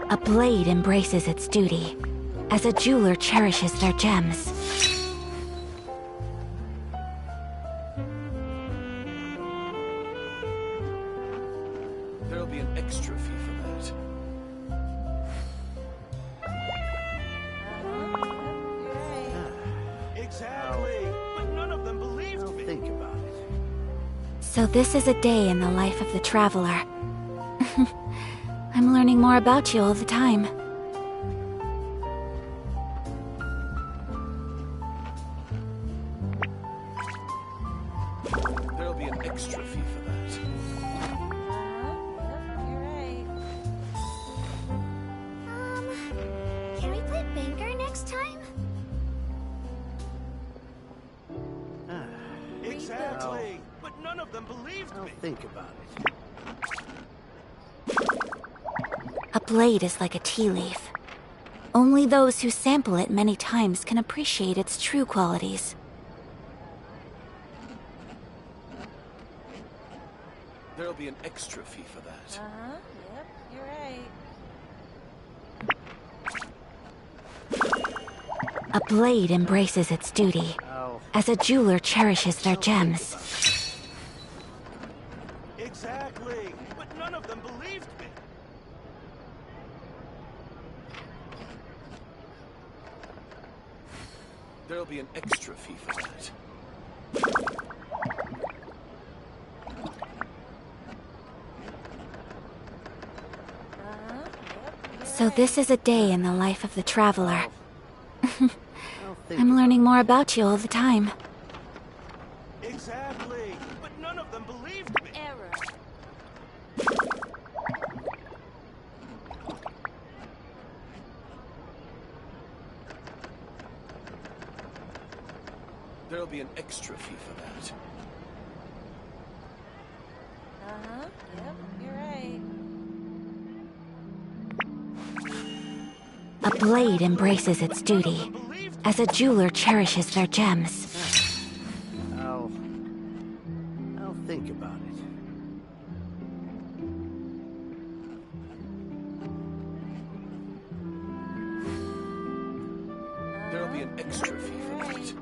A blade embraces its duty, as a jeweler cherishes their gems. There'll be an extra fee for that. Exactly, but none of them believed me. Think about it. So this is a day in the life of the traveler. I'm learning more about you all the time. There'll be an extra fee for that. You're right. Can we play banker next time? Exactly, but none of them believed me. Think about it. A blade is like a tea leaf. Only those who sample it many times can appreciate its true qualities. There'll be an extra fee for that. Yep, you're right. A blade embraces its duty, as a jeweler cherishes their gems. Exactly, but none of them believed me. There'll be an extra fee for that. So this is a day in the life of the traveler. I'm learning more about you all the time. Exactly, but none of them believed me. Error. There'll be an extra fee for that. Yep, you're right. A blade embraces its duty, as a jeweler cherishes their gems. I'll think about it. There'll be an extra fee for that.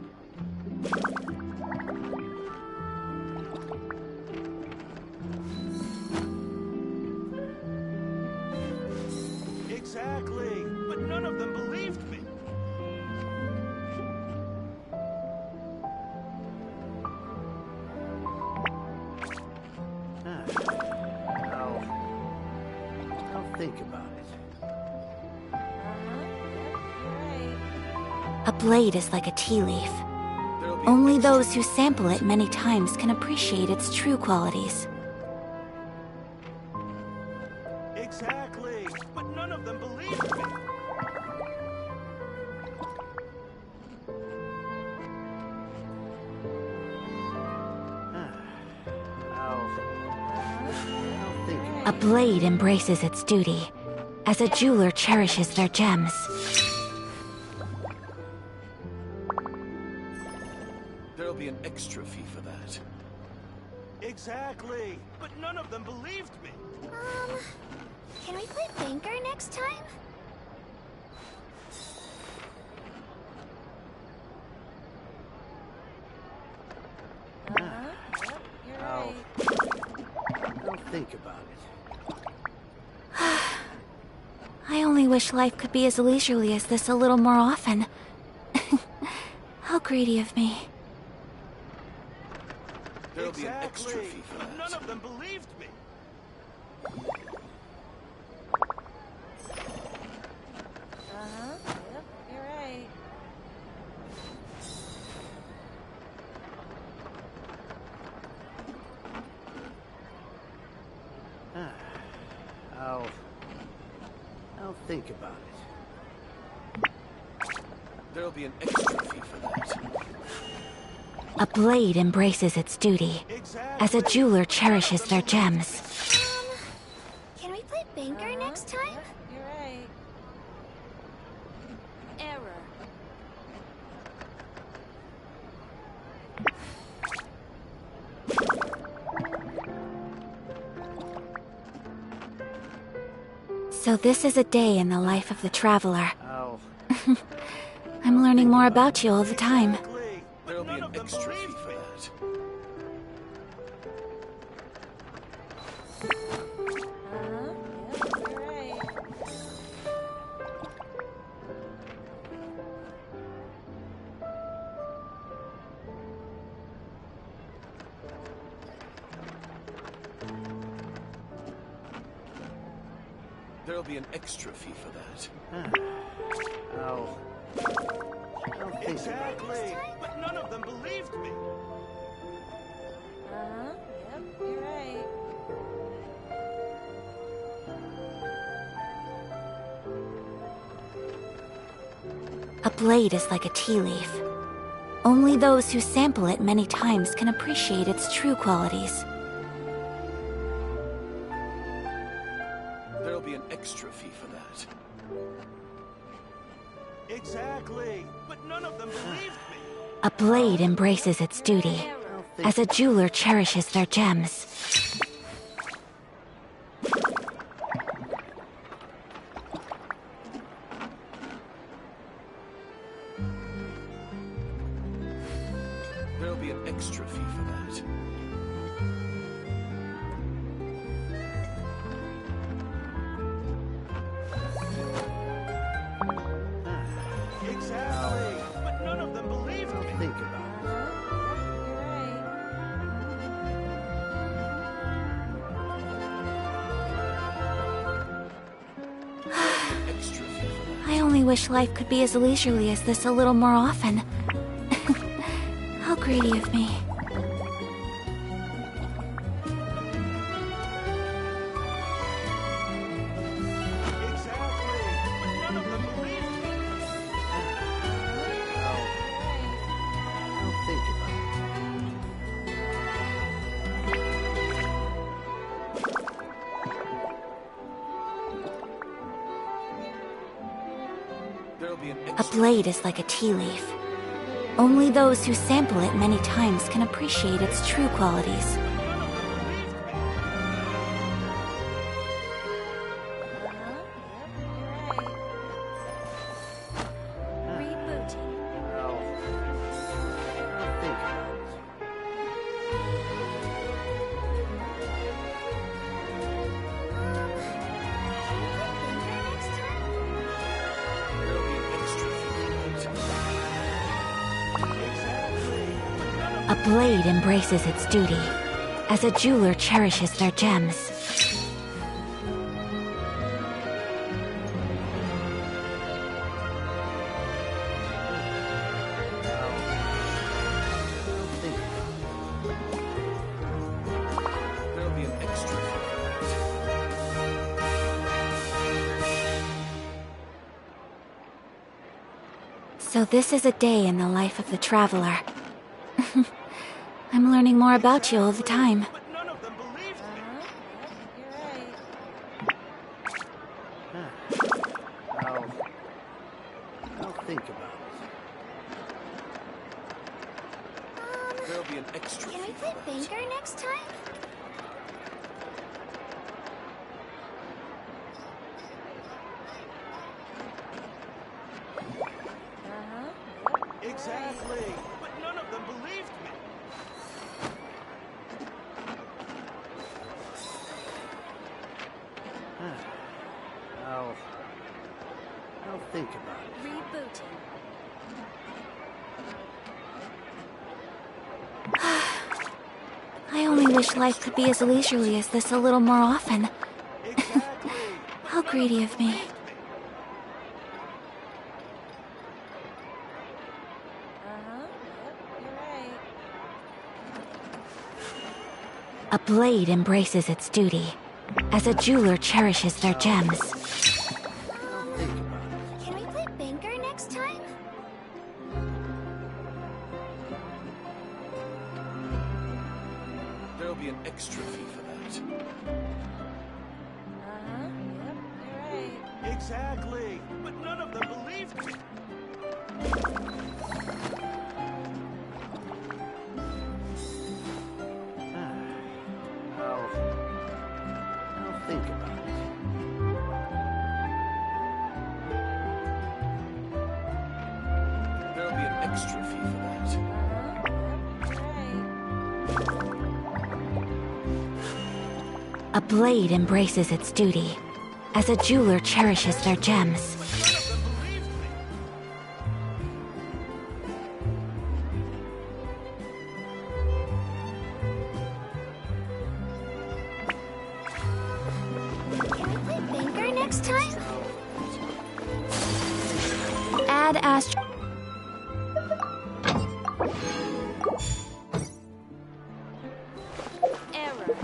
Exactly, but none of them believed me. I'll think about it. A blade is like a tea leaf. There'll be Only an extra those who sample it many times can appreciate its true qualities. Exactly, but none of them believed me. I'll think. A blade embraces its duty, as a jeweler cherishes their gems. There'll be an extra fee for that. Exactly, but none of them believed me. Can we play banker next time? Yep, you're right. I'll think about it. I only wish life could be as leisurely as this a little more often. How greedy of me. There'll be an extra Exactly, fee for but none that. of them believed me. Yep, you're right. I'll think about it. There'll be an extra fee for that. A blade embraces its duty, as a jeweler cherishes their gems. Can we play banker next time? Yep, you're right. Error. So this is a day in the life of the traveler. I'll... I'm learning more about you all the time. Exactly. But There'll be none an of them extra fee believed for me. that. There'll be an extra fee for that. I'll think Exactly. But none of them believed me. Yep, you're right. A blade is like a tea leaf. Only those who sample it many times can appreciate its true qualities. There'll be an extra fee for that. Exactly. But none of them believed me. A blade embraces its duty, as a jeweler cherishes their gems. There'll be an extra fee for that. Exactly. But none of them believed me. Think about it. Extra fee for that. I only wish life could be as leisurely as this a little more often. How greedy of me. Exactly. But none of them believed me. I'll think about it. There'll be an A extra blade is like a tea leaf. Only those who sample it many times can appreciate its true qualities. Rebooting. I'll think about it. Next time? There'll be an extra fee for that. Exactly. But none of A blade embraces its duty, as a jeweler cherishes their gems. I'll think about it. There'll be an extra fee for that. So this is a day in the life of the traveler. I'm learning more about you all the time. But none of them believed me. You're right. I'll think about it. There'll be an extra Can we fee play for that. banker next time? Exactly. But none of them believed me. I'll think about it. Rebooting. I only wish life could be as leisurely as this a little more often. Exactly. But How none greedy them of me. believed You're right. A blade embraces its duty, as a jeweler cherishes their gems. I'll think about it. Can we play banker next time? There'll be an extra fee for that. You're right. Exactly. But none of them believed me. I'll think about it. A blade embraces its duty, as a jeweler cherishes their gems. Can we play banker next time? Add Astro. Error.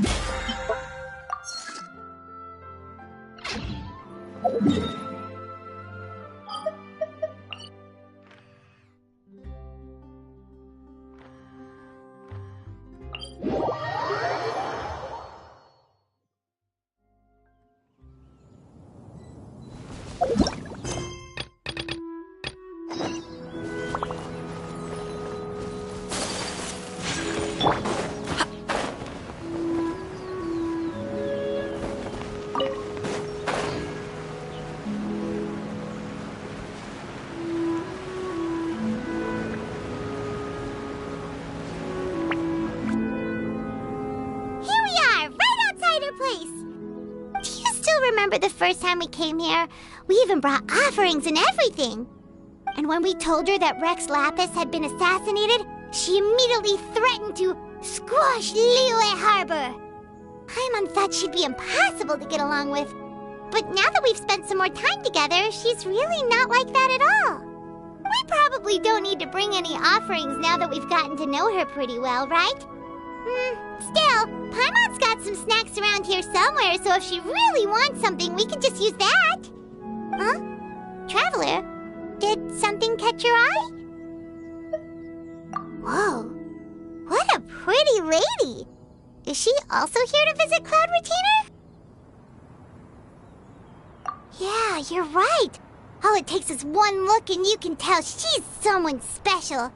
Remember the first time we came here? We even brought offerings and everything. And when we told her that Rex Lapis had been assassinated, she immediately threatened to squash Liyue Harbor. Paimon thought she'd be impossible to get along with. But now that we've spent some more time together, she's really not like that at all. We probably don't need to bring any offerings now that we've gotten to know her pretty well, right? Still, Paimon's got some snacks around here somewhere, so if she really wants something, we can just use that. Huh? Traveler, did something catch your eye? Whoa, what a pretty lady! Is she also here to visit Cloud Retainer? Yeah, you're right. All it takes is one look and you can tell she's someone special.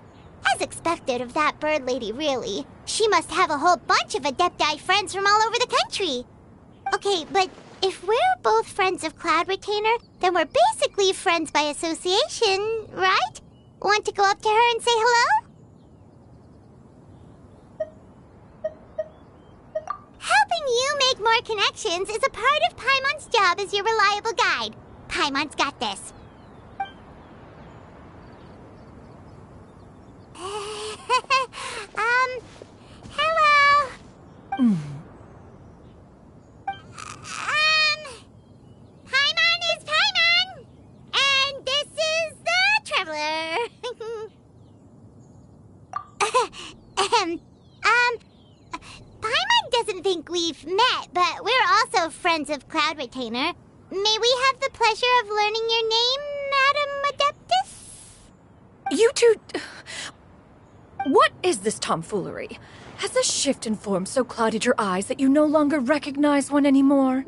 As expected of that bird lady, really. She must have a whole bunch of Adepti friends from all over the country. Okay, but if we're both friends of Cloud Retainer, then we're basically friends by association, right? Want to go up to her and say hello? Helping you make more connections is a part of Paimon's job as your reliable guide. Paimon's got this. Hello. Paimon is Paimon, and this is the Traveler. Paimon doesn't think we've met, but we're also friends of Cloud Retainer. May we have the pleasure of learning your name, Madam Adeptus? You two... What is this tomfoolery? Has the shift in form so clouded your eyes that you no longer recognize one anymore?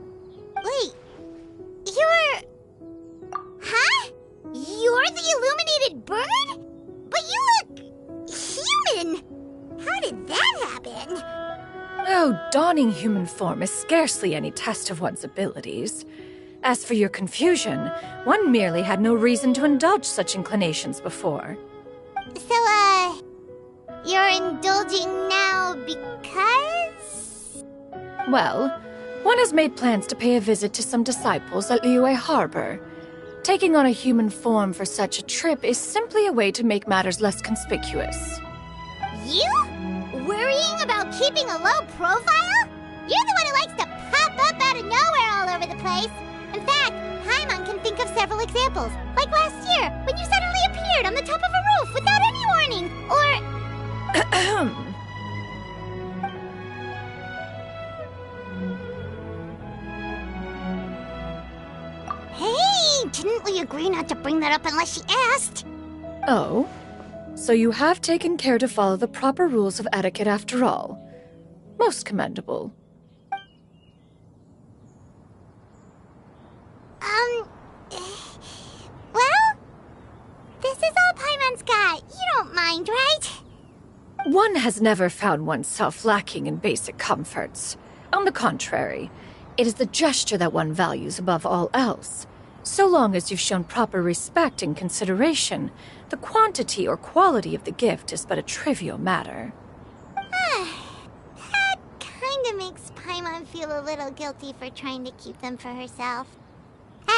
Wait, you're... Huh? You're the illuminated bird? But you look... human! How did that happen? Oh, donning human form is scarcely any test of one's abilities. As for your confusion, one merely had no reason to indulge such inclinations before. So, you're indulging now because? Well, one has made plans to pay a visit to some disciples at Liyue Harbor. Taking on a human form for such a trip is simply a way to make matters less conspicuous. You? Worrying about keeping a low profile? You're the one who likes to pop up out of nowhere all over the place. In fact, Paimon can think of several examples. Like last year, when you suddenly appeared on the top of a roof without any warning. Or... Hey, didn't we agree not to bring that up unless she asked? Oh? So you have taken care to follow the proper rules of etiquette after all. Most commendable. Well, this is all Paimon's got. You don't mind, right? One has never found oneself lacking in basic comforts. On the contrary, it is the gesture that one values above all else. So long as you've shown proper respect and consideration, the quantity or quality of the gift is but a trivial matter. That kinda makes Paimon Paimon feel a little guilty for trying to keep them for herself.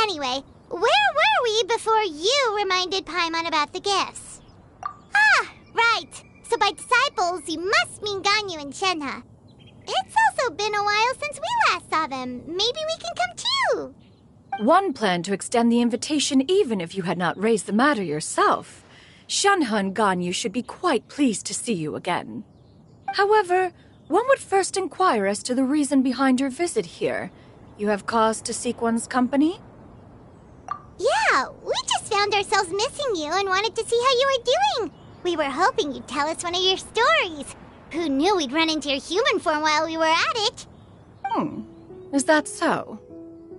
Anyway, where were we before you reminded Paimon about the gifts? Ah, right. So by disciples, you must mean Ganyu and Shenhe. It's also been a while since we last saw them. Maybe we can come too. One planned to extend the invitation even if you had not raised the matter yourself. Shenhe and Ganyu should be quite pleased to see you again. However, one would first inquire as to the reason behind your visit here. You have cause to seek one's company? Yeah, we just found ourselves missing you and wanted to see how you were doing. We were hoping you'd tell us one of your stories. Who knew we'd run into your human form while we were at it? Is that so?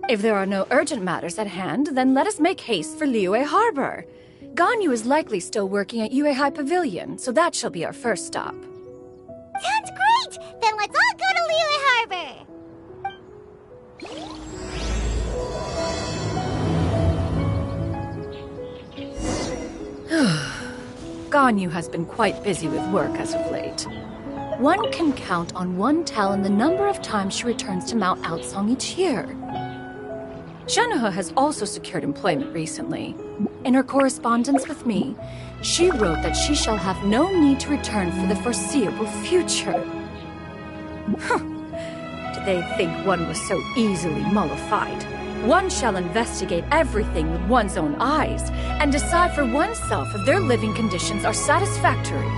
If there are no urgent matters at hand, then let us make haste for Liyue Harbor. Ganyu is likely still working at Yuehai Pavilion, so that shall be our first stop. Sounds great! Then let's all go to Liyue Harbor! Ganyu has been quite busy with work as of late. One can count on one talon the number of times she returns to Mount Outsong each year. Shenhe has also secured employment recently. In her correspondence with me, she wrote that she shall have no need to return for the foreseeable future. Did they think one was so easily mollified? One shall investigate everything with one's own eyes and decide for oneself if their living conditions are satisfactory.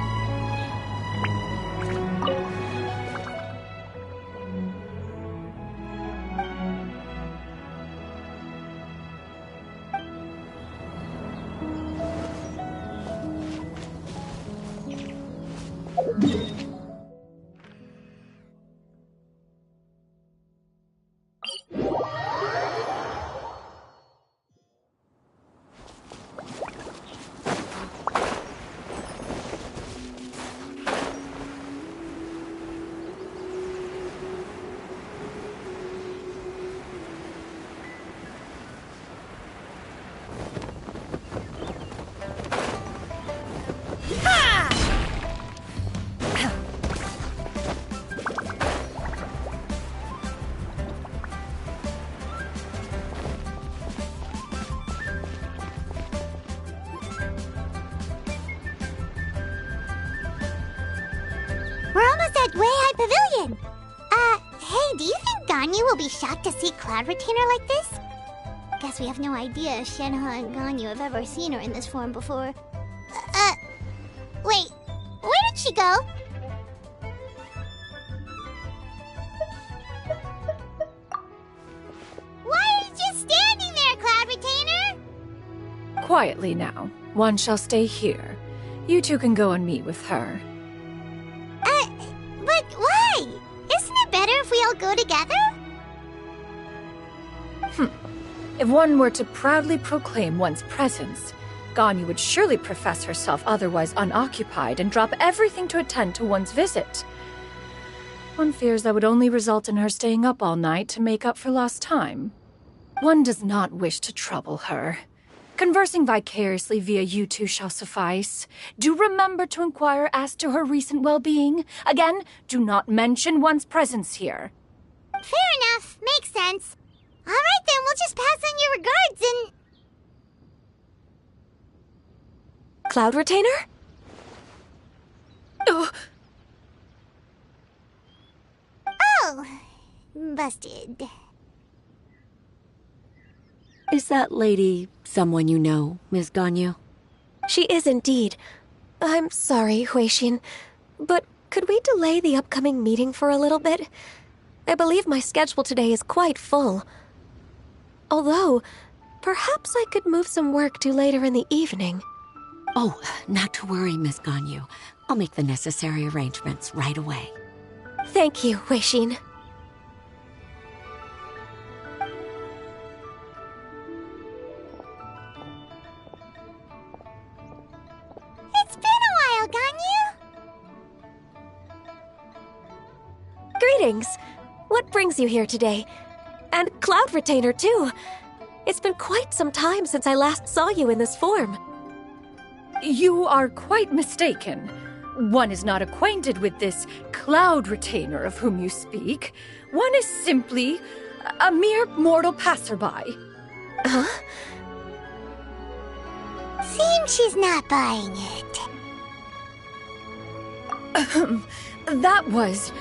We're almost at Yuehai Pavilion. Hey, do you think Ganyu will be shocked to see Cloud Retainer like this? Guess we have no idea if Shenhe and Ganyu have ever seen her in this form before. Wait, where did she go? Why are you just standing there, Cloud Retainer? Quietly now. One shall stay here. You two can go and meet with her. But why? Isn't it better if we all go together? If one were to proudly proclaim one's presence, Ganyu would surely profess herself otherwise unoccupied and drop everything to attend to one's visit. One fears that would only result in her staying up all night to make up for lost time. One does not wish to trouble her. Conversing vicariously via you two shall suffice. Do remember to inquire as to her recent well-being. Again, do not mention one's presence here. Fair enough. Makes sense. All right, then. We'll just pass on your regards and... Cloud Retainer? Oh, Oh, busted. Is that lady someone you know, Ms. Ganyu? She is indeed. I'm sorry, Huixin, but could we delay the upcoming meeting for a little bit? I believe my schedule today is quite full. Although, perhaps I could move some work to later in the evening. Oh, not to worry, Miss Ganyu. I'll make the necessary arrangements right away. Thank you, Huixin. It's been a while, Ganyu. Greetings. What brings you here today? And Cloud Retainer, too. It's been quite some time since I last saw you in this form. you are quite mistaken. One is not acquainted with this cloud retainer of whom you speak. One is simply a mere mortal passerby. Huh? Seems she's not buying it. That was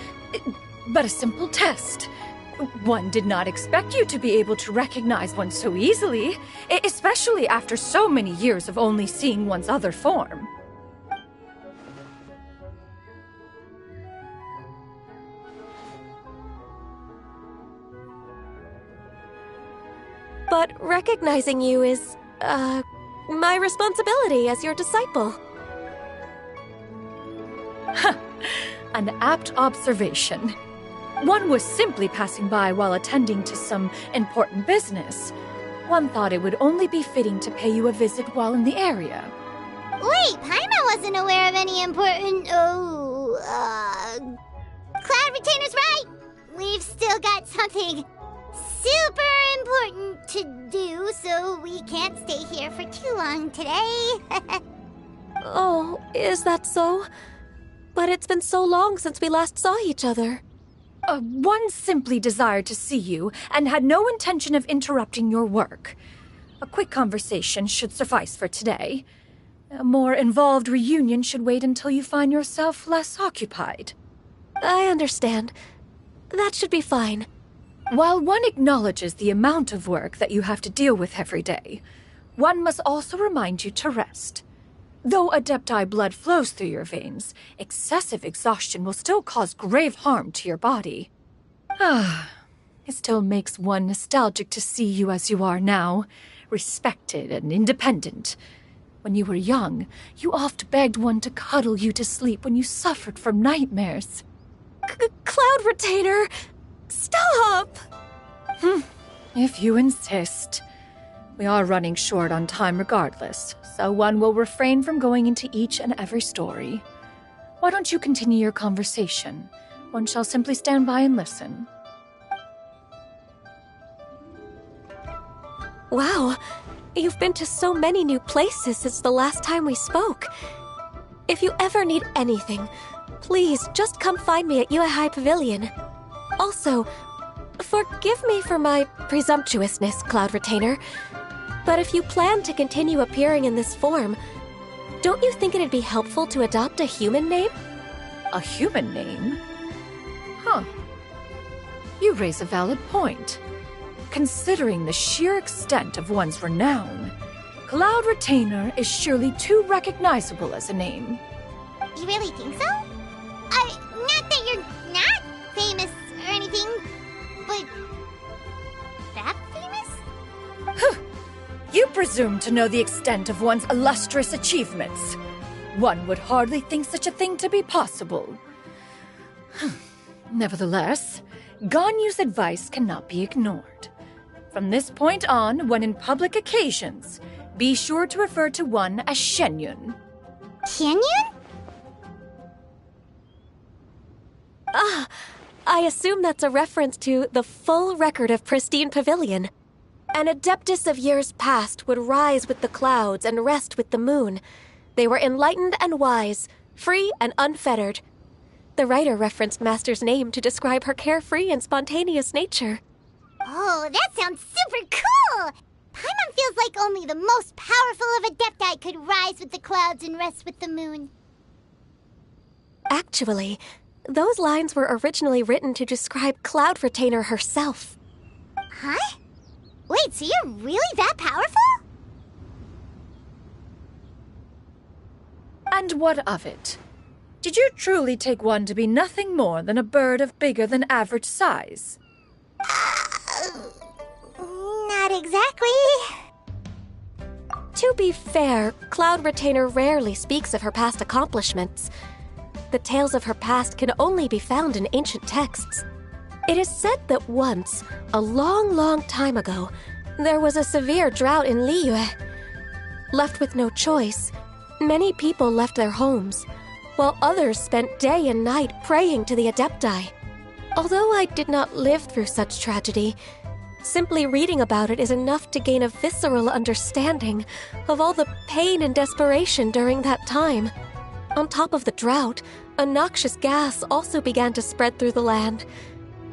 but a simple test. One did not expect you to be able to recognize one so easily, especially after so many years of only seeing one's other form. But recognizing you is, my responsibility as your disciple. An apt observation. One was simply passing by while attending to some important business. One thought it would only be fitting to pay you a visit while in the area. Wait, Paimon wasn't aware of any important... Cloud Retainer's right! We've still got something super important to do, so we can't stay here for too long today. Oh, is that so? But it's been so long since we last saw each other. One simply desired to see you and had no intention of interrupting your work. A quick conversation should suffice for today. A more involved reunion should wait until you find yourself less occupied. I understand. That should be fine. While one acknowledges the amount of work that you have to deal with every day, one must also remind you to rest. Though Adepti blood flows through your veins, excessive exhaustion will still cause grave harm to your body. It still makes one nostalgic to see you as you are now, respected and independent. When you were young, you oft begged one to cuddle you to sleep when you suffered from nightmares. Cloud Retainer! Stop! If you insist. We are running short on time regardless, so one will refrain from going into each and every story. Why don't you continue your conversation? One shall simply stand by and listen. Wow, you've been to so many new places since the last time we spoke. If you ever need anything, please just come find me at Uehai Pavilion. Also, forgive me for my presumptuousness, Cloud Retainer, but if you plan to continue appearing in this form, don't you think it'd be helpful to adopt a human name? A human name? You raise a valid point. Considering the sheer extent of one's renown, Cloud Retainer is surely too recognizable as a name. You really think so? Not that you're not famous or anything, but that famous? You presume to know the extent of one's illustrious achievements. One would hardly think such a thing to be possible. Nevertheless, Ganyu's advice cannot be ignored. From this point on, when in public occasions, be sure to refer to one as Shenyun. Shenyun? I assume that's a reference to the full record of Pristine Pavilion. An adeptus of years past would rise with the clouds and rest with the moon. They were enlightened and wise, free and unfettered. The writer referenced Master's name to describe her carefree and spontaneous nature. Oh, that sounds super cool! Paimon feels like only the most powerful of Adepti could rise with the clouds and rest with the moon. Actually, those lines were originally written to describe Cloud Retainer herself. Huh? Wait, so you're really that powerful? And what of it? Did you truly take one to be nothing more than a bird of bigger than average size? Not exactly. To be fair, Cloud Retainer rarely speaks of her past accomplishments. The tales of her past can only be found in ancient texts. It is said that once, a long, long time ago, there was a severe drought in Liyue. Left with no choice, many people left their homes, while others spent day and night praying to the Adepti. Although I did not live through such tragedy, simply reading about it is enough to gain a visceral understanding of all the pain and desperation during that time. On top of the drought, a noxious gas also began to spread through the land.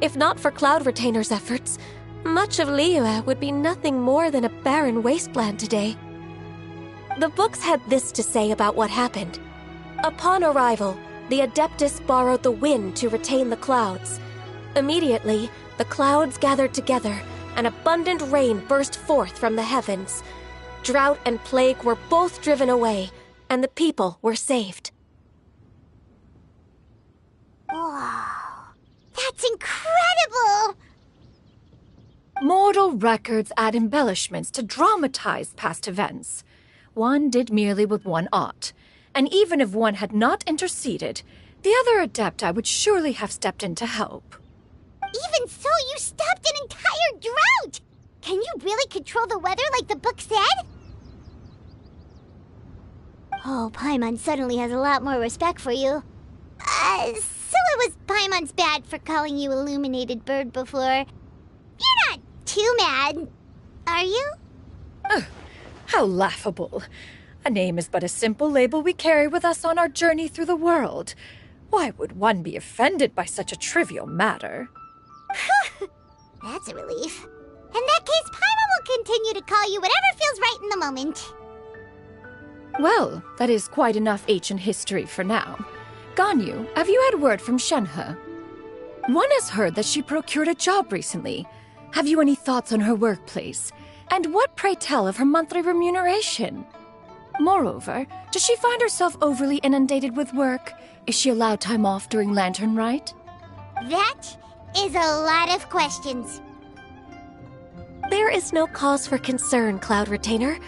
If not for Cloud Retainer's efforts, much of Liyue would be nothing more than a barren wasteland today. The books had this to say about what happened. Upon arrival, the Adeptus borrowed the wind to retain the clouds. Immediately, the clouds gathered together, and abundant rain burst forth from the heavens. Drought and plague were both driven away, and the people were saved. Wow, that's incredible! Mortal records add embellishments to dramatize past events. One did merely what one ought, and even if one had not interceded, the other Adepti would surely have stepped in to help. Even so, you stopped an entire drought! Can you really control the weather like the book said? Oh, Paimon suddenly has a lot more respect for you. So it was Paimon's bad for calling you Illuminated Bird before. You're not too mad, are you? How laughable. A name is but a simple label we carry with us on our journey through the world. Why would one be offended by such a trivial matter? That's a relief. In that case, Paimon will continue to call you whatever feels right in the moment. Well, that is quite enough ancient history for now. Ganyu, have you had word from Shenhe? One has heard that she procured a job recently. Have you any thoughts on her workplace? And what, pray tell, of her monthly remuneration? Moreover, does she find herself overly inundated with work? Is she allowed time off during Lantern Rite? That is a lot of questions. There is no cause for concern, Cloud Retainer.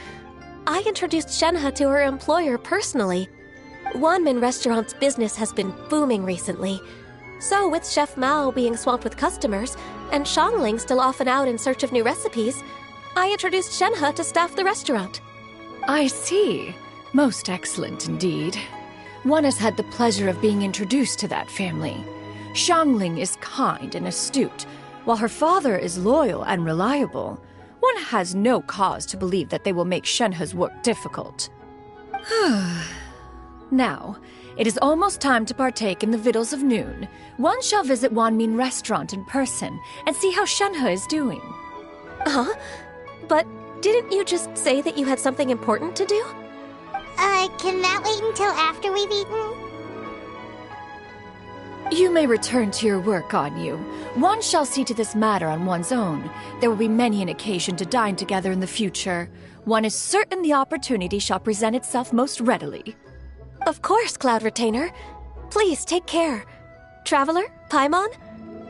I introduced Shenhe to her employer personally. Wanmin Restaurant's business has been booming recently. So with Chef Mao being swamped with customers, and Shangling still off and out in search of new recipes, I introduced Shenhe to staff the restaurant. I see. Most excellent indeed. One has had the pleasure of being introduced to that family. Shangling is kind and astute, while her father is loyal and reliable. One has no cause to believe that they will make Shenhe's work difficult. Now, it is almost time to partake in the victuals of noon. One shall visit Wanmin Restaurant in person and see how Shenhe is doing. Huh? But didn't you just say that you had something important to do? Can that wait until after we've eaten? You may return to your work, Ganyu. One shall see to this matter on one's own. There will be many an occasion to dine together in the future. One is certain the opportunity shall present itself most readily. Of course, Cloud Retainer. Please take care. Traveler, Paimon,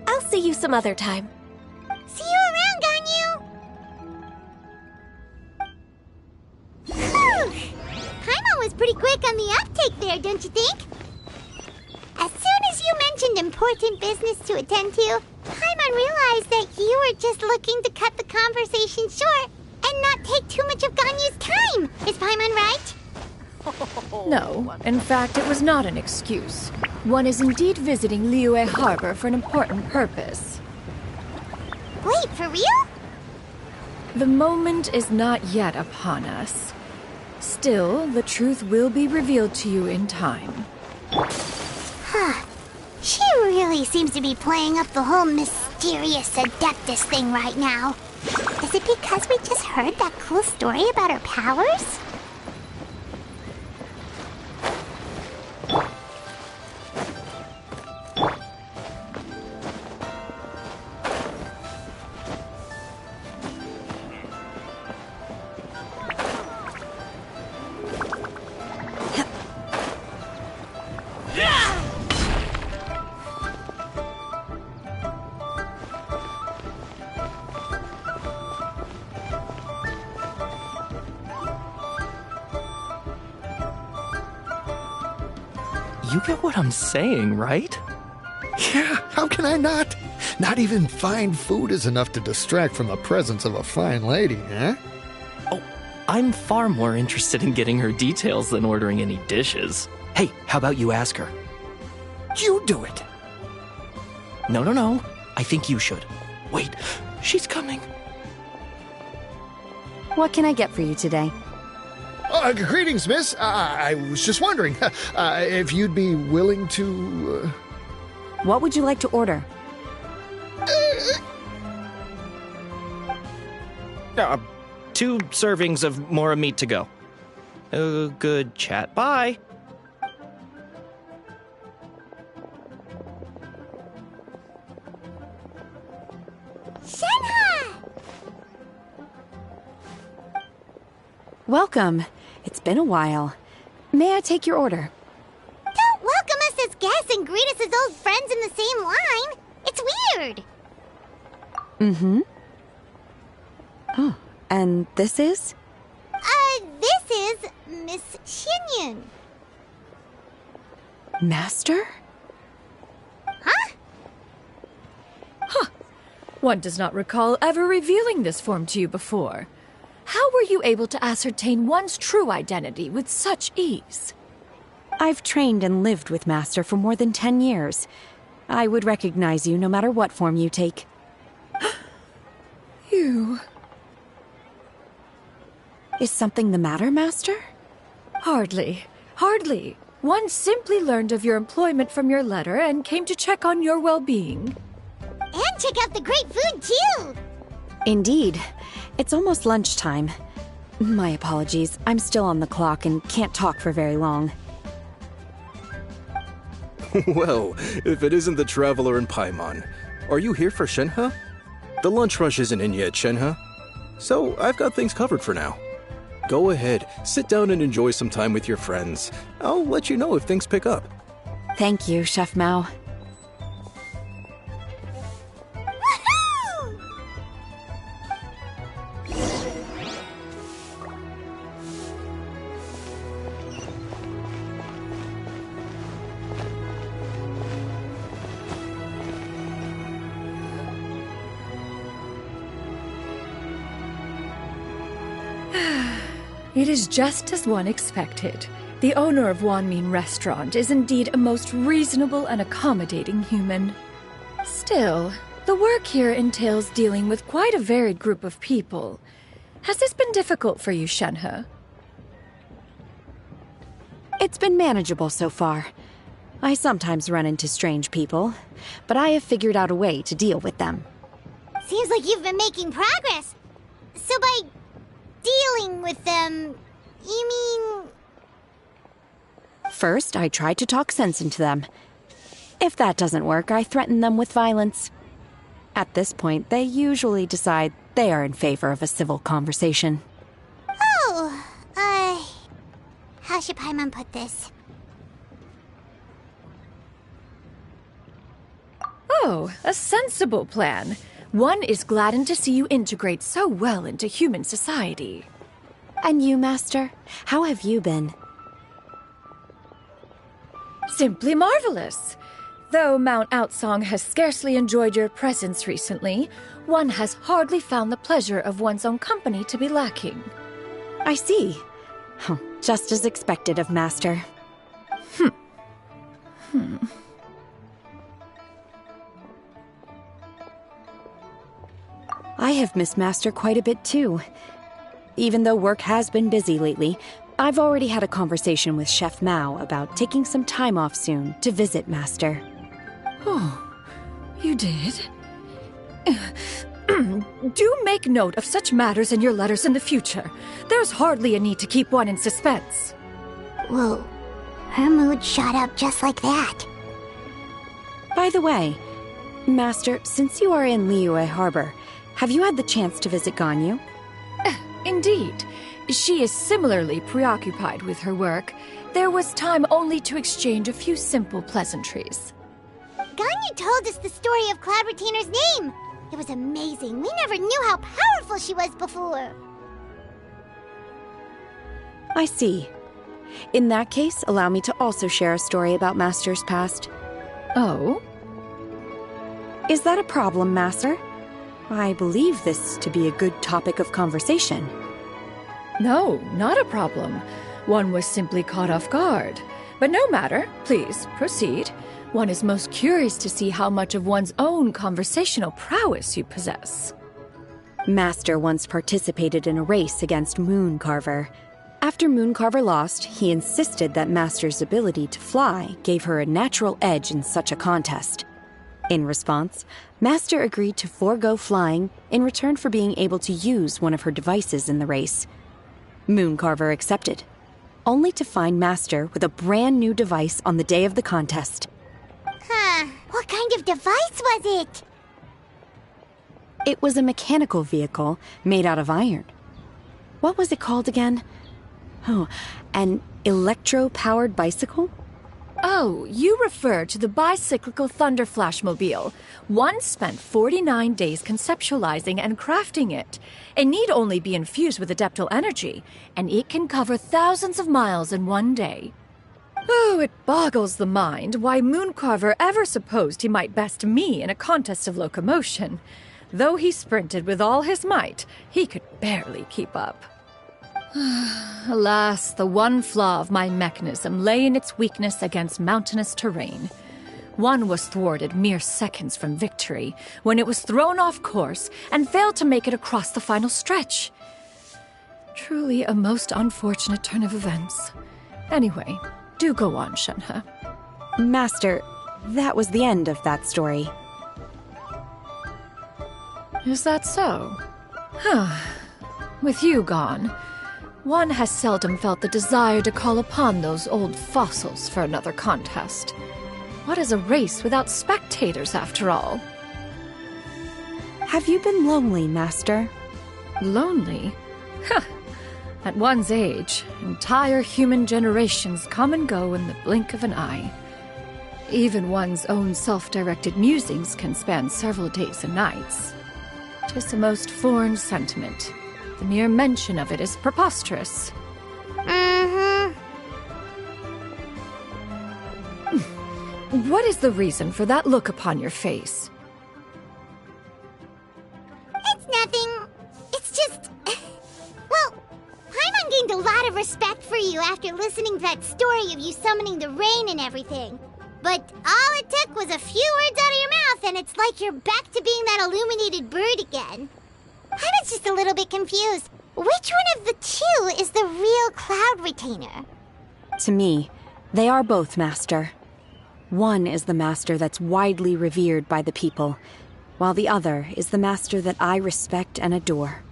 I'll see you some other time. See you around, Ganyu! Whew! Paimon was pretty quick on the uptake there, don't you think? As soon as you mentioned important business to attend to, Paimon realized that you were just looking to cut the conversation short and not take too much of Ganyu's time. Is Paimon right? No, in fact, it was not an excuse. One is indeed visiting Liyue Harbor for an important purpose. Wait, for real? The moment is not yet upon us. Still, the truth will be revealed to you in time. Huh. She really seems to be playing up the whole mysterious Adeptus thing right now. Is it because we just heard that cool story about her powers? You get what I'm saying, right? Yeah, how can I not? Not even fine food is enough to distract from the presence of a fine lady, huh? Oh, I'm far more interested in getting her details than ordering any dishes. Hey, how about you ask her? You do it! No. I think you should. Wait, she's coming. What can I get for you today? Greetings, miss. I was just wondering if you'd be willing to... What would you like to order? 2 servings of Mora meat to go. Good chat. Bye. Shenhe! Welcome. It's been a while. May I take your order? Don't welcome us as guests and greet us as old friends in the same line. It's weird. Mm-hmm. Oh, and this is? This is Miss Xinyun. Master? Huh? One does not recall ever revealing this form to you before. How were you able to ascertain one's true identity with such ease? I've trained and lived with Master for more than 10 years. I would recognize you no matter what form you take. You... Is something the matter, Master? Hardly. Hardly. One simply learned of your employment from your letter and came to check on your well-being. And check out the great food, too! Indeed. It's almost lunchtime. My apologies. I'm still on the clock and can't talk for very long. Well, if it isn't the traveler in Paimon, are you here for Shenhe? The lunch rush isn't in yet, Shenhe. So I've got things covered for now. Go ahead, sit down and enjoy some time with your friends. I'll let you know if things pick up. Thank you, Chef Mao. Woohoo! It is just as one expected. The owner of Wanmin Restaurant is indeed a most reasonable and accommodating human. Still, the work here entails dealing with quite a varied group of people. Has this been difficult for you, Shenhe? It's been manageable so far. I sometimes run into strange people, but I have figured out a way to deal with them. Seems like you've been making progress. So by dealing with them, you mean... First, I try to talk sense into them. If that doesn't work, I threaten them with violence. At this point, they usually decide they are in favor of a civil conversation. Oh, how should Paimon put this? Oh, a sensible plan. One is gladdened to see you integrate so well into human society. And you, Master? How have you been? Simply marvelous. Though Mount Outsong has scarcely enjoyed your presence recently, one has hardly found the pleasure of one's own company to be lacking. I see. Just as expected of Master. I have missed Master quite a bit too. Even though work has been busy lately, I've already had a conversation with Chef Mao about taking some time off soon to visit Master. Oh, you did? Do make note of such matters in your letters in the future. There's hardly a need to keep one in suspense. Whoa, her mood shot up just like that. By the way, Master, since you are in Liyue Harbor, have you had the chance to visit Ganyu? Indeed. She is similarly preoccupied with her work. There was time only to exchange a few simple pleasantries. Ganyu told us the story of Cloud Retainer's name. It was amazing. We never knew how powerful she was before. I see. In that case, allow me to also share a story about Master's past. Oh? Is that a problem, Master? I believe this to be a good topic of conversation. No, not a problem. One was simply caught off guard. But no matter. Please, proceed. One is most curious to see how much of one's own conversational prowess you possess. Master once participated in a race against Moon Carver. After Mooncarver lost, he insisted that Master's ability to fly gave her a natural edge in such a contest. In response, Master agreed to forego flying in return for being able to use one of her devices in the race. Mooncarver accepted, only to find Master with a brand new device on the day of the contest. Huh. What kind of device was it? It was a mechanical vehicle made out of iron. What was it called again? Oh, an electro-powered bicycle? Oh, you refer to the bicyclical Thunder Flashmobile. One spent 49 days conceptualizing and crafting it. It need only be infused with adeptal energy, and it can cover thousands of miles in one day. Oh, it boggles the mind why Mooncarver ever supposed he might best me in a contest of locomotion. Though he sprinted with all his might, he could barely keep up. Alas, the one flaw of my mechanism lay in its weakness against mountainous terrain. One was thwarted mere seconds from victory, when it was thrown off course and failed to make it across the final stretch. Truly a most unfortunate turn of events. Anyway, do go on, Shenhe. Master, that was the end of that story. Is that so? With you gone, one has seldom felt the desire to call upon those old fossils for another contest. What is a race without spectators, after all? Have you been lonely, Master? Lonely? At one's age, entire human generations come and go in the blink of an eye. Even one's own self-directed musings can span several days and nights. 'Tis a most foreign sentiment. The mere mention of it is preposterous. What is the reason for that look upon your face? It's nothing. It's just... Well, Paimon gained a lot of respect for you after listening to that story of you summoning the rain and everything. But all it took was a few words out of your mouth, and it's like you're back to being that illuminated bird again. I was just a little bit confused. Which one of the two is the real Cloud Retainer? To me, they are both, Master. One is the Master that's widely revered by the people, while the other is the Master that I respect and adore.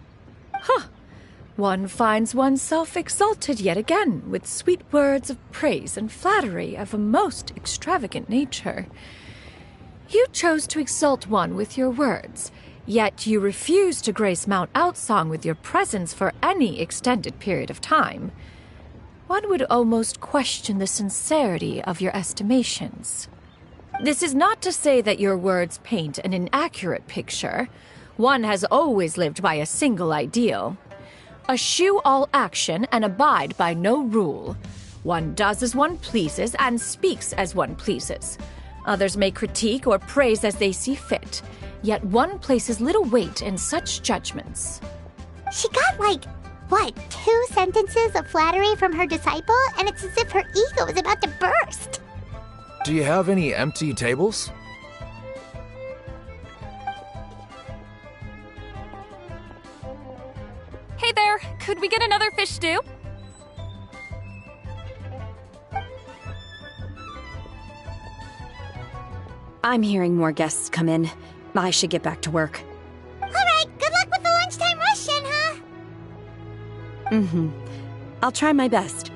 One finds oneself exalted yet again with sweet words of praise and flattery of a most extravagant nature. You chose to exalt one with your words, yet you refuse to grace Mount Outsong with your presence for any extended period of time. One would almost question the sincerity of your estimations. This is not to say that your words paint an inaccurate picture. One has always lived by a single ideal. Eschew all action and abide by no rule. One does as one pleases and speaks as one pleases. Others may critique or praise as they see fit, yet one places little weight in such judgments. She got, 2 sentences of flattery from her disciple, and it's as if her ego is about to burst. Do you have any empty tables? Hey there, could we get another fish stew? I'm hearing more guests come in. I should get back to work. Alright, good luck with the lunchtime rush, Shenhe. I'll try my best.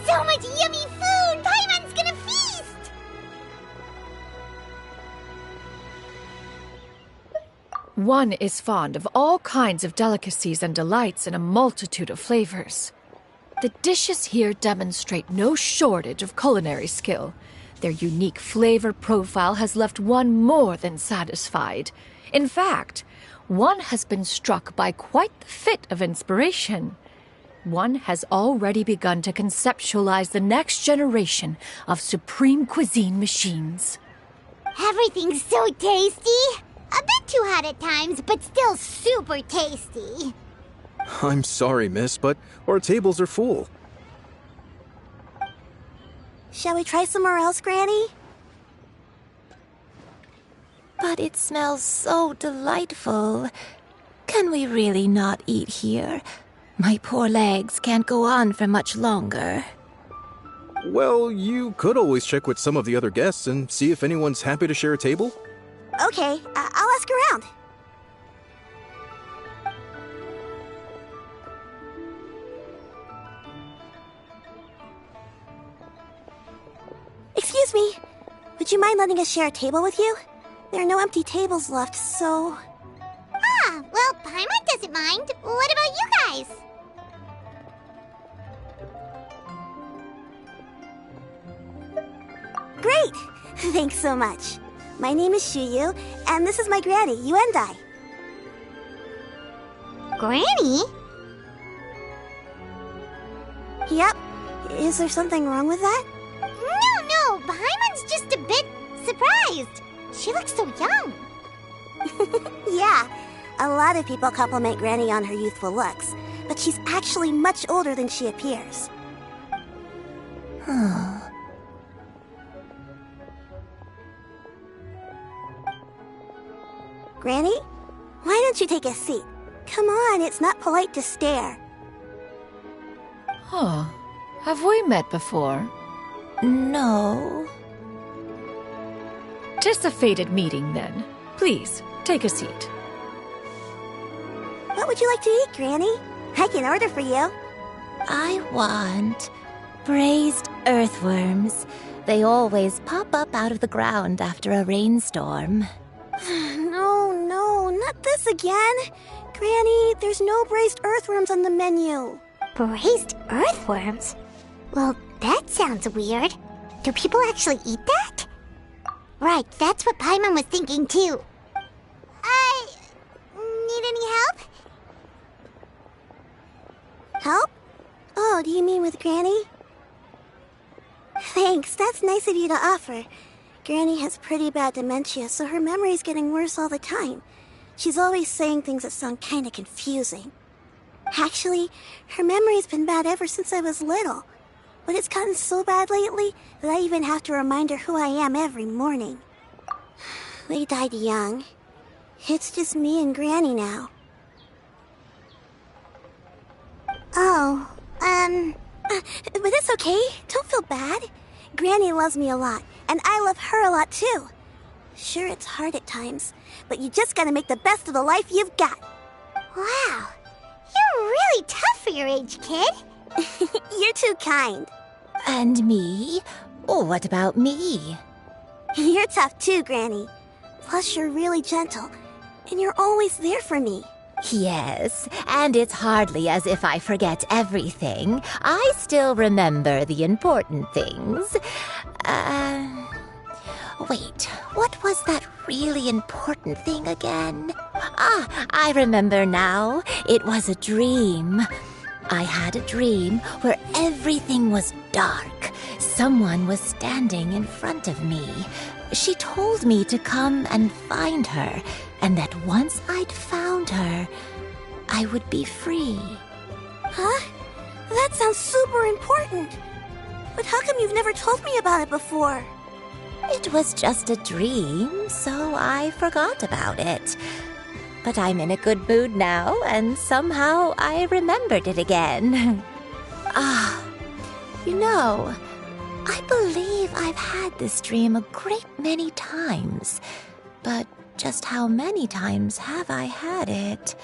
So much yummy food! Paimon's gonna feast! One is fond of all kinds of delicacies and delights in a multitude of flavors. The dishes here demonstrate no shortage of culinary skill. Their unique flavor profile has left one more than satisfied. In fact, one has been struck by quite the fit of inspiration. One has already begun to conceptualize the next generation of supreme cuisine machines. Everything's so tasty! A bit too hot at times, but still super tasty. I'm sorry, miss, but our tables are full. Shall we try somewhere else, Granny? But it smells so delightful. Can we really not eat here? My poor legs can't go on for much longer. Well, you could always check with some of the other guests and see if anyone's happy to share a table. Okay, I'll ask around. Excuse me, would you mind letting us share a table with you? There are no empty tables left, so... Ah, well, Paimon doesn't mind. What about you guys? Great! Thanks so much. My name is Shuyu, and this is my granny, Yuendai. Granny? Yep. Is there something wrong with that? No, Paimon's just a bit surprised. She looks so young. Yeah, a lot of people compliment Granny on her youthful looks, but she's actually much older than she appears. Granny, why don't you take a seat? Come on, it's not polite to stare. Huh. Have we met before? No. Tis a fated meeting, then. Please, take a seat. What would you like to eat, Granny? I can order for you. I want braised earthworms. They always pop up out of the ground after a rainstorm. No, not this again. Granny, there's no braised earthworms on the menu. Braised earthworms? Well, that sounds weird. Do people actually eat that? Right, that's what Paimon was thinking too. Need any help? Help? Oh, do you mean with Granny? Thanks, that's nice of you to offer. Granny has pretty bad dementia, so her memory's getting worse all the time. She's always saying things that sound kinda confusing. Actually, her memory's been bad ever since I was little. But it's gotten so bad lately that I even have to remind her who I am every morning. They died young. It's just me and Granny now. Oh, but it's okay. Don't feel bad. Granny loves me a lot, and I love her a lot too. Sure, it's hard at times, but you just gotta make the best of the life you've got. Wow, you're really tough for your age, kid. You're too kind. And me? Oh, what about me? You're tough too, Granny. Plus, you're really gentle, and you're always there for me. Yes, and it's hardly as if I forget everything. I still remember the important things. Wait, what was that really important thing again? Ah, I remember now. It was a dream. I had a dream where everything was dark. Someone was standing in front of me. She told me to come and find her, and that once I'd found her, I would be free. Huh? That sounds super important. But how come you've never told me about it before? It was just a dream, so I forgot about it. But I'm in a good mood now, and somehow I remembered it again. You know, I believe I've had this dream a great many times. But just how many times have I had it?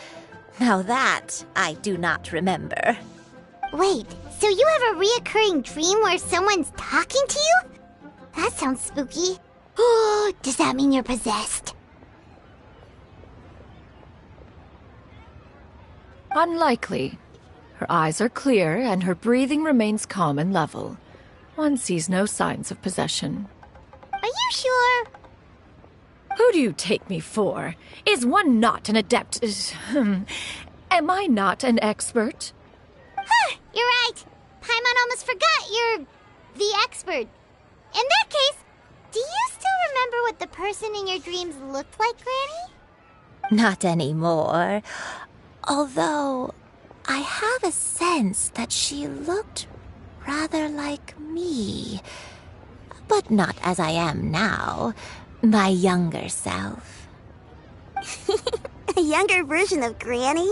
Now that I do not remember. Wait, so you have a reoccurring dream where someone's talking to you? That sounds spooky. Oh, does that mean you're possessed? Unlikely. Her eyes are clear, and her breathing remains calm and level. One sees no signs of possession. Are you sure? Who do you take me for? Is one not an adept? Am I not an expert? Huh, you're right. Paimon almost forgot you're the expert. In that case, do you still remember what the person in your dreams looked like, Granny? Not anymore. Although, I have a sense that she looked rather like me. but not as I am now. My younger self. A younger version of Granny?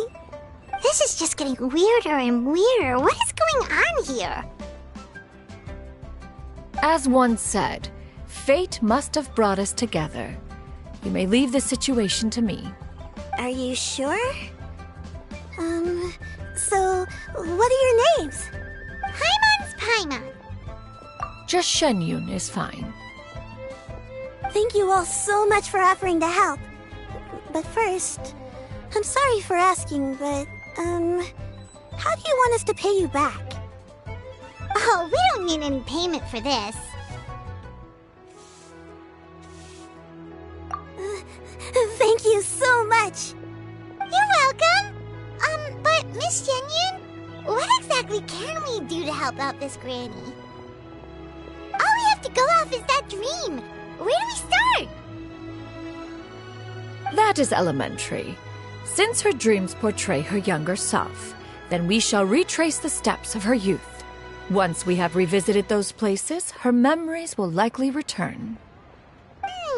This is just getting weirder and weirder. What is going on here? As one said, fate must have brought us together. You may leave the situation to me. Are you sure? So, what are your names? Paimon's Paimon. Just Shenyun is fine. Thank you all so much for offering to help. But first, I'm sorry for asking, but, how do you want us to pay you back? Oh, we don't need any payment for this. Thank you so much. You're welcome. But Miss Shenyun, what exactly can we do to help out this granny? All we have to go off is that dream. Where do we start? That is elementary. Since her dreams portray her younger self, then we shall retrace the steps of her youth. Once we have revisited those places, her memories will likely return.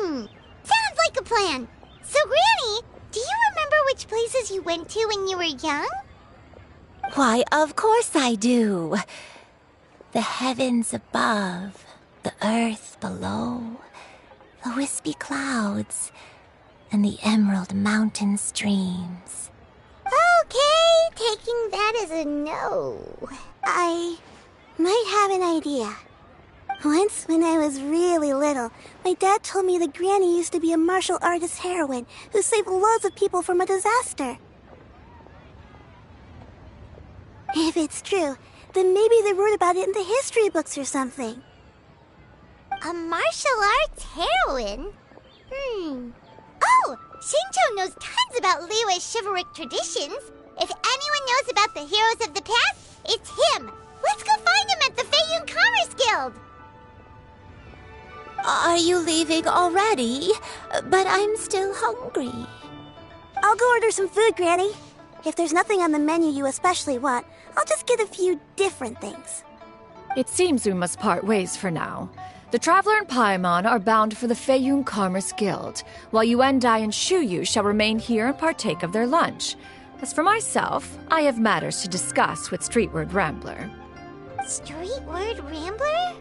Sounds like a plan. So, Granny, do you remember which places you went to when you were young? Why, of course I do. The heavens above, the earth below, the wispy clouds, and the emerald mountain streams. Okay, taking that as a no. I might have an idea. Once, when I was really little, my dad told me that Granny used to be a martial artist heroine who saved loads of people from a disaster. If it's true, then maybe they wrote about it in the history books or something. A martial arts heroine? Oh, Shincho knows tons about Liyue's chivalric traditions. If anyone knows about the heroes of the past, it's him. Let's go find him at the Feiyun Commerce Guild. Are you leaving already? But I'm still hungry. I'll go order some food, Granny. If there's nothing on the menu you especially want, I'll just get a few different things. It seems we must part ways for now. The Traveler and Paimon are bound for the Feiyun Commerce Guild, while Yuendai and Shuyu shall remain here and partake of their lunch. As for myself, I have matters to discuss with Streetward Rambler. Streetward Rambler?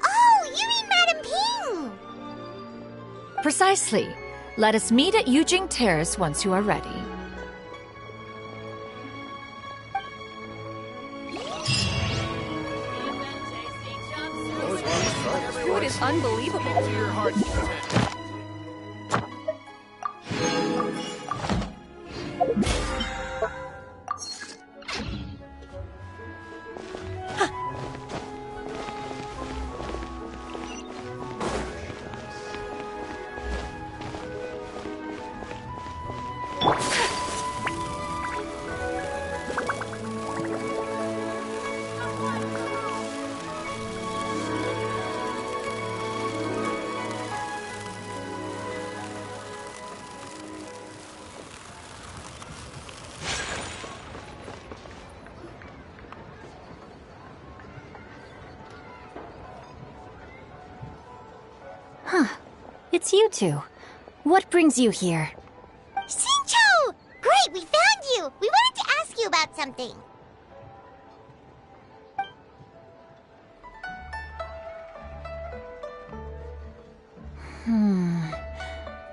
Oh, you mean Madame Ping! Precisely. Let us meet at Yujing Terrace once you are ready. Food is unbelievable. To your heart's content. It's you two. What brings you here? Shincho! Great, we found you! We wanted to ask you about something.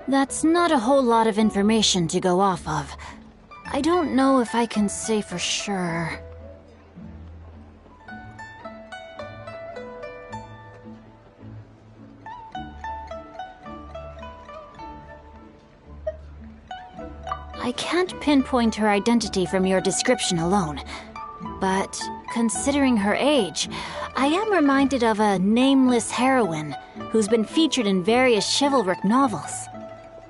That's not a whole lot of information to go off of. I don't know if I can say for sure. I can't pinpoint her identity from your description alone. But considering her age, I am reminded of a nameless heroine who's been featured in various chivalric novels.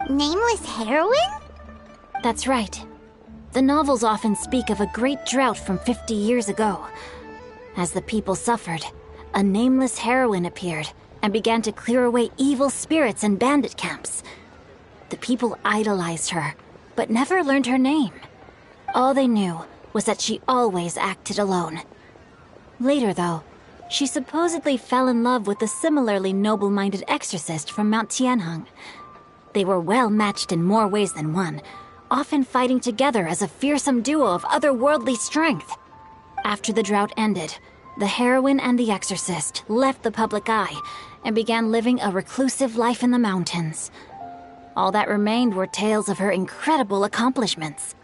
Nameless heroine? That's right. The novels often speak of a great drought from 50 years ago. As the people suffered, a nameless heroine appeared and began to clear away evil spirits and bandit camps. The people idolized her, but never learned her name. All they knew was that she always acted alone. Later, though, She supposedly fell in love with a similarly noble-minded exorcist from Mount Tianheng. They were well matched in more ways than one, often fighting together as a fearsome duo of otherworldly strength. After the drought ended, the heroine and the exorcist left the public eye and began living a reclusive life in the mountains. All that remained were tales of her incredible accomplishments.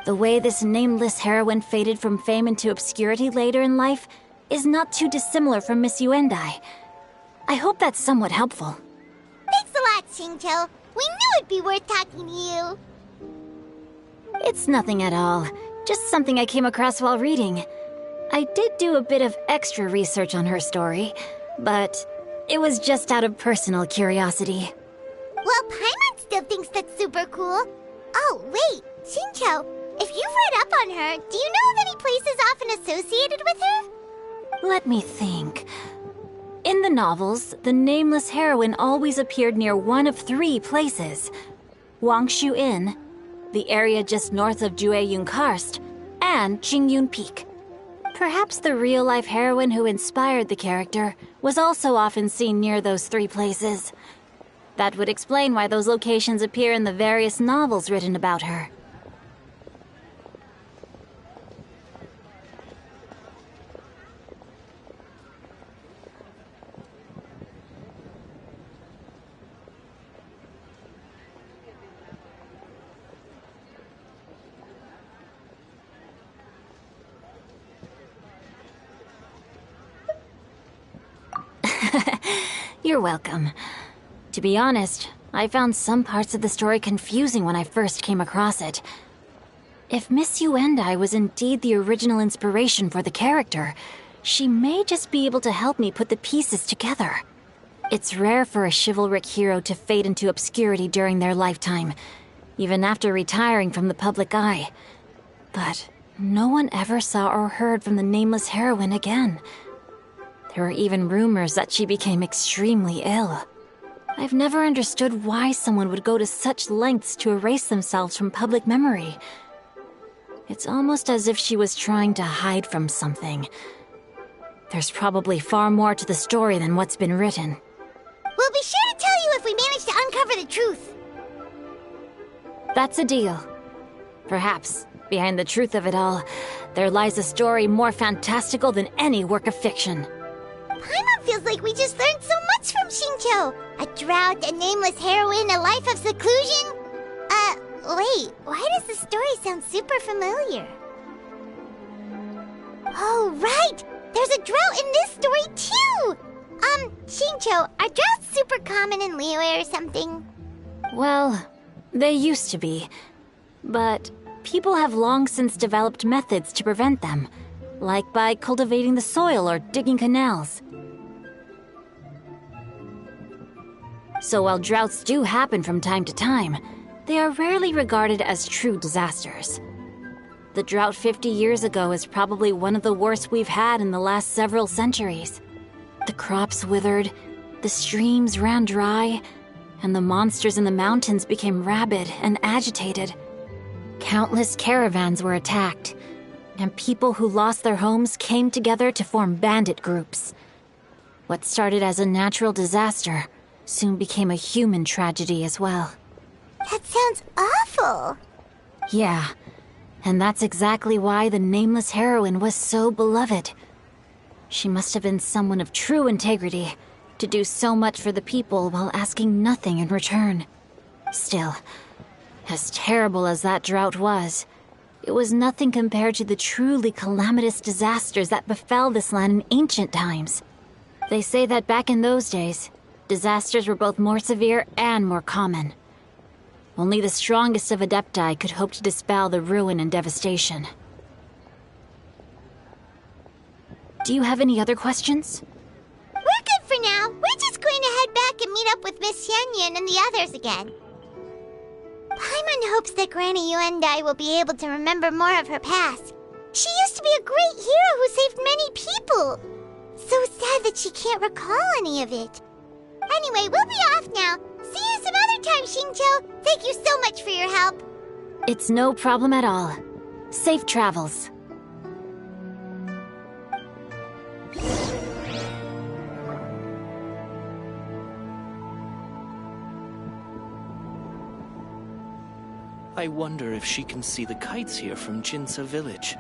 The way this nameless heroine faded from fame into obscurity later in life is not too dissimilar from Miss Yuendai. I hope that's somewhat helpful. Thanks a lot, Xingqiu. We knew it'd be worth talking to you. It's nothing at all. Just something I came across while reading. I did do a bit of extra research on her story, but it was just out of personal curiosity. Well, Paimon still thinks that's super cool. Oh, wait, Xingqiu, if you've read up on her, do you know of any places often associated with her? Let me think. In the novels, the nameless heroine always appeared near one of 3 places. Wangshu Inn, the area just north of Jueyun Karst, and Qingyun Peak. Perhaps the real-life heroine who inspired the character was also often seen near those 3 places. That would explain why those locations appear in the various novels written about her. You're welcome. To be honest, I found some parts of the story confusing when I first came across it. If Miss Yuendai was indeed the original inspiration for the character, she may just be able to help me put the pieces together. It's rare for a chivalric hero to fade into obscurity during their lifetime, even after retiring from the public eye. But no one ever saw or heard from the nameless heroine again. There were even rumors that she became extremely ill. I've never understood why someone would go to such lengths to erase themselves from public memory. It's almost as if she was trying to hide from something. There's probably far more to the story than what's been written. We'll be sure to tell you if we manage to uncover the truth. That's a deal. Perhaps, behind the truth of it all, there lies a story more fantastical than any work of fiction. Paimon feels like we just learned so much from Xingqiu. A drought, a nameless heroine, a life of seclusion. Wait, why does the story sound super familiar? Oh, right! There's a drought in this story, too! Xingqiu, are droughts super common in Liyue or something? Well, they used to be. But people have long since developed methods to prevent them, like by cultivating the soil or digging canals. So while droughts do happen from time to time, they are rarely regarded as true disasters. The drought 50 years ago is probably one of the worst we've had in the last several centuries. The crops withered, the streams ran dry, and the monsters in the mountains became rabid and agitated. Countless caravans were attacked, and people who lost their homes came together to form bandit groups. What started as a natural disaster soon became a human tragedy as well. That sounds awful. Yeah, and that's exactly why the nameless heroine was so beloved. She must have been someone of true integrity, to do so much for the people while asking nothing in return. Still, as terrible as that drought was, it was nothing compared to the truly calamitous disasters that befell this land in ancient times. They say that back in those days, disasters were both more severe and more common. Only the strongest of Adepti could hope to dispel the ruin and devastation. Do you have any other questions? We're good for now. We're just going to head back and meet up with Miss Xianyan and the others again. Paimon hopes that Granny Yuendai will be able to remember more of her past. She used to be a great hero who saved many people. So sad that she can't recall any of it. Anyway, we'll be off now. See you some other time, Xingqiu. Thank you so much for your help. It's no problem at all. Safe travels. I wonder if she can see the kites here from Jinsa village.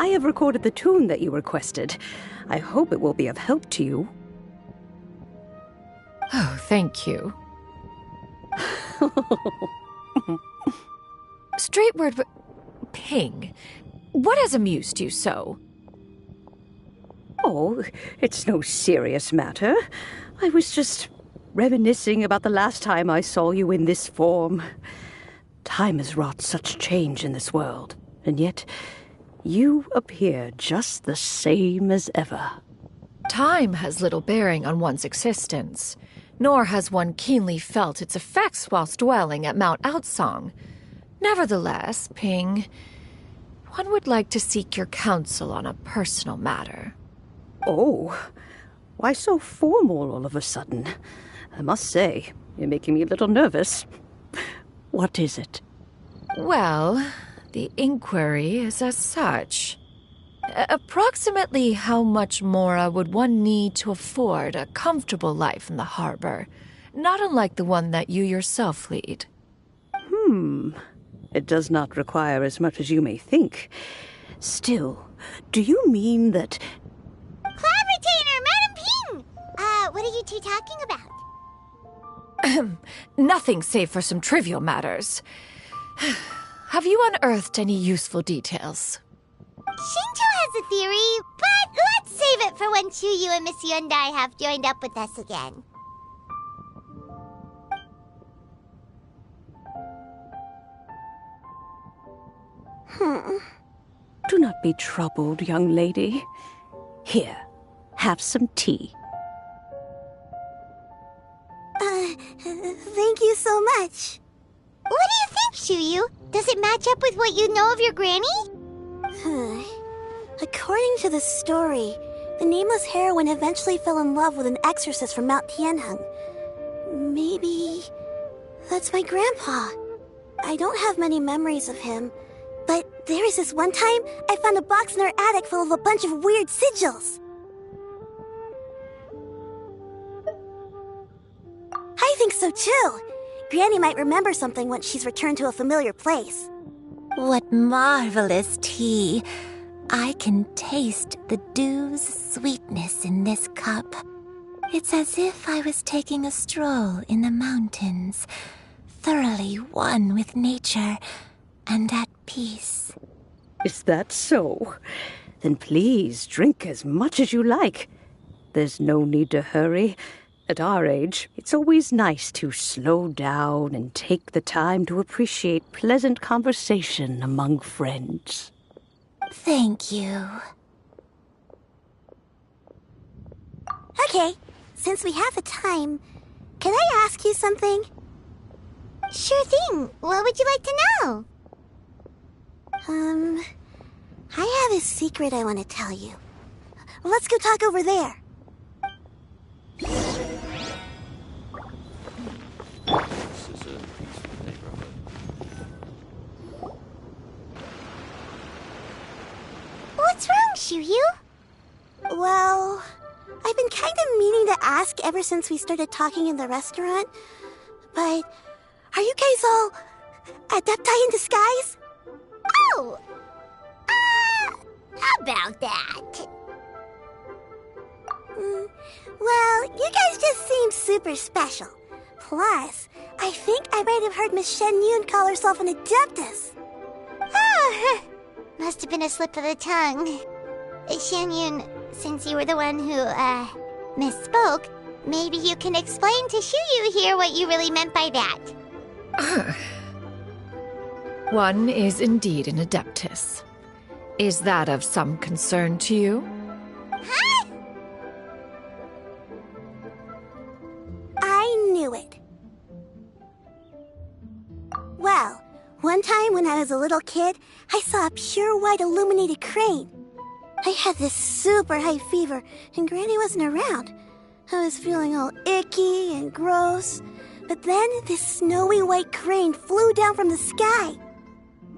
I have recorded the tune that you requested. I hope it will be of help to you. Oh, thank you. Straight word, Ping. What has amused you so? Oh, it's no serious matter. I was just reminiscing about the last time I saw you in this form. Time has wrought such change in this world, and yet you appear just the same as ever. Time has little bearing on one's existence, nor has one keenly felt its effects whilst dwelling at Mount Outsong. Nevertheless, Ping, one would like to seek your counsel on a personal matter. Oh, why so formal all of a sudden? I must say, you're making me a little nervous. What is it? Well, the inquiry is as such. Approximately how much more would one need to afford a comfortable life in the harbor, not unlike the one that you yourself lead? It does not require as much as you may think. Still, do you mean that... Cloud Retainer, Madam Ping! What are you two talking about? Nothing save for some trivial matters. Have you unearthed any useful details? Shinto has a theory, but let's save it for when Chuyu and Miss Yundai have joined up with us again. Do not be troubled, young lady. Here, have some tea. Thank you so much. What do you think, Chuyu? Does it match up with what you know of your granny? According to the story, the nameless heroine eventually fell in love with an exorcist from Mount Tianheng. Maybe that's my grandpa. I don't have many memories of him, but there was this one time I found a box in our attic full of a bunch of weird sigils. I think so too. Granny might remember something once she's returned to a familiar place. What marvelous tea. I can taste the dew's sweetness in this cup. It's as if I was taking a stroll in the mountains, thoroughly one with nature and at peace. Is that so? Then please drink as much as you like. There's no need to hurry. At our age, it's always nice to slow down and take the time to appreciate pleasant conversation among friends. Thank you. Okay, since we have the time, can I ask you something? Sure thing. What would you like to know? I have a secret I want to tell you. Let's go talk over there. What's wrong, Chuyu? Well, I've been kind of meaning to ask ever since we started talking in the restaurant, but are you guys all adepti in disguise? Oh! About that. Well, you guys just seem super special. Plus, I think I might have heard Miss Shen Yun call herself an adeptus. Oh, must have been a slip of the tongue. Shen Yun, since you were the one who, misspoke, maybe you can explain to Chuyu here what you really meant by that. One is indeed an adeptus. Is that of some concern to you? Huh? I knew it. One time when I was a little kid, I saw a pure white illuminated crane. I had this super high fever, and Granny wasn't around. I was feeling all icky and gross. But then this snowy white crane flew down from the sky.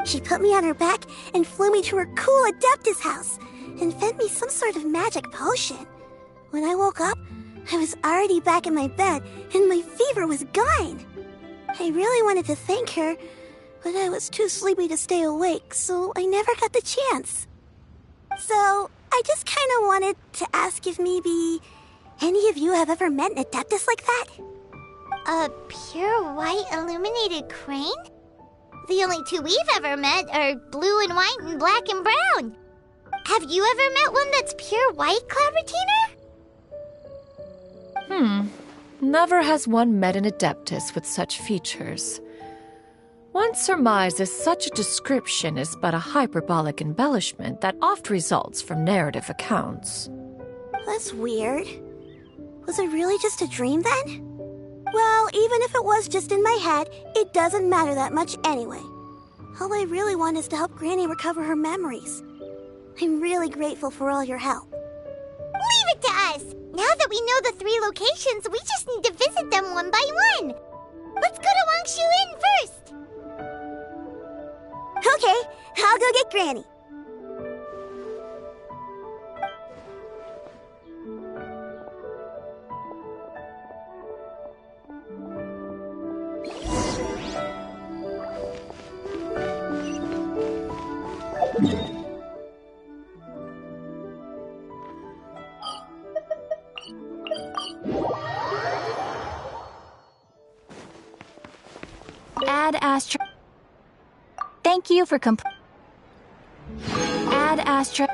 She put me on her back and flew me to her cool Adeptus house and fed me some sort of magic potion. When I woke up, I was already back in my bed and my fever was gone. I really wanted to thank her, but I was too sleepy to stay awake, so I never got the chance. So, I just kind of wanted to ask if maybe any of you have ever met an Adeptus like that? A pure white illuminated crane? The only two we've ever met are blue and white and black and brown. Have you ever met one that's pure white, Clavertina? Never has one met an Adeptus with such features. One surmises such a description is but a hyperbolic embellishment that oft results from narrative accounts. That's weird. Was it really just a dream then? Well, even if it was just in my head, it doesn't matter that much anyway. All I really want is to help Granny recover her memories. I'm really grateful for all your help. Leave it to us! Now that we know the 3 locations, we just need to visit them one by one. Let's go to Wangshu Inn first. Okay, I'll go get Granny. Add Astra. Thank you for Add Astra.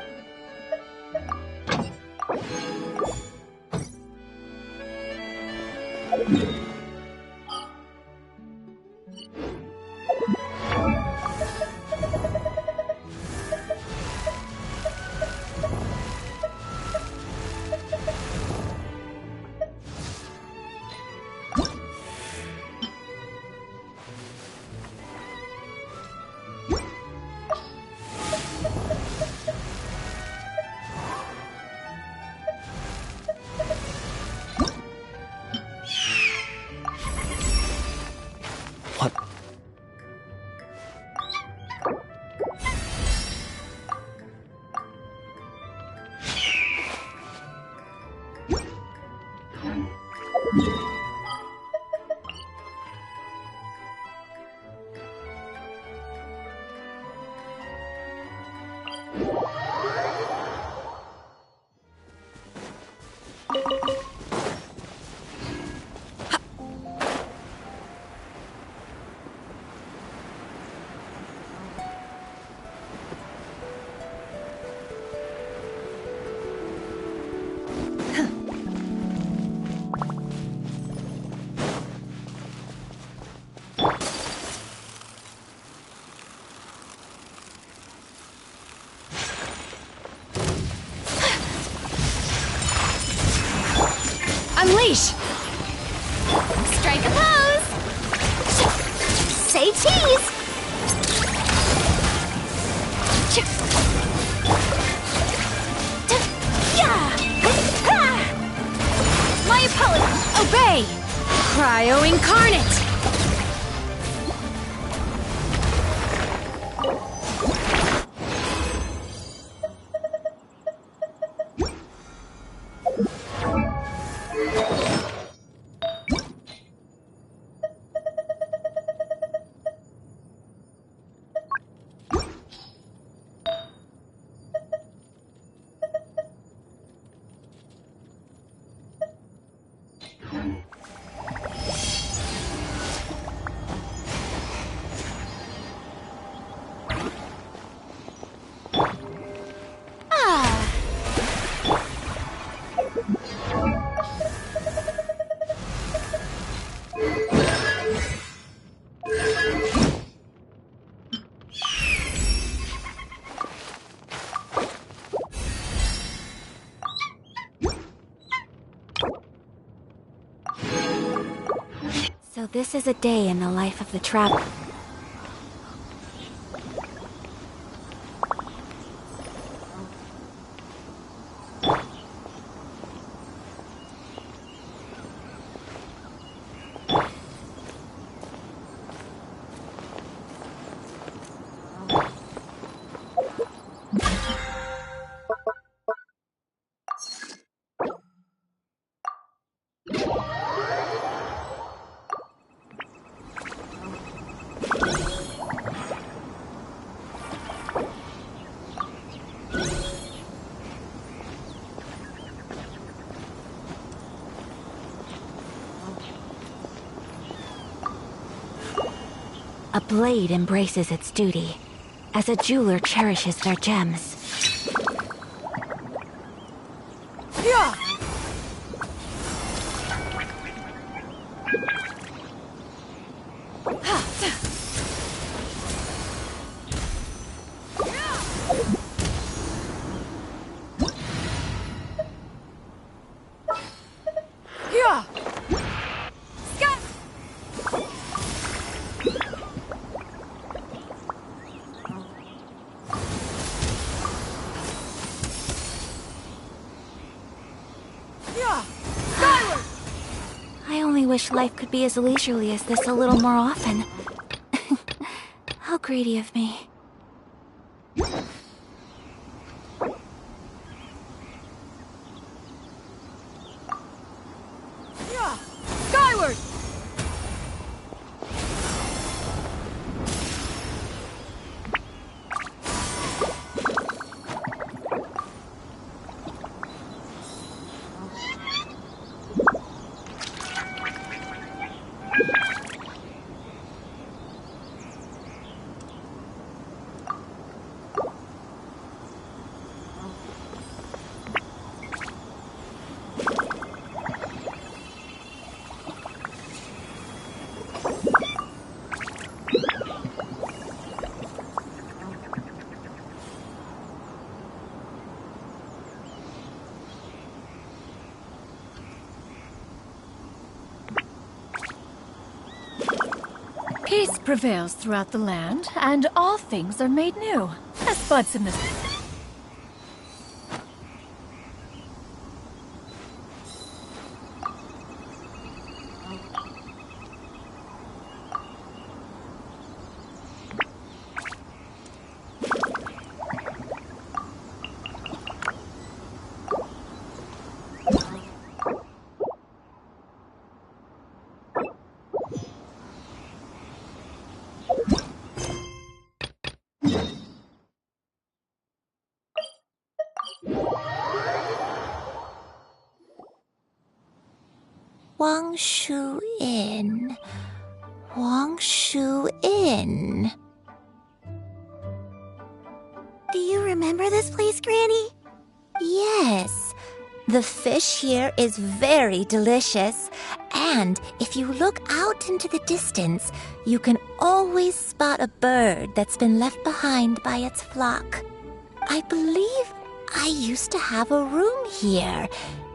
Unleash! Strike a pose! Say cheese! My opponent, obey! Cryo Incarnate! So this is a day in the life of the traveler. A blade embraces its duty, as a jeweler cherishes their gems. Yeah! Yeah! Sky! Yeah! Skyward! I only wish life could be as leisurely as this a little more often. How greedy of me. Yeah! Skyward! Peace prevails throughout the land, and all things are made new. As buds in the... Wangshu Inn. Wangshu Inn. Do you remember this place, Granny? Yes. The fish here is very delicious. And if you look out into the distance, you can always spot a bird that's been left behind by its flock. I believe I used to have a room here.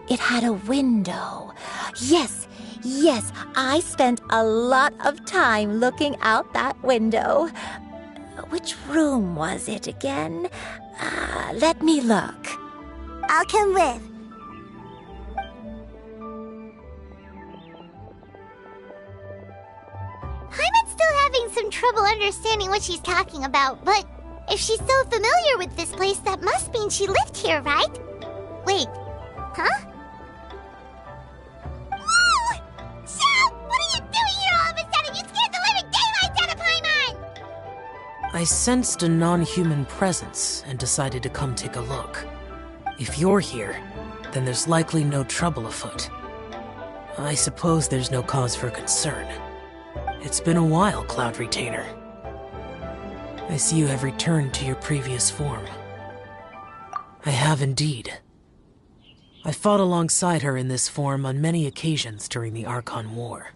It had a window. Yes, I spent a lot of time looking out that window. Which room was it again? Let me look. I'll come with. Paimon's still having some trouble understanding what she's talking about, but if she's so familiar with this place, that must mean she lived here, right? Wait, huh? Whoa! Shell! What are you doing here all of a sudden? You scared the living daylights out of Paimon! I sensed a non-human presence and decided to come take a look. If you're here, then there's likely no trouble afoot. I suppose there's no cause for concern. It's been a while, Cloud Retainer. I see you have returned to your previous form. I have indeed. I fought alongside her in this form on many occasions during the Archon War.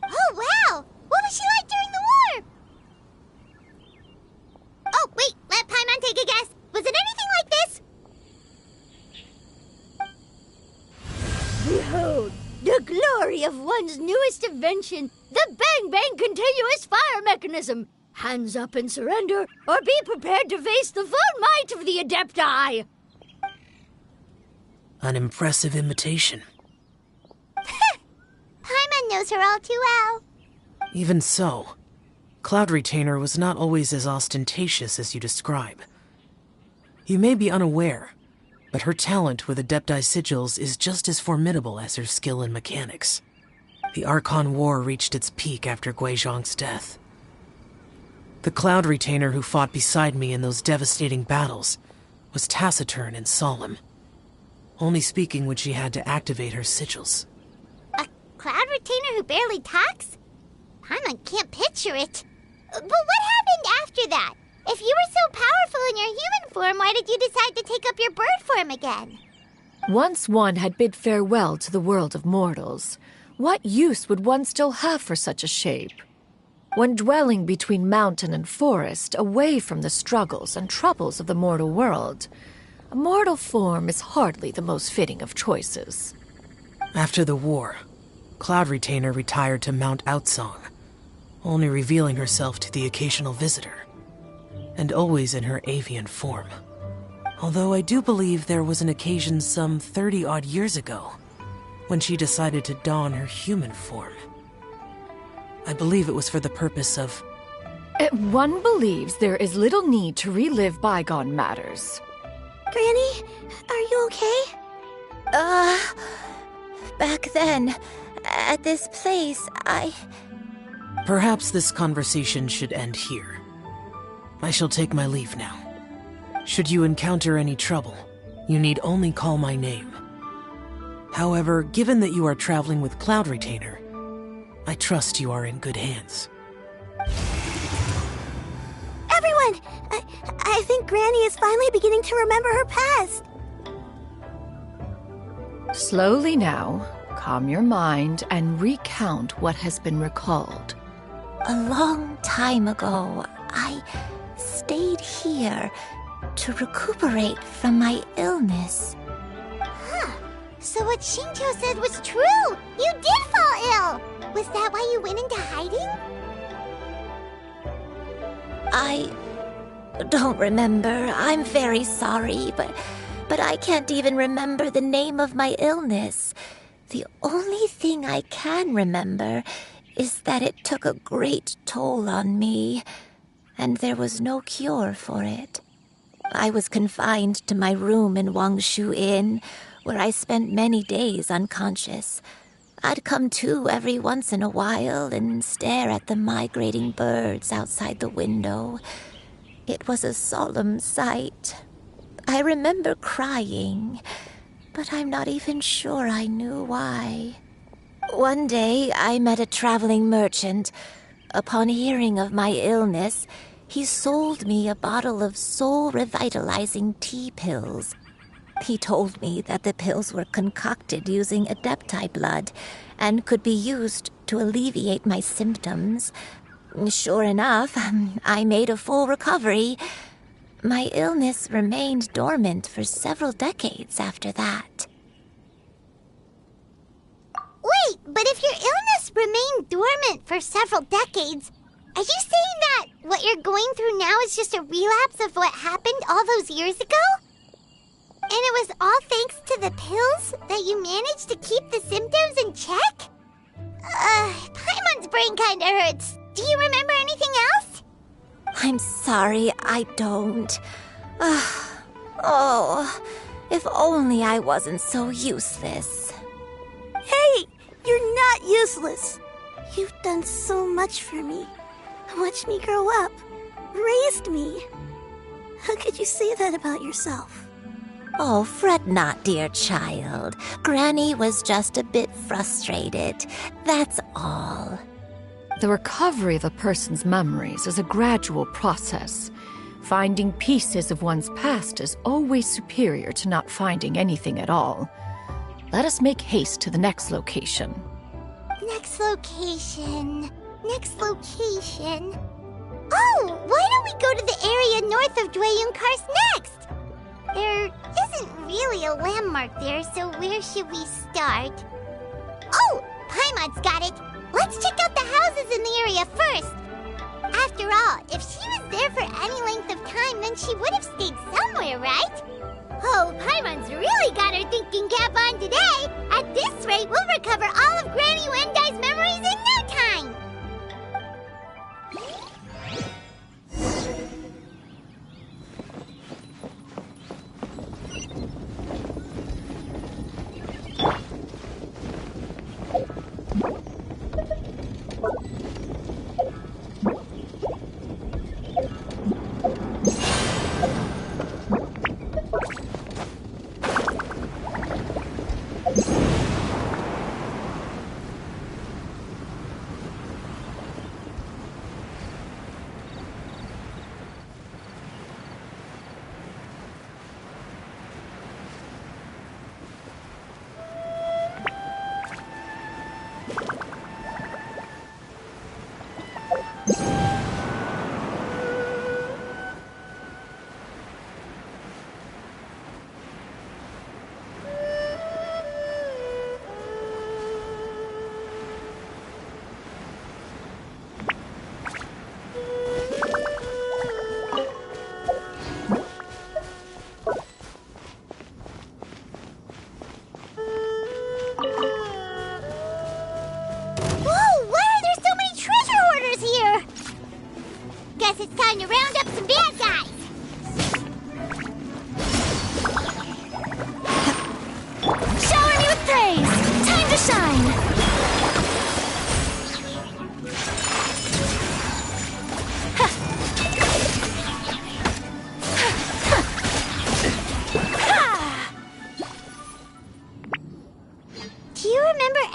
Oh, wow! What was she like during the war? Oh, wait, let Paimon take a guess. Was it anything like this? Behold, the glory of one's newest invention, the Bang Bang Continuous Fire Mechanism. Hands up and surrender, or be prepared to face the full might of the Adepti. An impressive imitation. Paimon knows her all too well. Even so, Cloud Retainer was not always as ostentatious as you describe. You may be unaware, but her talent with Adepti sigils is just as formidable as her skill in mechanics. The Archon War reached its peak after Guizhong's death. The Cloud Retainer who fought beside me in those devastating battles was taciturn and solemn, only speaking when she had to activate her sigils. A Cloud Retainer who barely talks? Paimon can't picture it. But what happened after that? If you were so powerful in your human form, why did you decide to take up your bird form again? Once one had bid farewell to the world of mortals, what use would one still have for such a shape? When dwelling between mountain and forest, away from the struggles and troubles of the mortal world, a mortal form is hardly the most fitting of choices. After the war, Cloud Retainer retired to Mount Outsong, only revealing herself to the occasional visitor, and always in her avian form. Although I do believe there was an occasion some 30-odd years ago when she decided to don her human form. I believe it was for the purpose of... One believes there is little need to relive bygone matters. Granny, are you okay? Back then, at this place, Perhaps this conversation should end here. I shall take my leave now. Should you encounter any trouble, you need only call my name. However, given that you are traveling with Cloud Retainer, I trust you are in good hands. Everyone! I think Granny is finally beginning to remember her past. Slowly now, calm your mind and recount what has been recalled. A long time ago, I stayed here to recuperate from my illness. Huh. So what Shinto said was true! You did fall ill! Was that why you went into hiding? I don't remember. I'm very sorry, but I can't even remember the name of my illness. The only thing I can remember is that it took a great toll on me, and there was no cure for it. I was confined to my room in Wangshu Inn, where I spent many days unconscious. I'd come to every once in a while and stare at the migrating birds outside the window. It was a solemn sight. I remember crying, but I'm not even sure I knew why. One day, I met a traveling merchant. Upon hearing of my illness, he sold me a bottle of soul-revitalizing tea pills. He told me that the pills were concocted using Adepti blood and could be used to alleviate my symptoms. Sure enough, I made a full recovery. My illness remained dormant for several decades after that. Wait, but if your illness remained dormant for several decades, are you saying that what you're going through now is just a relapse of what happened all those years ago? And it was all thanks to the pills that you managed to keep the symptoms in check? Paimon's brain kinda hurts. Do you remember anything else? I'm sorry, I don't. Oh, if only I wasn't so useless. Hey, you're not useless. You've done so much for me. Watched me grow up. Raised me. How could you say that about yourself? Oh, fret not, dear child. Granny was just a bit frustrated. That's all. The recovery of a person's memories is a gradual process. Finding pieces of one's past is always superior to not finding anything at all. Let us make haste to the next location. Next location. Next location. Oh, why don't we go to the area north of Dwayun Karst next? There isn't really a landmark there, so where should we start? Oh, Paimon's got it. Let's check out the houses in the area first. After all, if she was there for any length of time, then she would have stayed somewhere, right? Oh, Paimon's really got her thinking cap on today. At this rate, we'll recover all of Granny Wendai's memories in no time.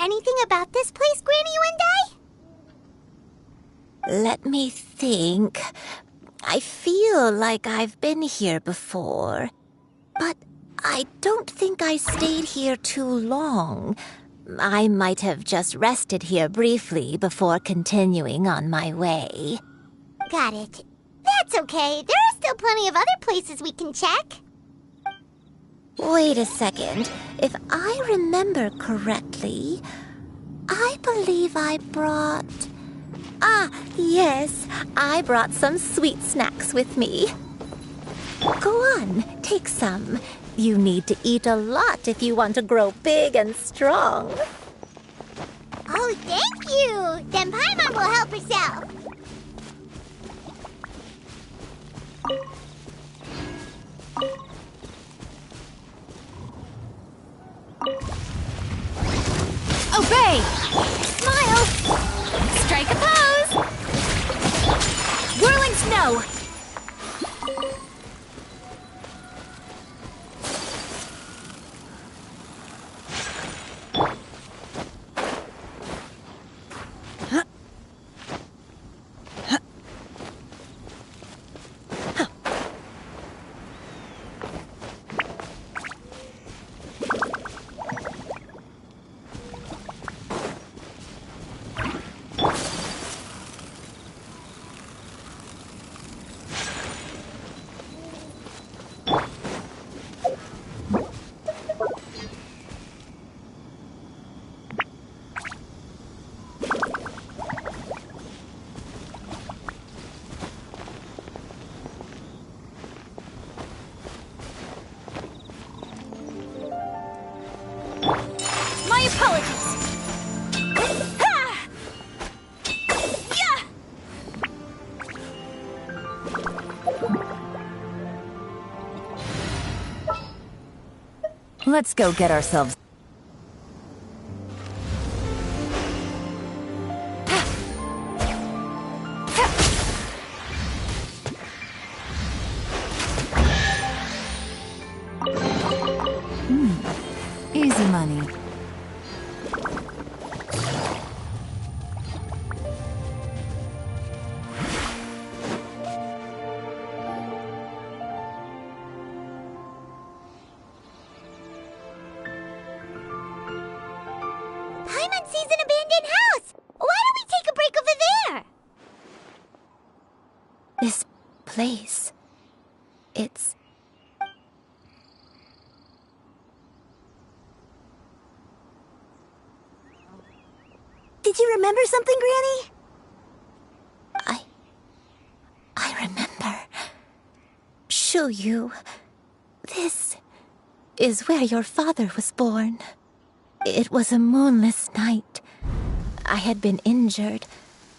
anything about this place, Granny Wendy? Let me think. I feel like I've been here before, but I don't think I stayed here too long. I might have just rested here briefly before continuing on my way. Got it. That's okay. There are still plenty of other places we can check. Wait a second. If I remember correctly, I believe I brought... Ah, yes. I brought some sweet snacks with me. Go on, take some. You need to eat a lot if you want to grow big and strong. Oh, thank you! Then Paimon will help herself. Obey! Smile! Strike a pose! Whirling snow! My apologies! Ha! Yeah! Let's go get ourselves... Easy money. Paimon sees an abandoned house! Why don't we take a break over there? This place... It's... Did you remember something, Granny? I remember. Shuyu, this is where your father was born. It was a moonless night. I had been injured,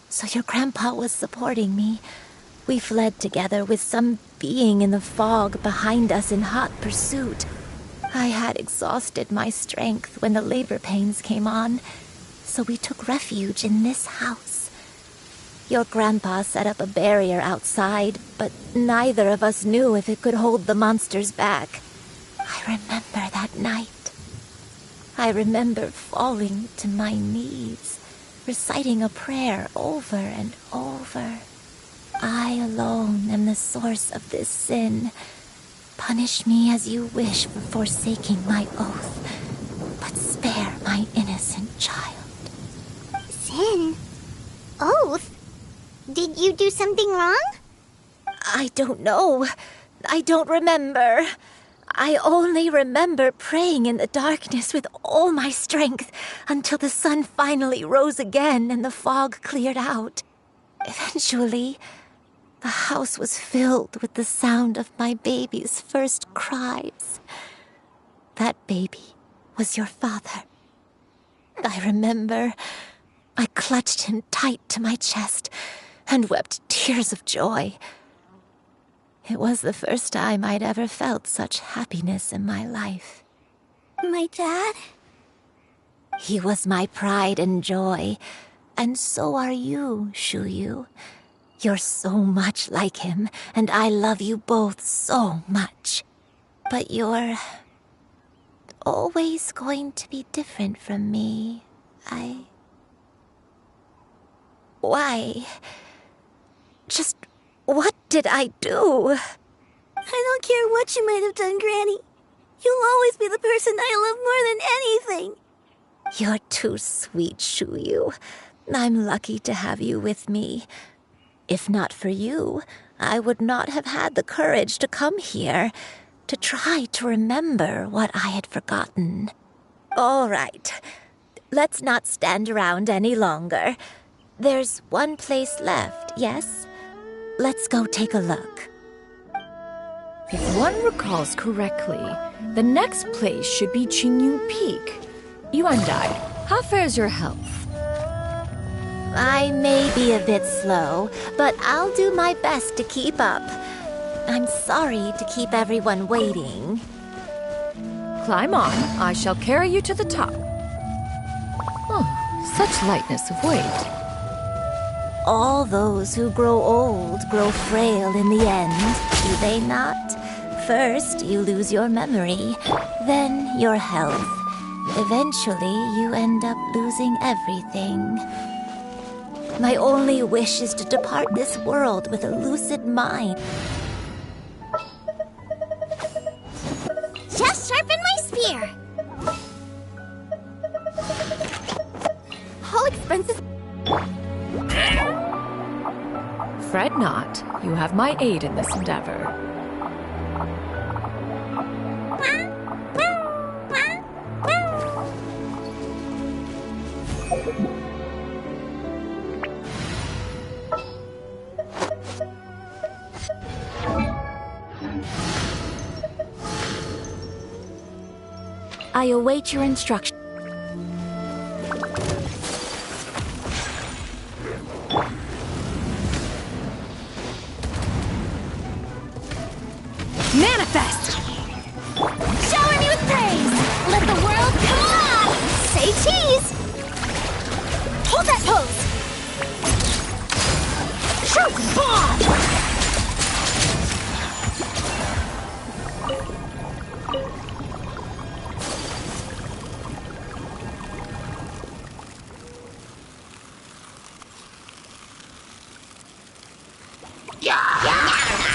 so your grandpa was supporting me. We fled together with some being in the fog behind us in hot pursuit. I had exhausted my strength when the labor pains came on, so we took refuge in this house. Your grandpa set up a barrier outside, but neither of us knew if it could hold the monsters back. I remember that night. I remember falling to my knees, reciting a prayer over and over. I alone am the source of this sin. Punish me as you wish for forsaking my oath, but spare my innocent child. Sin? Oath? Did you do something wrong? I don't know. I don't remember. I only remember praying in the darkness with all my strength until the sun finally rose again and the fog cleared out. Eventually, the house was filled with the sound of my baby's first cries. That baby was your father. I remember I clutched him tight to my chest and wept tears of joy. It was the first time I'd ever felt such happiness in my life. My dad? He was my pride and joy, and so are you, Shuyu. You're so much like him, and I love you both so much. But you're always going to be different from me, Why? Just what did I do? I don't care what you might have done, Granny. You'll always be the person I love more than anything. You're too sweet, Shuyu. I'm lucky to have you with me. If not for you, I would not have had the courage to come here, to try to remember what I had forgotten. All right, let's not stand around any longer. There's one place left, yes? Let's go take a look. If one recalls correctly, the next place should be Qingyu Peak. Yuandai, how fares your health? I may be a bit slow, but I'll do my best to keep up. I'm sorry to keep everyone waiting. Climb on. I shall carry you to the top. Oh, such lightness of weight. All those who grow old grow frail in the end, do they not? First, you lose your memory, then your health. Eventually, you end up losing everything. My only wish is to depart this world with a lucid mind. Just sharpen my spear. All expenses. Fret not. You have my aid in this endeavor. I await your instruction. Manifest! Shower me with praise! Let the world come on! Say cheese! Hold that pose! Choke bomb!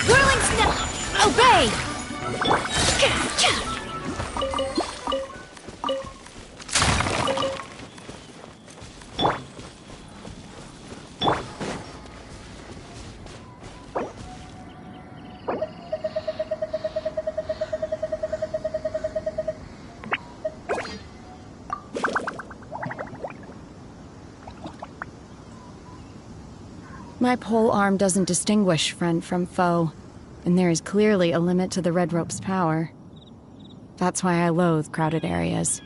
Whirling snap! Obey! My pole arm doesn't distinguish friend from foe, and there is clearly a limit to the red rope's power. That's why I loathe crowded areas.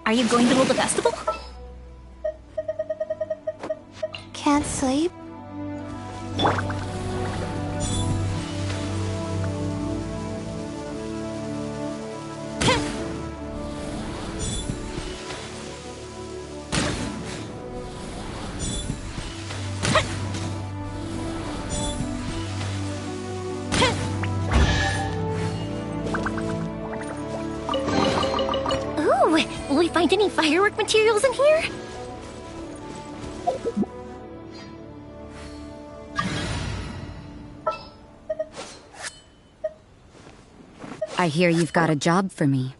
Are you going to hold a festival? Can't sleep? Will we find any firework materials in here? I hear you've got a job for me.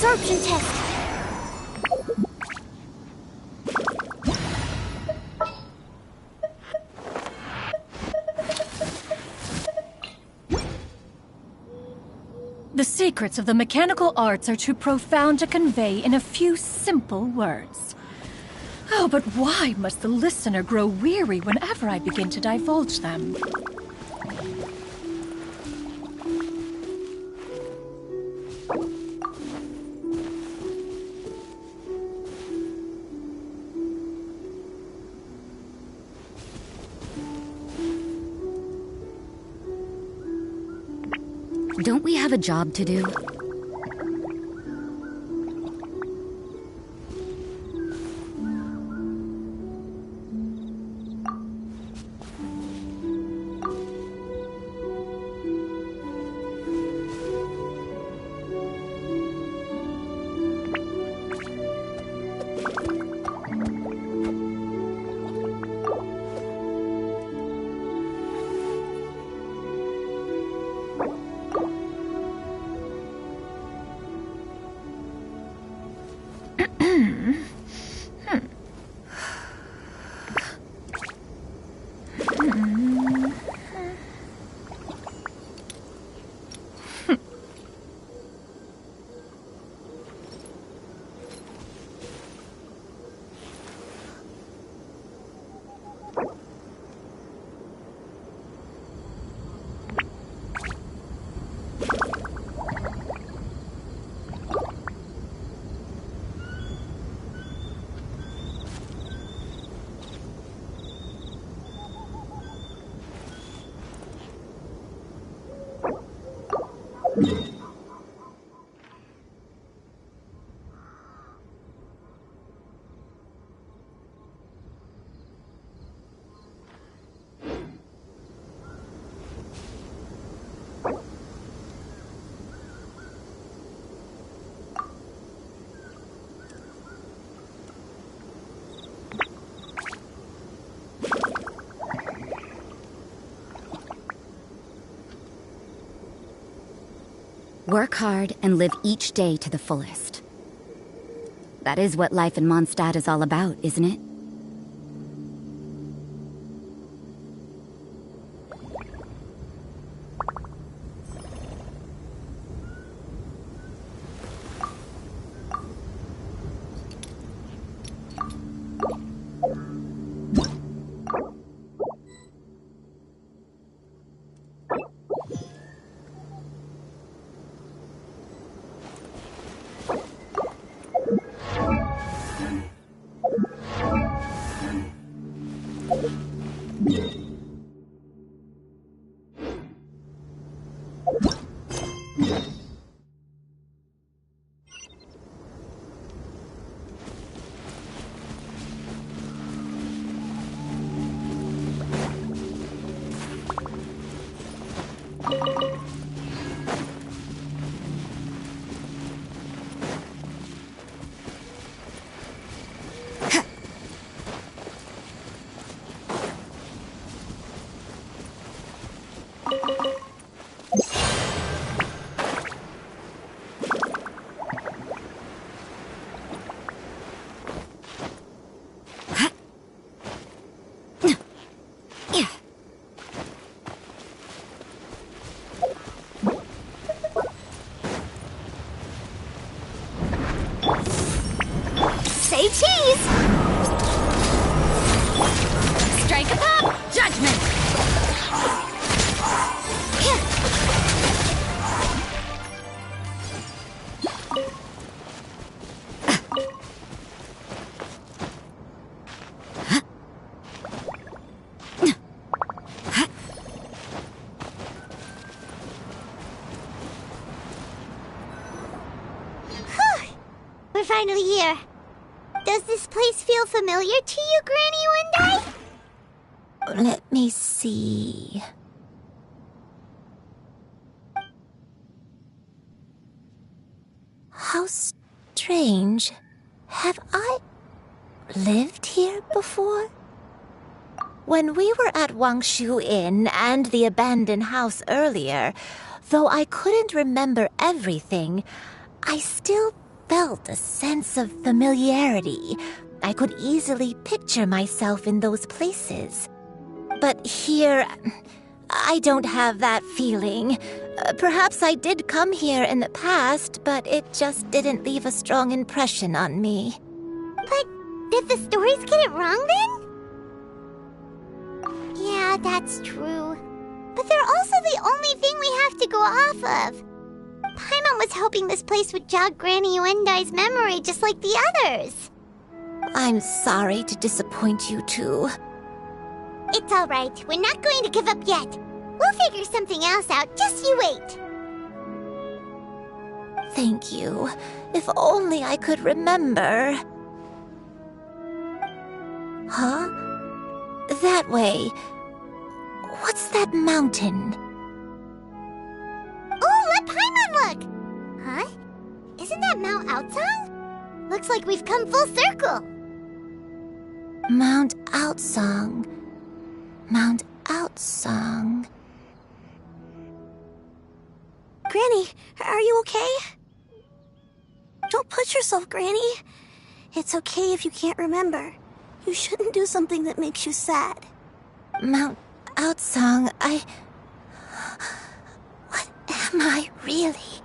absorption test. The secrets of the mechanical arts are too profound to convey in a few simple words. Oh, but why must the listener grow weary whenever I begin to divulge them? Don't we have a job to do? Work hard and live each day to the fullest. That is what life in Mondstadt is all about, isn't it? Say cheese! Strike a pop! Judgment! We're finally here. Does this place feel familiar to you, Granny, one day? Let me see. How strange. Have I lived here before? When we were at Wangshu Inn and the abandoned house earlier, though I couldn't remember everything, I still felt a sense of familiarity. I could easily picture myself in those places. But here, I don't have that feeling. Perhaps I did come here in the past, but it just didn't leave a strong impression on me. But did the stories get it wrong then? Yeah, that's true. But they're also the only thing we have to go off of. Paimon was hoping this place would jog Granny Uendai's memory just like the others. I'm sorry to disappoint you too. It's all right. We're not going to give up yet. We'll figure something else out. Just you wait. Thank you. If only I could remember. Huh? That way. What's that mountain? Oh, let Paimon look! Huh? Isn't that Mount Outsong? Looks like we've come full circle. Mount Outsong. Mount Outsong. Granny, are you okay? Don't push yourself, Granny. It's okay if you can't remember. You shouldn't do something that makes you sad. Mount Outsong, What am I really?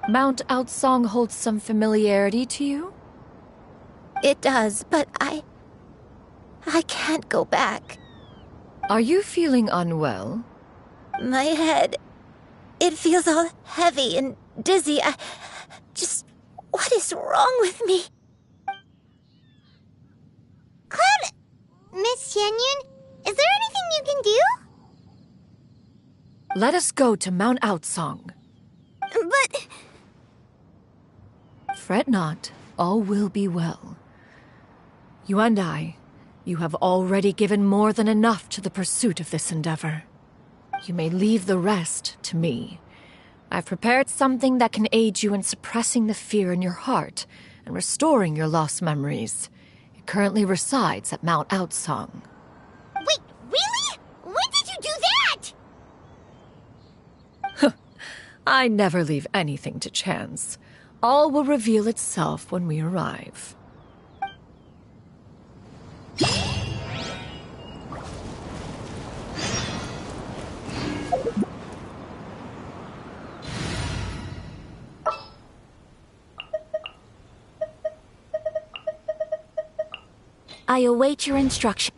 Mount Outsong holds some familiarity to you? It does, but I can't go back. Are you feeling unwell? My head, it feels all heavy and dizzy. What is wrong with me? Cloud, Miss Xianyun, is there anything you can do? Let us go to Mount Outsong. But... Fret not, all will be well. You and I, you have already given more than enough to the pursuit of this endeavor. You may leave the rest to me. I've prepared something that can aid you in suppressing the fear in your heart and restoring your lost memories. It currently resides at Mount Outsong. Wait, really? When did you do that? I never leave anything to chance. All will reveal itself when we arrive. I await your instruction.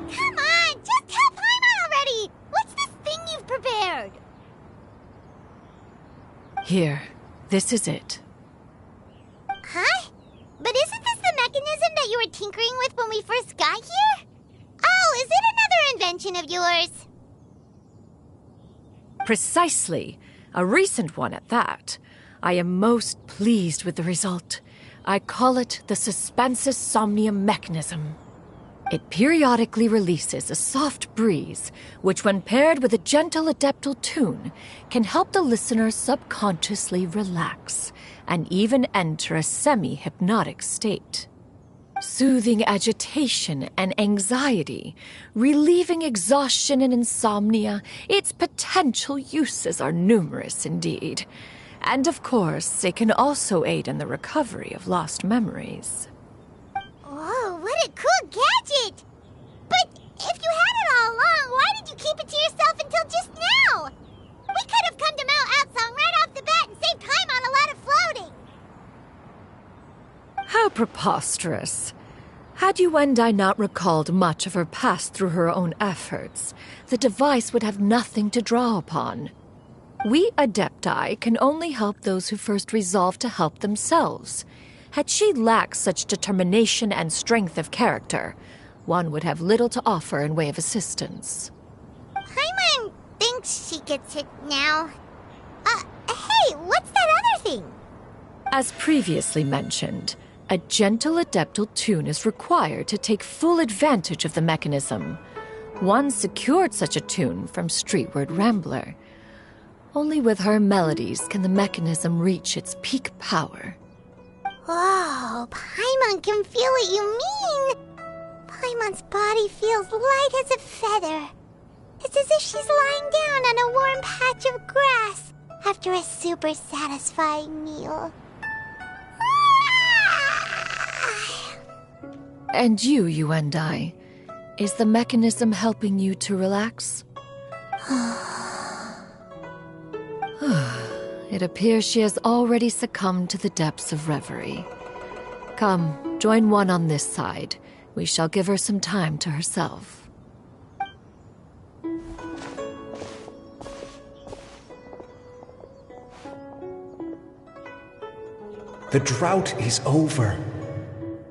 Come on, just tell Paimon already! What's this thing you've prepared? Here, this is it. Huh? But isn't this the mechanism that you were tinkering with when we first got here? Oh, is it another invention of yours? Precisely. A recent one at that. I am most pleased with the result. I call it the Suspensus Somnium mechanism. It periodically releases a soft breeze, which when paired with a gentle adeptal tune, can help the listener subconsciously relax and even enter a semi-hypnotic state. Soothing agitation and anxiety, relieving exhaustion and insomnia, its potential uses are numerous indeed. And of course, it can also aid in the recovery of lost memories. Whoa, what a cool gadget! But if you had it all along, why did you keep it to yourself until just now? We could have come to Mount Outsong right off the bat and saved Paimon a lot of floating. How preposterous. Had Uendai not recalled much of her past through her own efforts, the device would have nothing to draw upon. We Adepti can only help those who first resolve to help themselves. Had she lacked such determination and strength of character, one would have little to offer in way of assistance. Paimon thinks she gets it now. Hey, what's that other thing? As previously mentioned, a gentle adeptal tune is required to take full advantage of the mechanism. One secured such a tune from Streetward Rambler. Only with her melodies can the mechanism reach its peak power. Whoa, Paimon can feel what you mean. Paimon's body feels light as a feather. It's as if she's lying down on a warm patch of grass after a super satisfying meal. And you and I, is the mechanism helping you to relax? It appears she has already succumbed to the depths of reverie. Come, join one on this side. We shall give her some time to herself. The drought is over.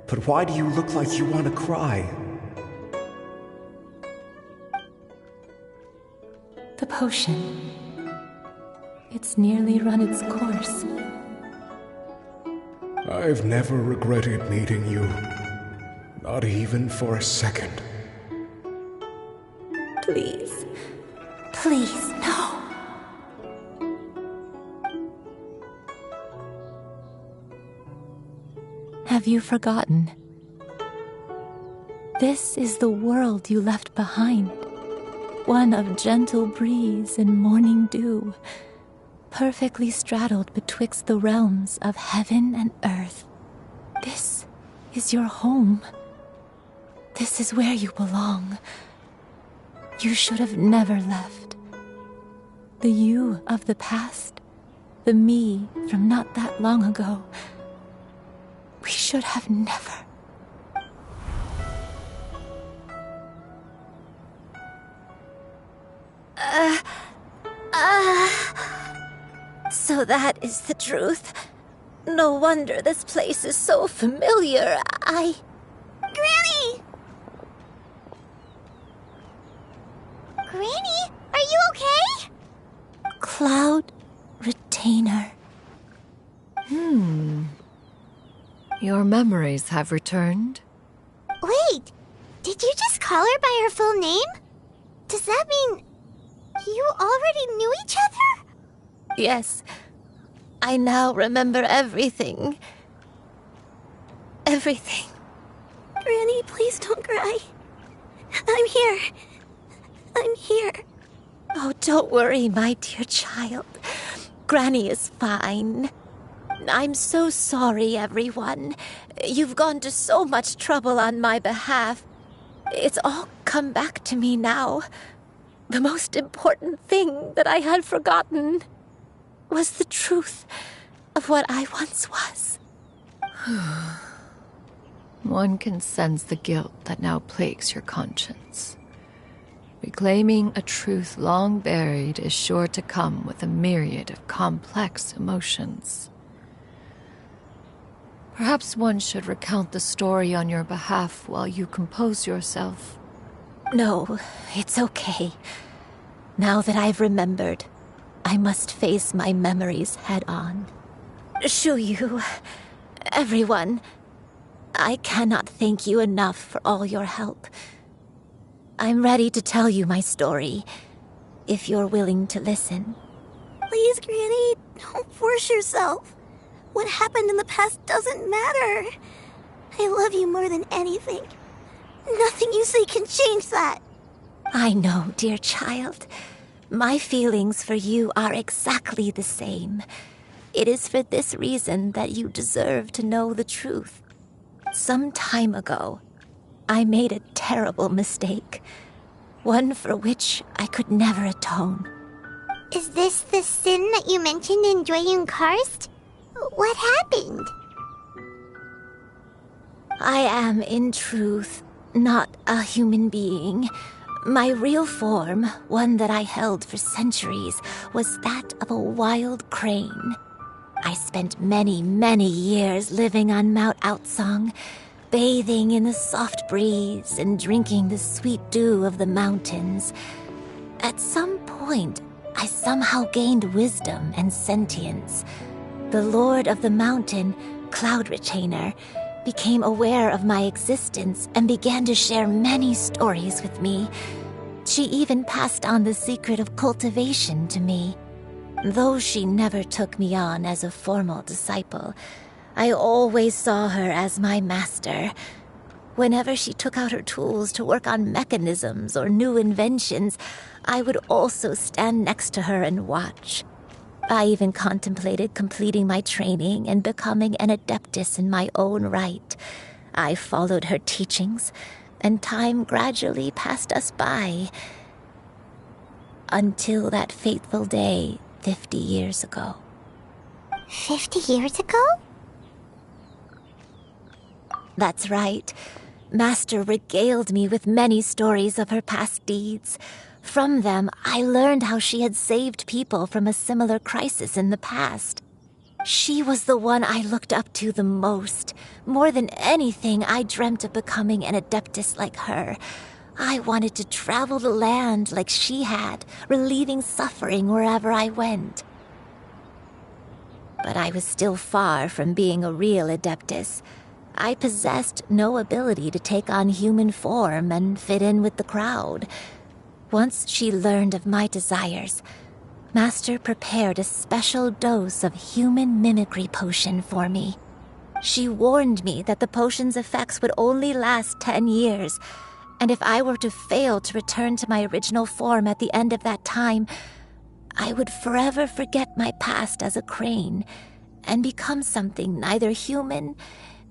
But why do you look like you want to cry? The potion. It's nearly run its course. I've never regretted meeting you. Not even for a second. Please. Please, no. Have you forgotten? This is the world you left behind. One of gentle breeze and morning dew, perfectly straddled betwixt the realms of heaven and earth. This is your home. This is where you belong. You should have never left. The you of the past, the me from not that long ago, we should have never. So that is the truth. No wonder this place is so familiar. Granny! Granny, are you okay? Cloud Retainer. Your memories have returned? Wait, did you just call her by her full name? Does that mean you already knew each other? Yes. I now remember everything. Everything. Granny, please don't cry. I'm here. I'm here. Oh, don't worry, my dear child. Granny is fine. I'm so sorry, everyone. You've gone to so much trouble on my behalf. It's all come back to me now. The most important thing that I had forgotten was the truth of what I once was. One can sense the guilt that now plagues your conscience. Reclaiming a truth long buried is sure to come with a myriad of complex emotions. Perhaps one should recount the story on your behalf while you compose yourself. No, it's okay. Now that I've remembered, I must face my memories head on. Shuyu, everyone, I cannot thank you enough for all your help. I'm ready to tell you my story, if you're willing to listen. Please, Granny, don't force yourself. What happened in the past doesn't matter. I love you more than anything. Nothing you say can change that. I know, dear child. My feelings for you are exactly the same. It is for this reason that you deserve to know the truth. Some time ago, I made a terrible mistake. One for which I could never atone. Is this the sin that you mentioned in Joyun Karst? What happened? I am, in truth, not a human being. My real form, one that I held for centuries, was that of a wild crane. I spent many, many years living on Mount Outsong, bathing in the soft breeze and drinking the sweet dew of the mountains. At some point, I somehow gained wisdom and sentience. The Lord of the Mountain, Cloud Retainer, became aware of my existence and began to share many stories with me. She even passed on the secret of cultivation to me. Though she never took me on as a formal disciple, I always saw her as my master. Whenever she took out her tools to work on mechanisms or new inventions, I would also stand next to her and watch. I even contemplated completing my training and becoming an adeptus in my own right. I followed her teachings, and time gradually passed us by. Until that fateful day 50 years ago. 50 years ago? That's right. Master regaled me with many stories of her past deeds. From them, I learned how she had saved people from a similar crisis in the past. She was the one I looked up to the most. More than anything, I dreamt of becoming an adeptus like her. I wanted to travel the land like she had, relieving suffering wherever I went. But I was still far from being a real adeptus. I possessed no ability to take on human form and fit in with the crowd. Once she learned of my desires, Master prepared a special dose of human mimicry potion for me. She warned me that the potion's effects would only last 10 years, and if I were to fail to return to my original form at the end of that time, I would forever forget my past as a crane and become something neither human,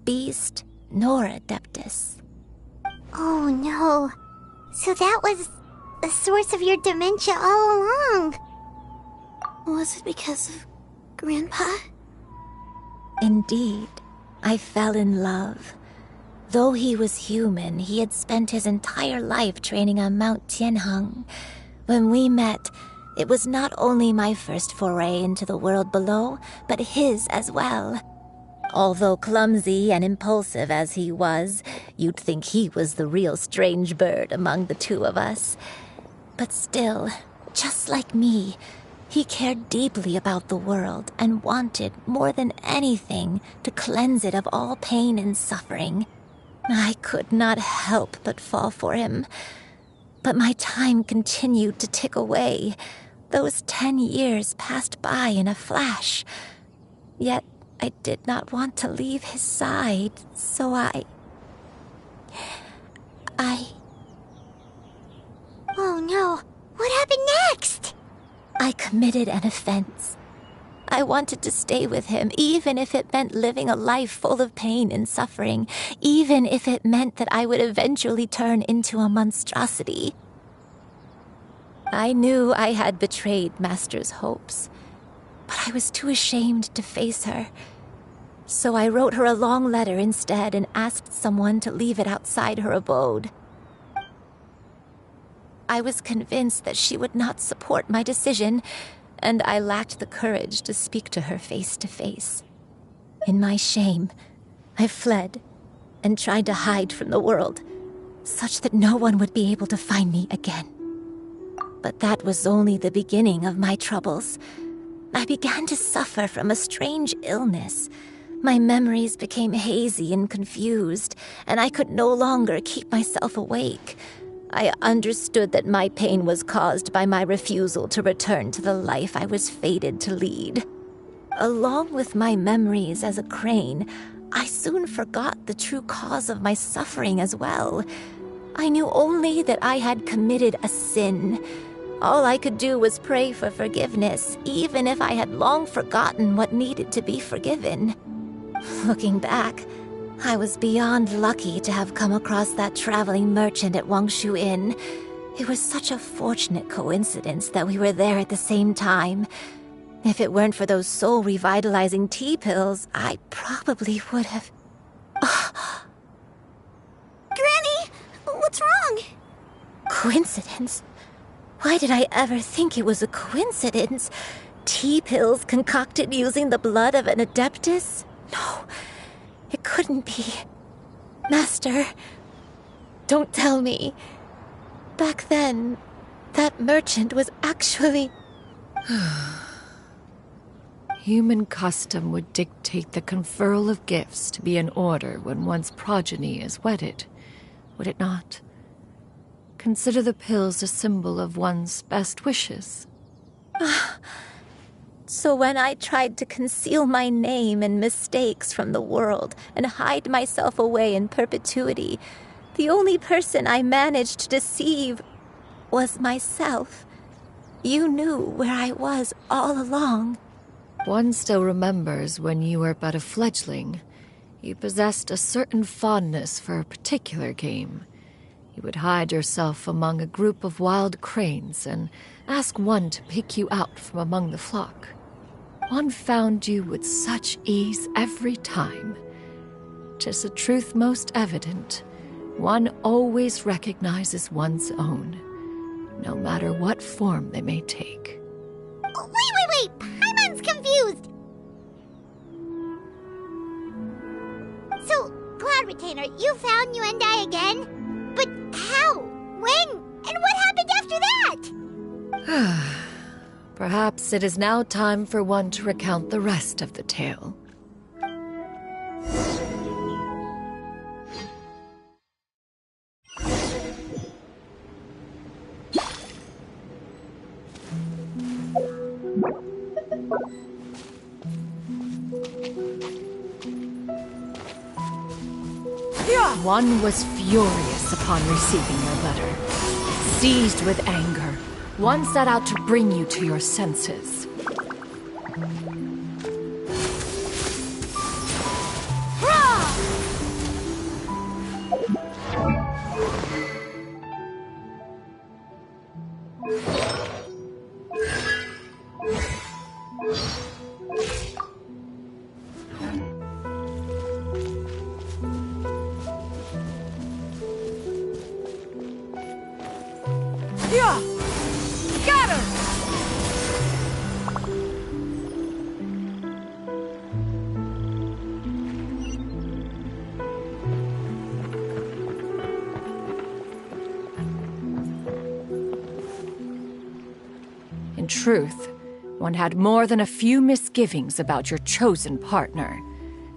beast, nor adeptus. Oh no. So that was the source of your dementia all along. Was it because of Grandpa? Indeed, I fell in love. Though he was human, he had spent his entire life training on Mount Tianheng. When we met, it was not only my first foray into the world below, but his as well. Although clumsy and impulsive as he was, you'd think he was the real strange bird among the two of us. But still, just like me, he cared deeply about the world and wanted, more than anything, to cleanse it of all pain and suffering. I could not help but fall for him. But my time continued to tick away. Those 10 years passed by in a flash. Yet I did not want to leave his side, so I... Oh no, what happened next? I committed an offense. I wanted to stay with him, even if it meant living a life full of pain and suffering, even if it meant that I would eventually turn into a monstrosity. I knew I had betrayed Master's hopes, but I was too ashamed to face her. So I wrote her a long letter instead and asked someone to leave it outside her abode. I was convinced that she would not support my decision, and I lacked the courage to speak to her face to face. In my shame, I fled and tried to hide from the world, such that no one would be able to find me again. But that was only the beginning of my troubles. I began to suffer from a strange illness. My memories became hazy and confused, and I could no longer keep myself awake. I understood that my pain was caused by my refusal to return to the life I was fated to lead. Along with my memories as a crane, I soon forgot the true cause of my suffering as well. I knew only that I had committed a sin. All I could do was pray for forgiveness, even if I had long forgotten what needed to be forgiven. Looking back, I was beyond lucky to have come across that traveling merchant at Wangshu Inn. It was such a fortunate coincidence that we were there at the same time. If it weren't for those soul-revitalizing tea pills, I probably would have... Granny! What's wrong? Coincidence? Why did I ever think it was a coincidence? Tea pills concocted using the blood of an adeptus? No, it couldn't be. Master, don't tell me. Back then, that merchant was actually... Human custom would dictate the conferral of gifts to be in order when one's progeny is wedded, would it not? Consider the pills a symbol of one's best wishes. So when I tried to conceal my name and mistakes from the world and hide myself away in perpetuity, the only person I managed to deceive was myself. You knew where I was all along. One still remembers when you were but a fledgling. You possessed a certain fondness for a particular game. You would hide yourself among a group of wild cranes and ask one to pick you out from among the flock. One found you with such ease every time. 'Tis a truth most evident. One always recognizes one's own, no matter what form they may take. Wait! Paimon's confused! So, Cloud Retainer, you found Yuendai again? But how? When? And what happened after that? Perhaps it is now time for one to recount the rest of the tale. One was furious upon receiving your letter. Seized with anger, one set out to bring you to your senses. In truth, one had more than a few misgivings about your chosen partner.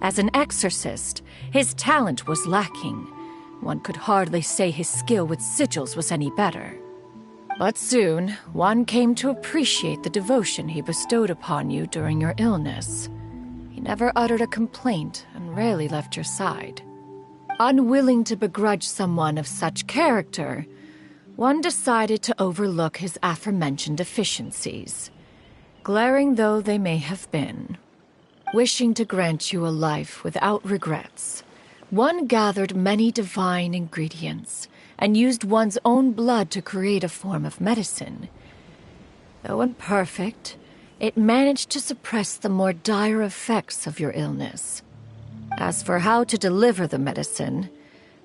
As an exorcist, his talent was lacking. One could hardly say his skill with sigils was any better. But soon, one came to appreciate the devotion he bestowed upon you during your illness. He never uttered a complaint and rarely left your side. Unwilling to begrudge someone of such character, one decided to overlook his aforementioned deficiencies, glaring though they may have been. Wishing to grant you a life without regrets, one gathered many divine ingredients and used one's own blood to create a form of medicine. Though imperfect, it managed to suppress the more dire effects of your illness. As for how to deliver the medicine,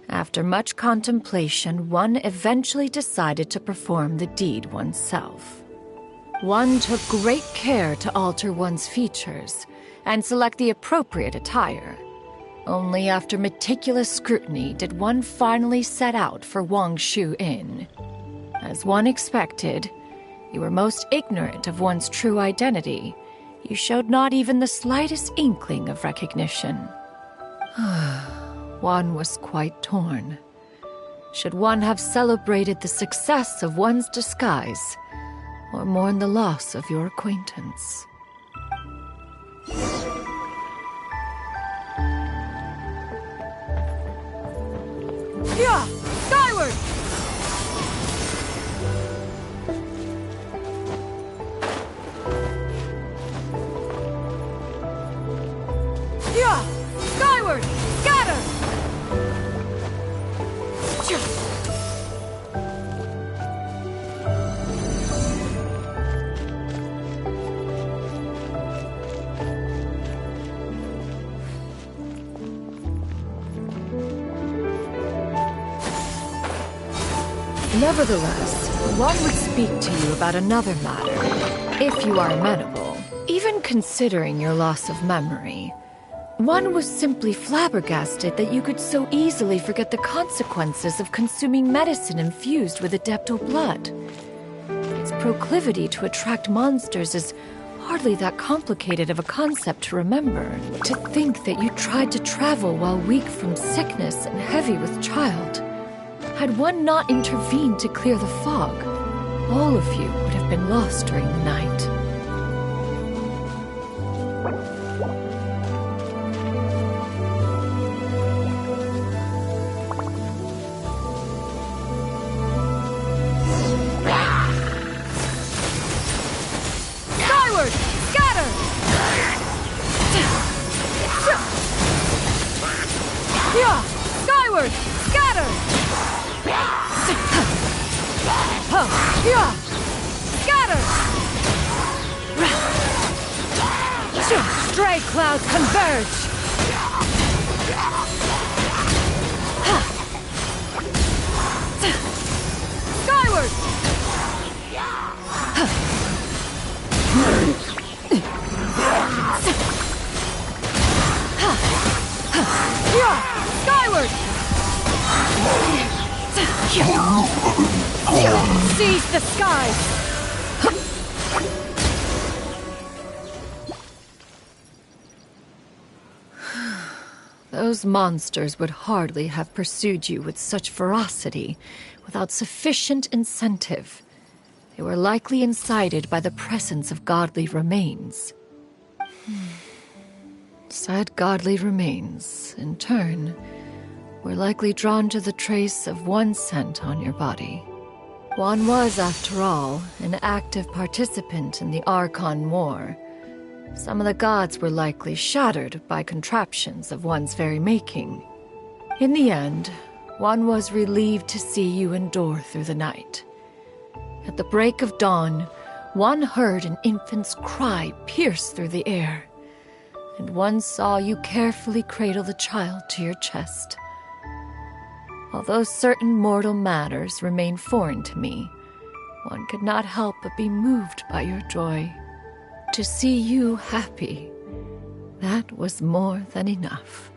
after much contemplation, one eventually decided to perform the deed oneself. One took great care to alter one's features and select the appropriate attire. Only after meticulous scrutiny did one finally set out for Wangshu Inn. As one expected, you were most ignorant of one's true identity. You showed not even the slightest inkling of recognition. One was quite torn. Should one have celebrated the success of one's disguise, or mourn the loss of your acquaintance? Yeah! Skyward! Yeah! Skyward! Scatter! Nevertheless, one would speak to you about another matter, if you are amenable. Even considering your loss of memory, one was simply flabbergasted that you could so easily forget the consequences of consuming medicine infused with Adeptal blood. Its proclivity to attract monsters is hardly that complicated of a concept to remember. To think that you tried to travel while weak from sickness and heavy with child. Had one not intervened to clear the fog, all of you would have been lost during the night. Skyward! Scatter! Yeah! Skyward! Scatter! Yeah! Scatter! Stray clouds converge! Skyward! Yeah! Skyward! Seize the skies! Those monsters would hardly have pursued you with such ferocity without sufficient incentive. They were likely incited by the presence of godly remains. Said godly remains, in turn, were likely drawn to the trace of one scent on your body. One was, after all, an active participant in the Archon War. Some of the gods were likely shattered by contraptions of one's very making. In the end, one was relieved to see you endure through the night. At the break of dawn, one heard an infant's cry pierce through the air, and one saw you carefully cradle the child to your chest. Although certain mortal matters remain foreign to me, one could not help but be moved by your joy. To see you happy, that was more than enough.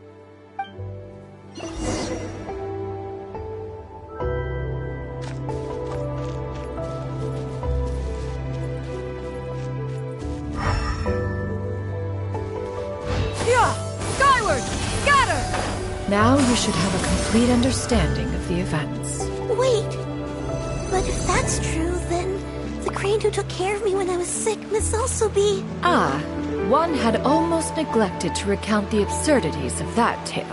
Yeah! Skyward! Scatter! Now you should have a complete understanding of the events. Wait! But if that's true, then the crane who took care of me when I was sick must also be... Ah, one had almost neglected to recount the absurdities of that tale.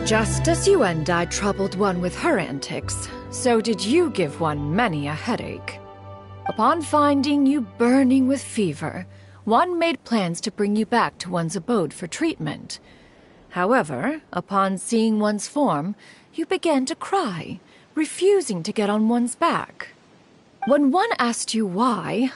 Just as you and I troubled one with her antics, so did you give one many a headache. Upon finding you burning with fever, one made plans to bring you back to one's abode for treatment. However, upon seeing one's form, you began to cry, refusing to get on one's back. When one asked you why,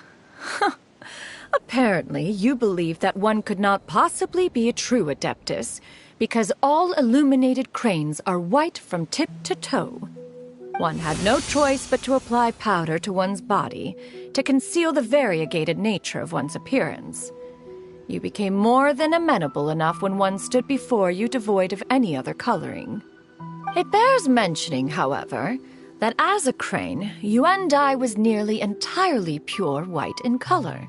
apparently you believed that one could not possibly be a true Adeptus, because all illuminated cranes are white from tip to toe. One had no choice but to apply powder to one's body to conceal the variegated nature of one's appearance. You became more than amenable enough when one stood before you devoid of any other coloring. It bears mentioning, however, that as a crane, Yuendai was nearly entirely pure white in color.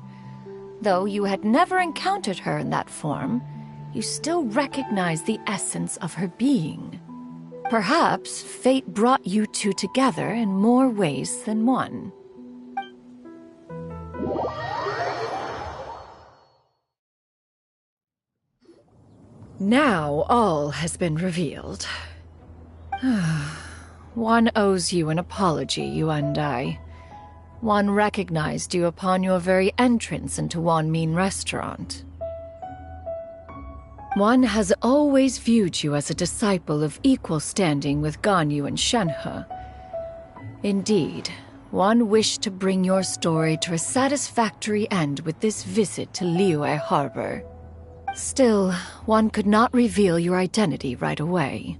Though you had never encountered her in that form, you still recognized the essence of her being. Perhaps fate brought you two together in more ways than one. Now all has been revealed. One owes you an apology, Yuendai. One recognized you upon your very entrance into Wanmin Restaurant. One has always viewed you as a disciple of equal standing with Ganyu and Shenhe. Indeed, one wished to bring your story to a satisfactory end with this visit to Liyue Harbor. Still, one could not reveal your identity right away.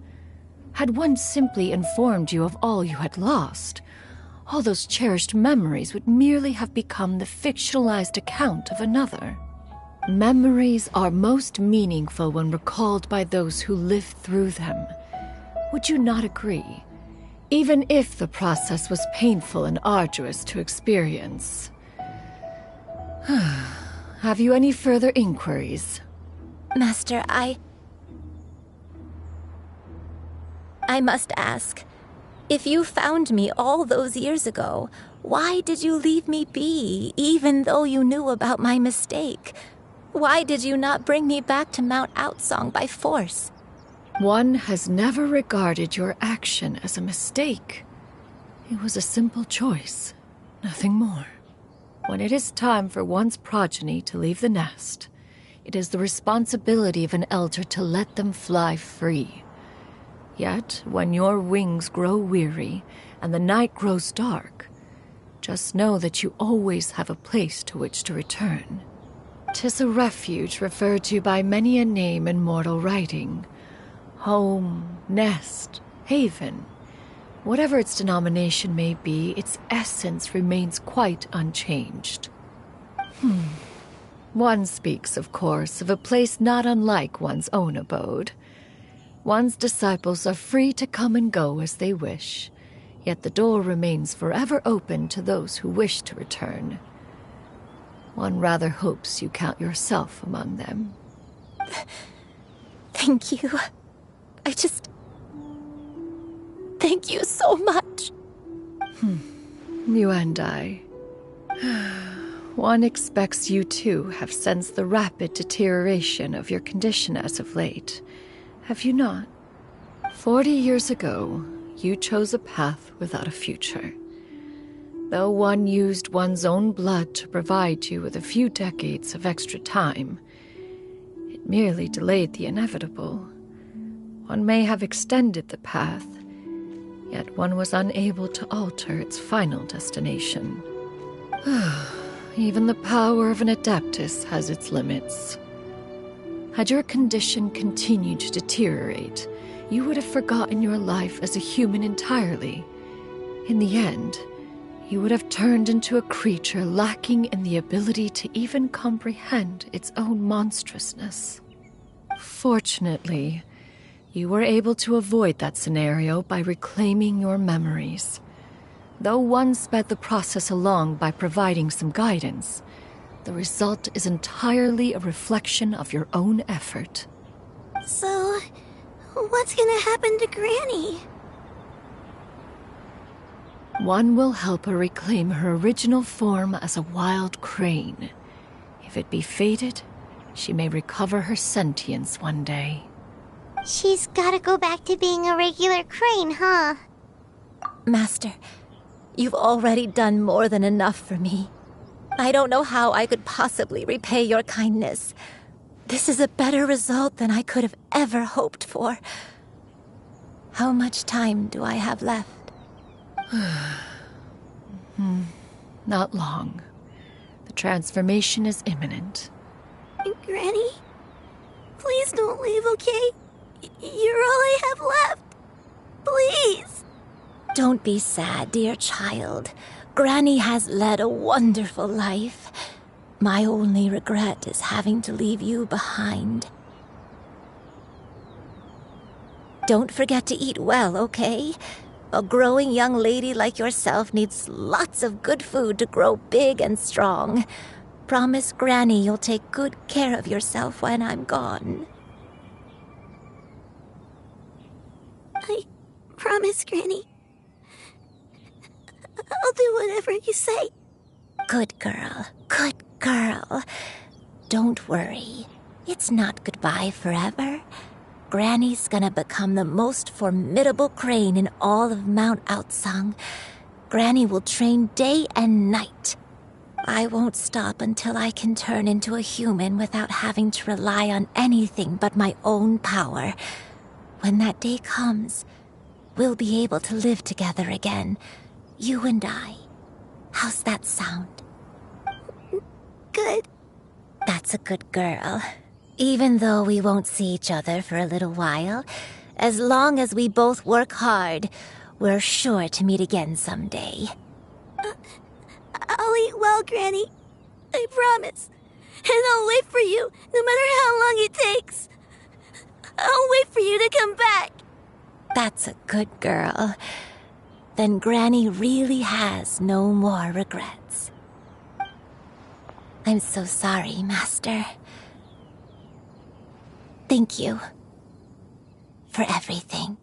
Had one simply informed you of all you had lost, all those cherished memories would merely have become the fictionalized account of another. Memories are most meaningful when recalled by those who lived through them. Would you not agree? Even if the process was painful and arduous to experience. Have you any further inquiries? Master, I must ask. If you found me all those years ago, why did you leave me be, even though you knew about my mistake? Why did you not bring me back to Mount Outsong by force? One has never regarded your action as a mistake. It was a simple choice, nothing more. When it is time for one's progeny to leave the nest, it is the responsibility of an elder to let them fly free. Yet, when your wings grow weary and the night grows dark, just know that you always have a place to which to return. 'Tis a refuge referred to by many a name in mortal writing. Home, nest, haven. Whatever its denomination may be, its essence remains quite unchanged. One speaks, of course, of a place not unlike one's own abode. One's disciples are free to come and go as they wish, yet the door remains forever open to those who wish to return. One rather hopes you count yourself among them. Thank you. Thank you so much. You and I. One expects you too have sensed the rapid deterioration of your condition as of late. Have you not? 40 years ago, you chose a path without a future. Though one used one's own blood to provide you with a few decades of extra time, it merely delayed the inevitable. One may have extended the path, yet one was unable to alter its final destination. Even the power of an Adeptus has its limits. Had your condition continued to deteriorate, you would have forgotten your life as a human entirely. In the end, you would have turned into a creature lacking in the ability to even comprehend its own monstrousness. Fortunately, you were able to avoid that scenario by reclaiming your memories. Though one sped the process along by providing some guidance, the result is entirely a reflection of your own effort. So, what's gonna happen to Granny? One will help her reclaim her original form as a wild crane. If it be fated, she may recover her sentience one day. She's gotta go back to being a regular crane, huh? Master, you've already done more than enough for me. I don't know how I could possibly repay your kindness. This is a better result than I could have ever hoped for. How much time do I have left? Not long. The transformation is imminent. Granny? Please don't leave, okay? You're all I have left. Please. Don't be sad, dear child. Granny has led a wonderful life. My only regret is having to leave you behind. Don't forget to eat well, okay? A growing young lady like yourself needs lots of good food to grow big and strong. Promise Granny you'll take good care of yourself when I'm gone. I promise, Granny. I'll do whatever you say. Good girl, good girl. Don't worry. It's not goodbye forever. Granny's gonna become the most formidable crane in all of Mount Outsong. Granny will train day and night. I won't stop until I can turn into a human without having to rely on anything but my own power. When that day comes, we'll be able to live together again, you and I. How's that sound? Good. That's a good girl. Even though we won't see each other for a little while, as long as we both work hard, we're sure to meet again someday. I'll eat well, Granny. I promise. And I'll wait for you, no matter how long it takes. I'll wait for you to come back. That's a good girl. Then Granny really has no more regrets. I'm so sorry, Master. Thank you for everything.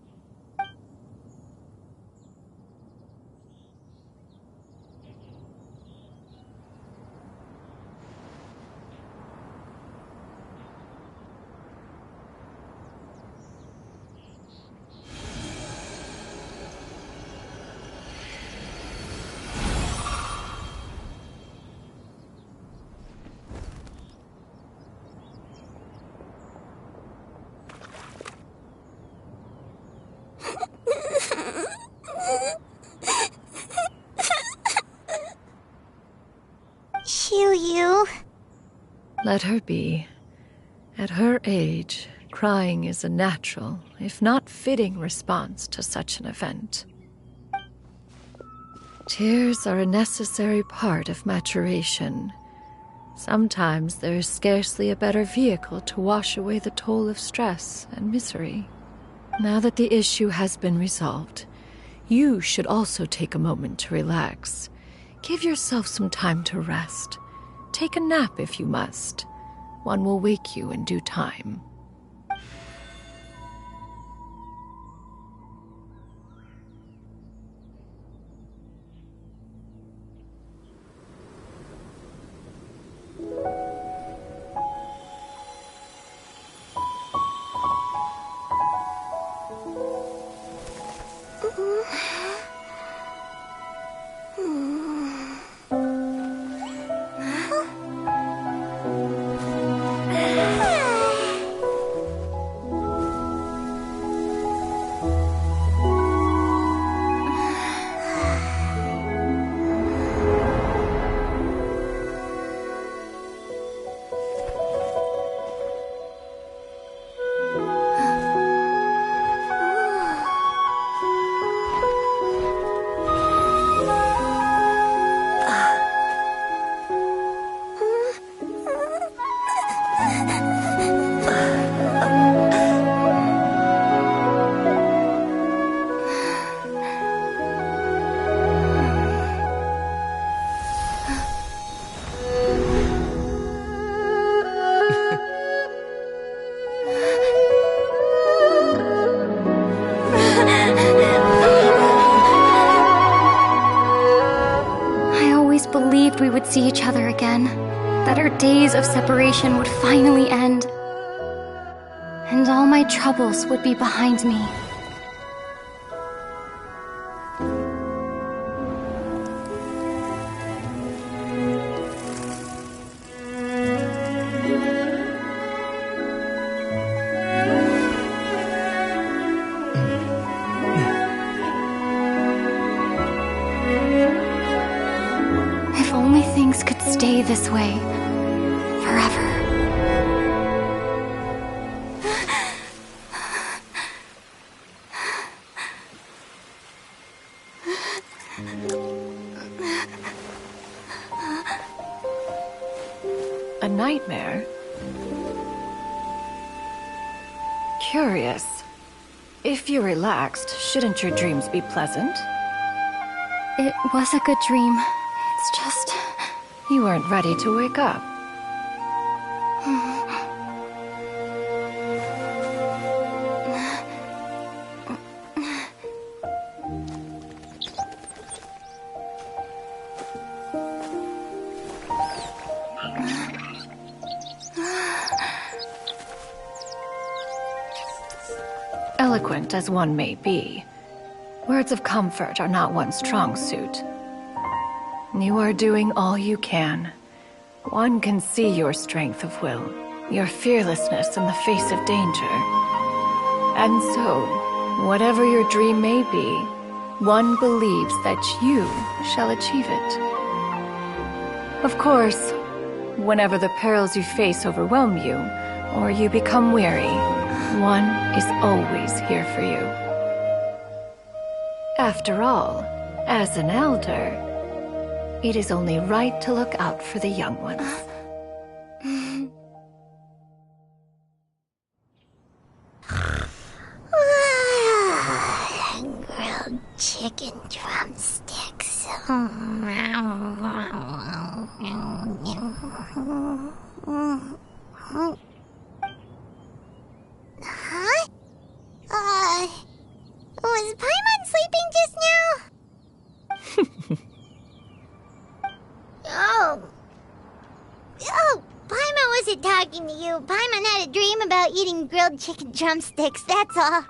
You. Let her be. At her age, crying is a natural, if not fitting, response to such an event. Tears are a necessary part of maturation. Sometimes there is scarcely a better vehicle to wash away the toll of stress and misery. Now that the issue has been resolved, you should also take a moment to relax. Give yourself some time to rest. Take a nap if you must. One will wake you in due time. We would see each other again, that our days of separation would finally end, and all my troubles would be behind me. Stay this way forever. A nightmare? Curious. If you're relaxed, shouldn't your dreams be pleasant? It was a good dream. It's just... You weren't ready to wake up. Eloquent as one may be, words of comfort are not one's strong suit. You are doing all you can. One can see your strength of will, your fearlessness in the face of danger. And so, whatever your dream may be, one believes that you shall achieve it. Of course, whenever the perils you face overwhelm you, or you become weary, one is always here for you. After all, as an elder, it is only right to look out for the young ones. Grilled chicken drumsticks. Huh? Was Paimon sleeping just now? Oh, Paimon wasn't talking to you. Paimon had a dream about eating grilled chicken drumsticks, that's all.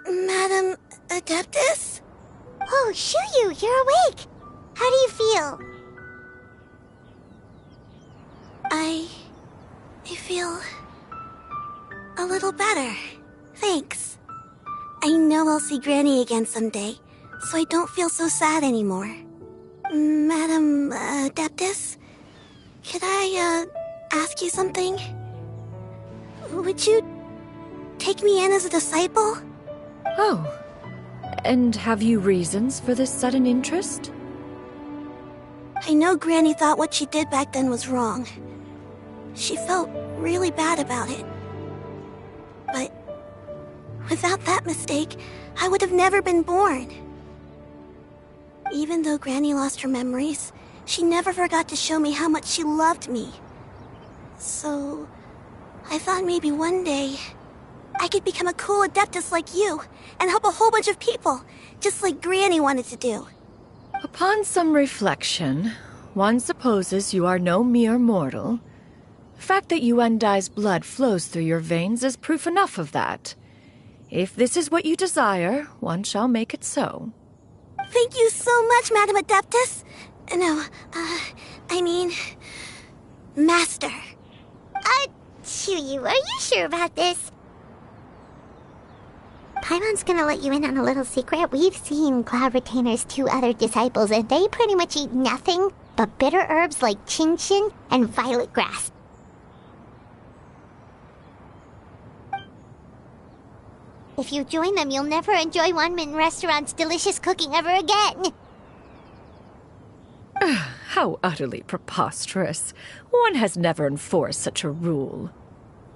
Madam Adeptus? Oh, Shuyu, you're awake. How do you feel? I feel a little better. Thanks. I know I'll see Granny again someday, so I don't feel so sad anymore. Madam Adeptus, could I ask you something? Would you take me in as a disciple? Oh, and have you reasons for this sudden interest? I know Granny thought what she did back then was wrong. She felt really bad about it. But without that mistake, I would have never been born. Even though Granny lost her memories, she never forgot to show me how much she loved me. So, I thought maybe one day I could become a cool Adeptus like you and help a whole bunch of people, just like Granny wanted to do. Upon some reflection, one supposes you are no mere mortal. The fact that Yuendai's blood flows through your veins is proof enough of that. If this is what you desire, one shall make it so. Thank you so much, Madam Adeptus. No, I mean, Master. Shuyu, are you sure about this? Paimon's gonna let you in on a little secret. We've seen Cloud Retainer's 2 other disciples, and they pretty much eat nothing but bitter herbs like chin-chin and violet grass. If you join them, you'll never enjoy Wanmin Restaurant's delicious cooking ever again. How utterly preposterous. One has never enforced such a rule.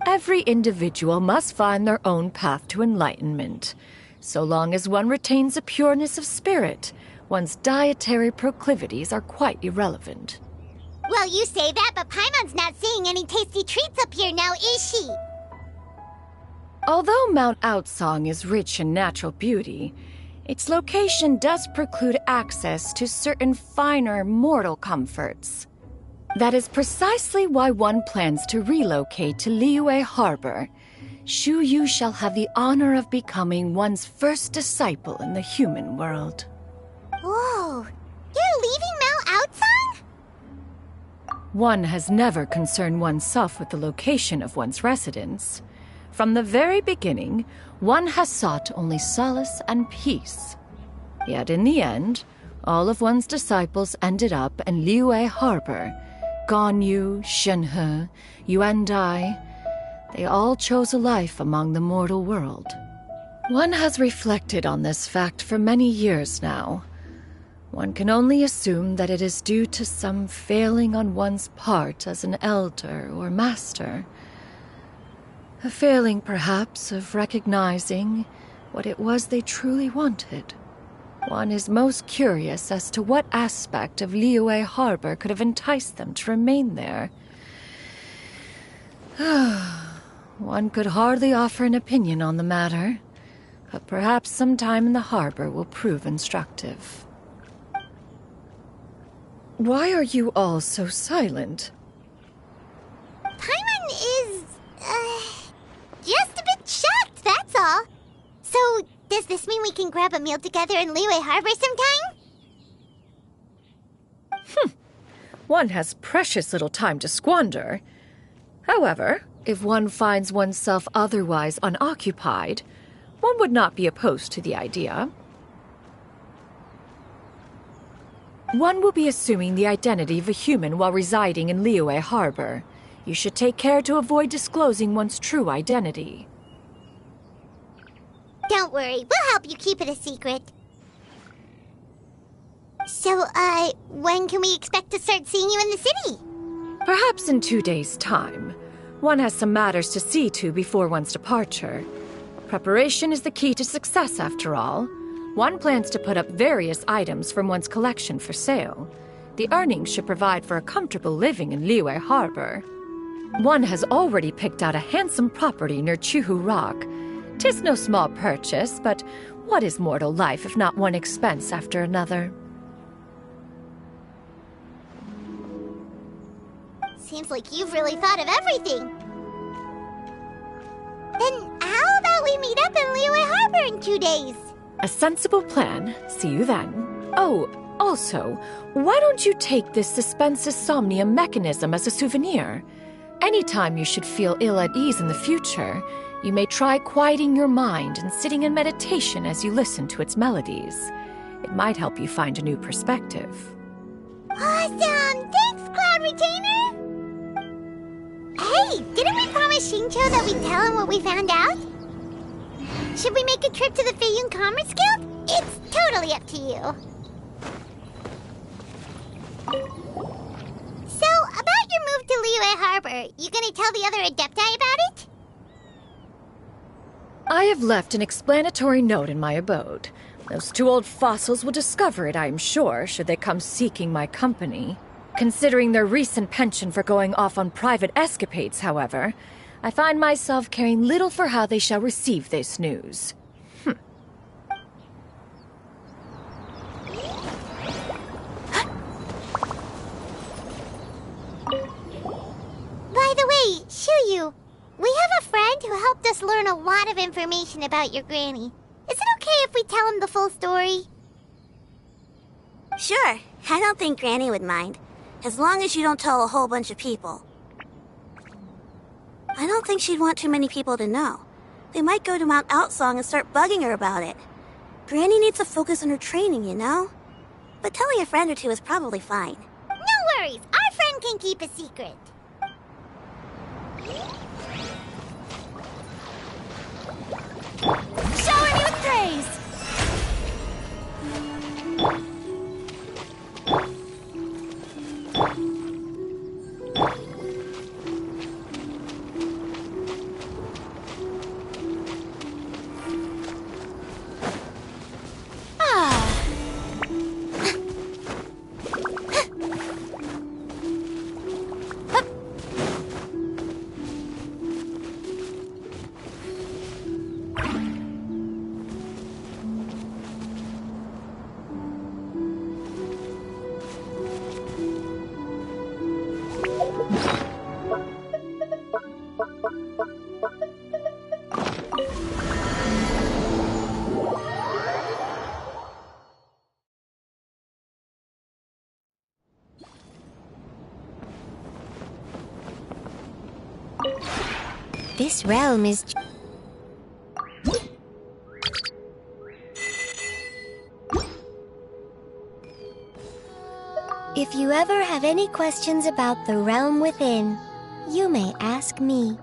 Every individual must find their own path to enlightenment. So long as one retains a pureness of spirit, one's dietary proclivities are quite irrelevant. Well, you say that, but Paimon's not seeing any tasty treats up here now, is she? Although Mount Outsong is rich in natural beauty, its location does preclude access to certain finer mortal comforts. That is precisely why one plans to relocate to Liyue Harbor. Shuyu shall have the honor of becoming one's first disciple in the human world. Whoa, you're leaving Mount Outsong? One has never concerned oneself with the location of one's residence. From the very beginning, one has sought only solace and peace. Yet in the end, all of one's disciples ended up in Liyue Harbor. Ganyu, Shenhe, Yuendai, they all chose a life among the mortal world. One has reflected on this fact for many years now. One can only assume that it is due to some failing on one's part as an elder or master. A failing, perhaps, of recognizing what it was they truly wanted. One is most curious as to what aspect of Liyue Harbor could have enticed them to remain there. One could hardly offer an opinion on the matter, but perhaps some time in the harbor will prove instructive. Why are you all so silent? Paimon is, just a bit shocked, that's all. So, does this mean we can grab a meal together in Liyue Harbor sometime? one has precious little time to squander. However, if one finds oneself otherwise unoccupied, one would not be opposed to the idea. One will be assuming the identity of a human while residing in Liyue Harbor. You should take care to avoid disclosing one's true identity. Don't worry, we'll help you keep it a secret. So, when can we expect to start seeing you in the city? Perhaps in 2 days' time. One has some matters to see to before one's departure. Preparation is the key to success, after all. One plans to put up various items from one's collection for sale. The earnings should provide for a comfortable living in Liyue Harbor. One has already picked out a handsome property near Chuhu Rock. 'Tis no small purchase, but what is mortal life if not one expense after another? Seems like you've really thought of everything. Then how about we meet up in Liyue Harbor in 2 days? A sensible plan. See you then. Oh, also, why don't you take this Suspensus Somnium mechanism as a souvenir? Anytime you should feel ill at ease in the future, you may try quieting your mind and sitting in meditation as you listen to its melodies. It might help you find a new perspective. Awesome! Thanks, Cloud Retainer! Hey, didn't we promise Shincho that we'd tell him what we found out? Should we make a trip to the Feiyun Commerce Guild? It's totally up to you. So, about your move to Liyue Harbor, you gonna tell the other Adepti about it? I have left an explanatory note in my abode. Those 2 old fossils will discover it, I am sure, should they come seeking my company. Considering their recent penchant for going off on private escapades, however, I find myself caring little for how they shall receive this news. By the way, Shuyu, we have a friend who helped us learn a lot of information about your granny. Is it okay if we tell him the full story? Sure, I don't think Granny would mind. As long as you don't tell a whole bunch of people. I don't think she'd want too many people to know. They might go to Mount Outsong and start bugging her about it. Granny needs to focus on her training, you know? But telling a friend or two is probably fine. No worries, our friend can keep a secret. Shower me with praise! This realm is... If you ever have any questions about the realm within, you may ask me.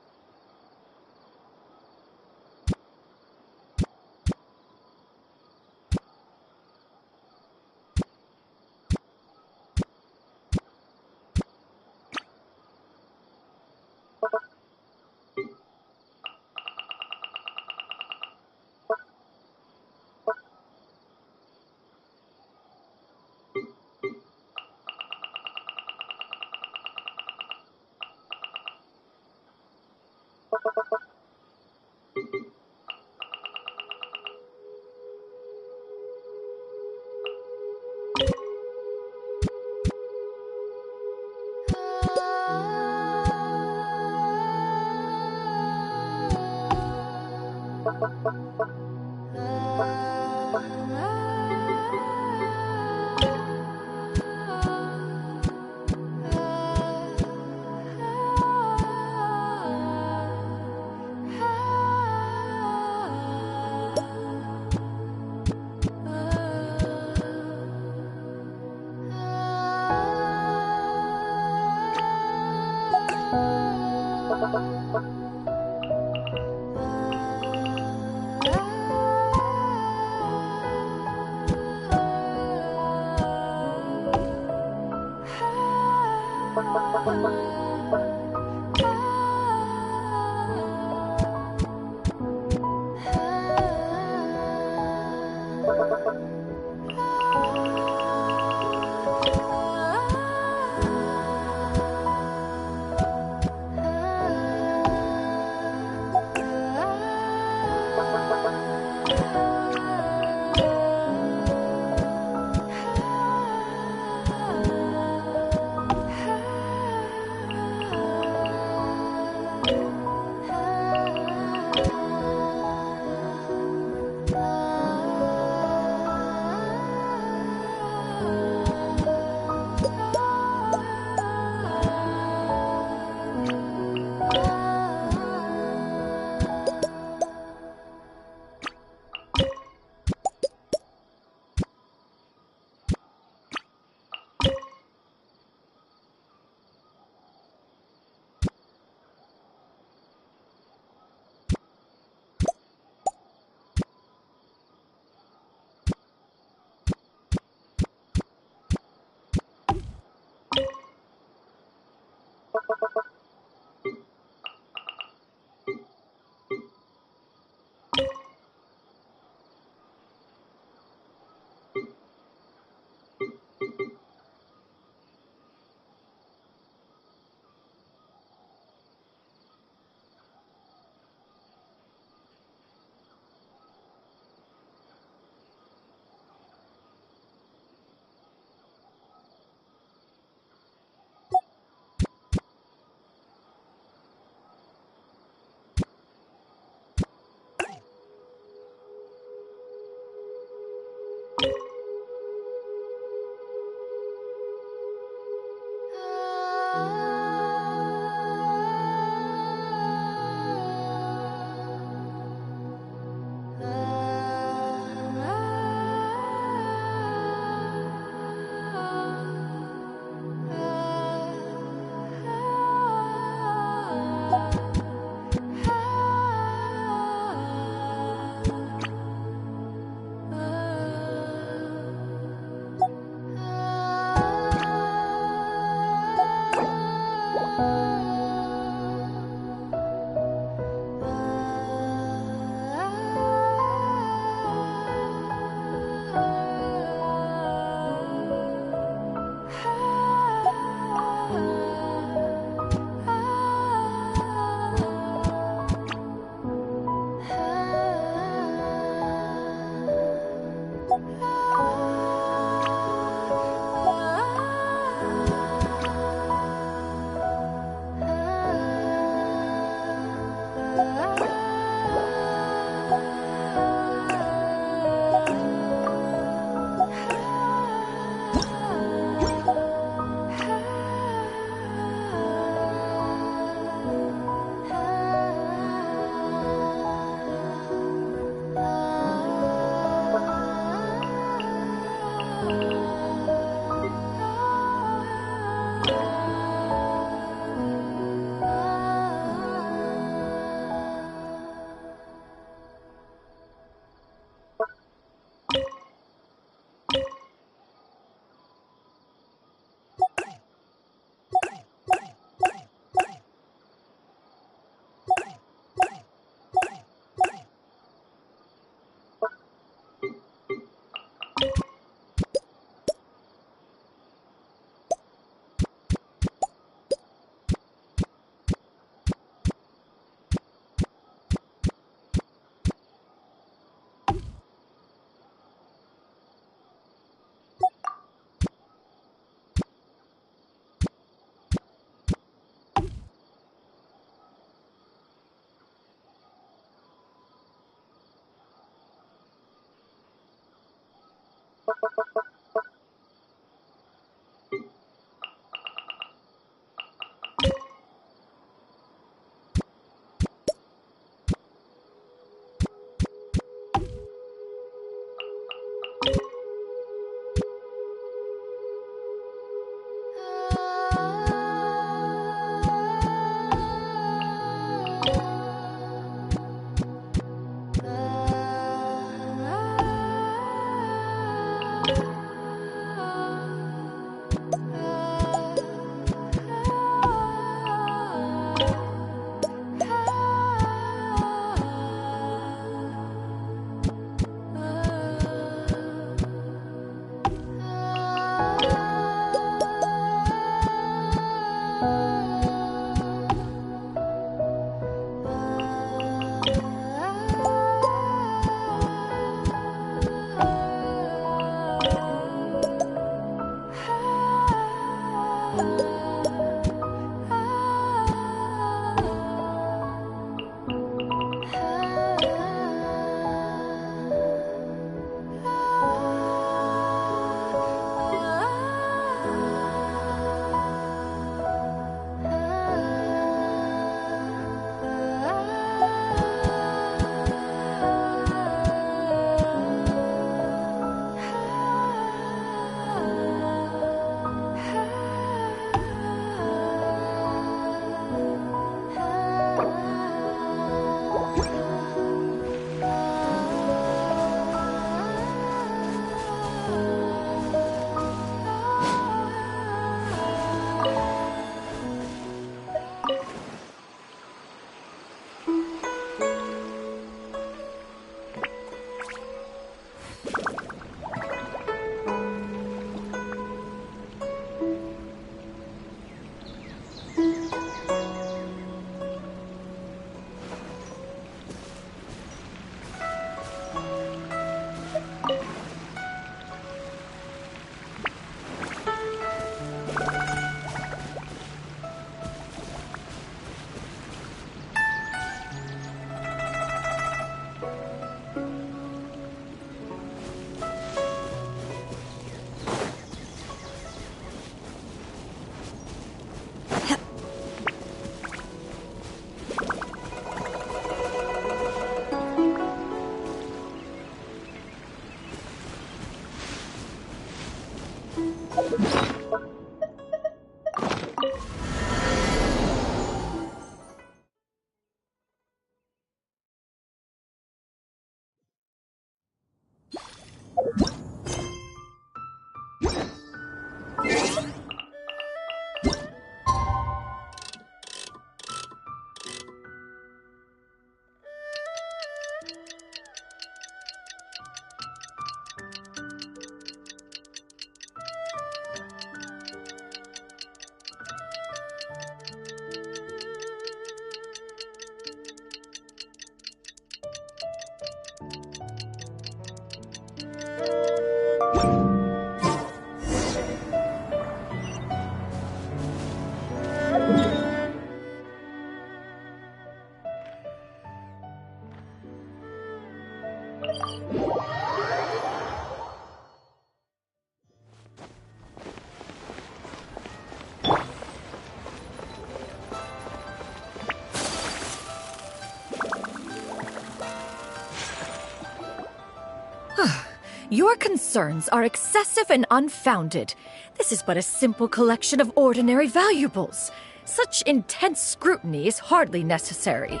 Your concerns are excessive and unfounded. This is but a simple collection of ordinary valuables. Such intense scrutiny is hardly necessary.